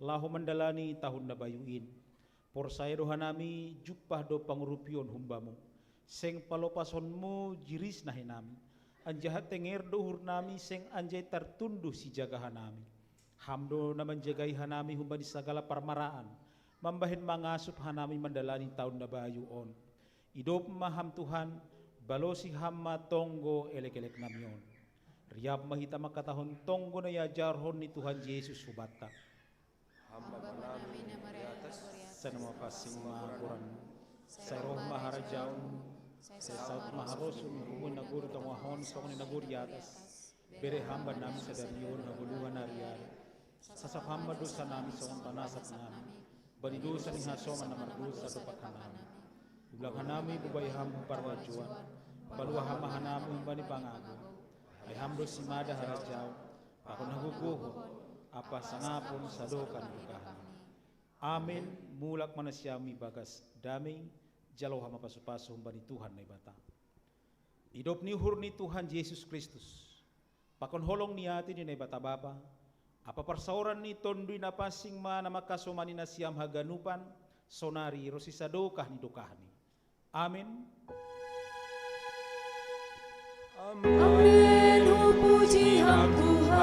Speaker 7: Lahu mendalani tahun na bayuin. Por saya doha nami jupah do pangurupion humbamu. Seng palopasonmu jiris nahi nami. Anjahat tenger do uhur nami seng anjay tertunduh si jagahan nami. Hamdo na menjagai hanami humba di segala parmaraan. Mambahin mangasup hanami mendalani tahun na bayuon. Idop maham Tuhan. Balosi hamma tonggo elek-elek namion. Riab mahita makatahon tonggo na yajarhon ni Tuhan Yesus hubata. Hamba nami na mariatas sa nama pasing mahakuran. Sa roh maharajaon. Sa saut maharosun humun naguro tangwahon sa kunin naguro yatas. Bere hamba nami sa dariyon haguluhan nariyan. Sasap hamba dosa nami sa kong panasap nami. Banidosa ni hasoman na mardosa dopakan nami. Ublakan nami bubay hamba parwajuan. Baluah hama hanami bani pangago. Ay hamdo simada harajaw. Ako naguguho. Apa sangapon sadokan bukahan. Amin. Mulak manasyami bagas daming. Jalo hama pasu-pasu bani Tuhan na ibata. Idop ni hur ni Tuhan Yesus Kristus. Pakon holong niati ni na ibata bapa. Apa persauran ni tondui na pasing mana makasomani na siyam haganupan. Sonari rosisadokah ni dokahani. Amin.
Speaker 8: Amin, puji Ham Tuhan.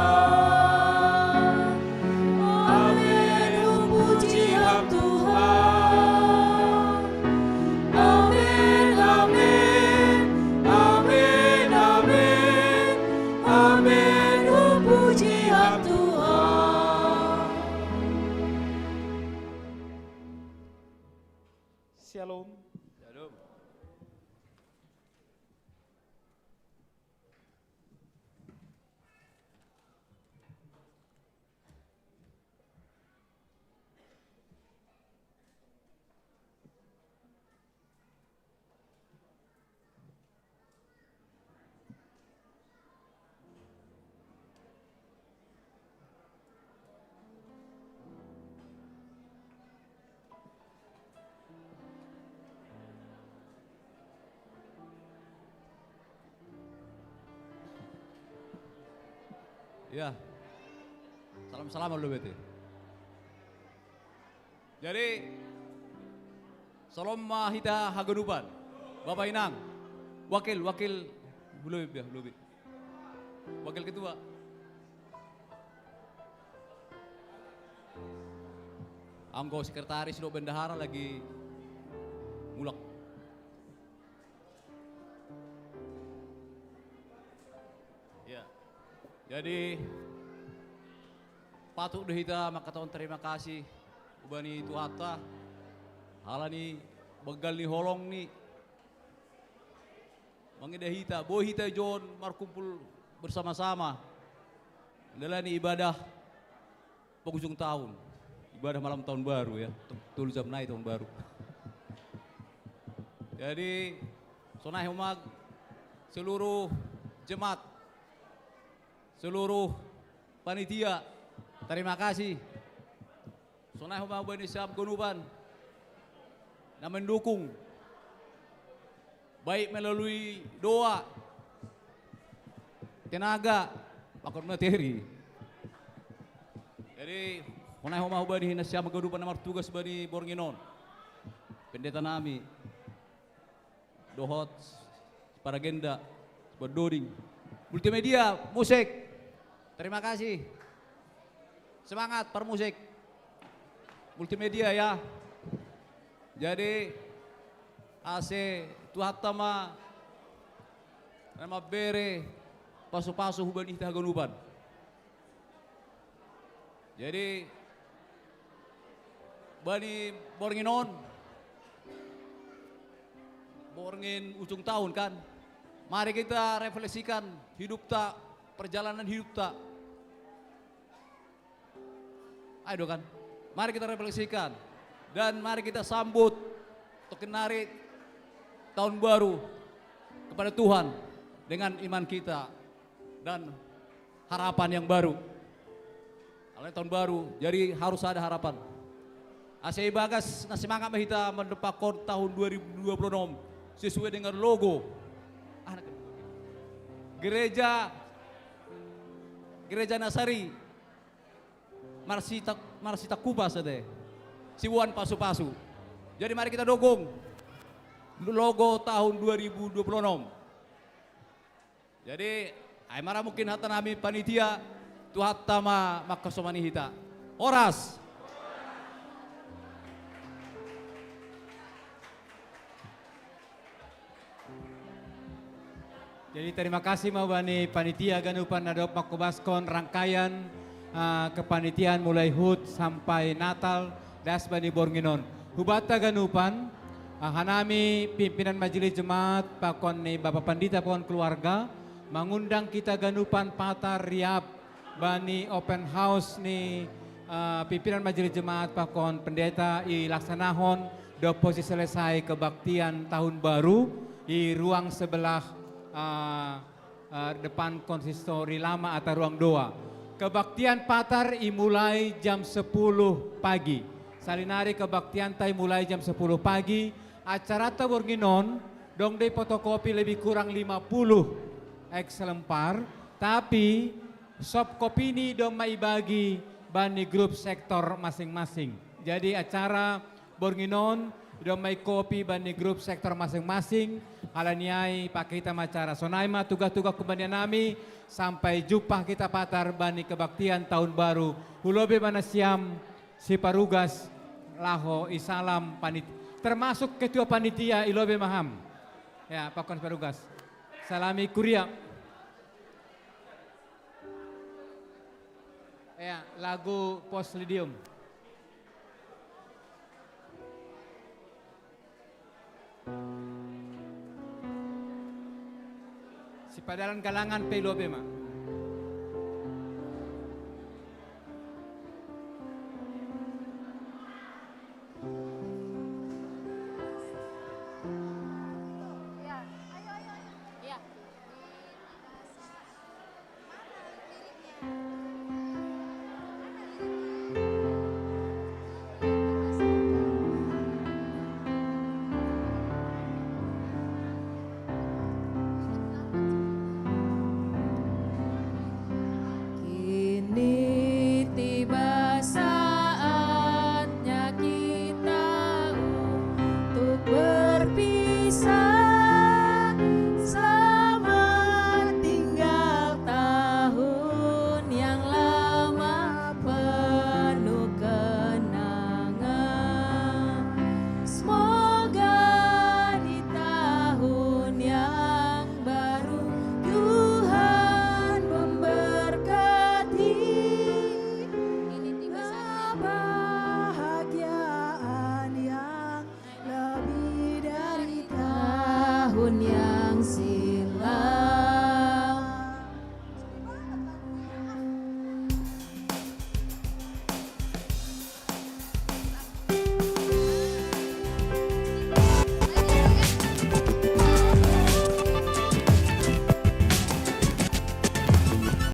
Speaker 8: Amin, puji Ham Tuhan. Amin, amin, amin, amin, amin, puji Ham Tuhan.
Speaker 7: Shalom.
Speaker 10: Ya, salam-salam dulu bete. Jadi, salam mahita haganupan, Bapak Inang, wakil belum ya, wakil ketua. Anggo sekretaris do bendahara lagi mulak. Jadi patut dihita makataon terima kasih ubani Tuhata halani begal ni holong ni mangidahita boy hita John markumpul bersama-sama dalani ibadah penghujung tahun ibadah malam tahun baru ya tul jam naik tahun baru. Jadi sonai humag seluruh jemaat seluruh panitia, terima kasih. Sonai humang bani siap gunuban na mendukung baik melalui doa, tenaga, pakon materi. Jadi sonai humang bani siap gunuban na martugas bani Bornginon, pendeta nami, dohot, paragenda, berdoding, multimedia, musik. Terima kasih. Semangat permusik. Multimedia ya. Jadi AC Tuhatama nama bere pasu-pasu huban ihta ganuban. Jadi bani Boringinon. Boringin ujung tahun kan. Mari kita refleksikan hidup tak, perjalanan hidup tak. Ayo kan. Mari kita refleksikan dan mari kita sambut untuk menarik tahun baru kepada Tuhan dengan iman kita dan harapan yang baru. Kalau tahun baru, jadi harus ada harapan. Asai bagas na semangat mahita mendepakon tahun 2026 sesuai dengan logo Gereja Nasari Marsita Kupas ade. Siwan pasu-pasu. Jadi mari kita dukung logo tahun 2026. Jadi aimara mungkin hata nami panitia tuhat tama makasomani hita. Oras.
Speaker 3: Jadi terima kasih mabani panitia ganupan adop makubaskon rangkaian kepanitiaan mulai HUT sampai Natal das bani Boringinon. Hubata ganupan hanami pimpinan majelis jemaat pakon ni Bapak Pandita pakon keluarga mengundang kita ganupan patar riap bani open house ni pimpinan majelis jemaat pakon pendeta i laksanahon do posisi selesai kebaktian tahun baru di ruang sebelah depan konsistori lama atau ruang doa. Kebaktian patar mulai jam 10 pagi. Salinari kebaktian tai mulai jam 10 pagi. Acara Boringinon dong de fotokopi lebih kurang 50 ekselempar. Tapi soft kopi ini dong mai bagi bani grup sektor masing-masing. Jadi acara Boringinon dong mai kopi bani grup sektor masing-masing. Alaniai pakai kita macara sonaima tugas-tugas kebandian nami sampai jumpa kita patar bani kebaktian tahun baru. Hulobe manasiam si parugas laho isalam panit termasuk ketua panitia ilobe maham. Ya, pakon parugas. Salami kuria. Ya, lagu Poslidium. Si padalan kalangan pelobe ma.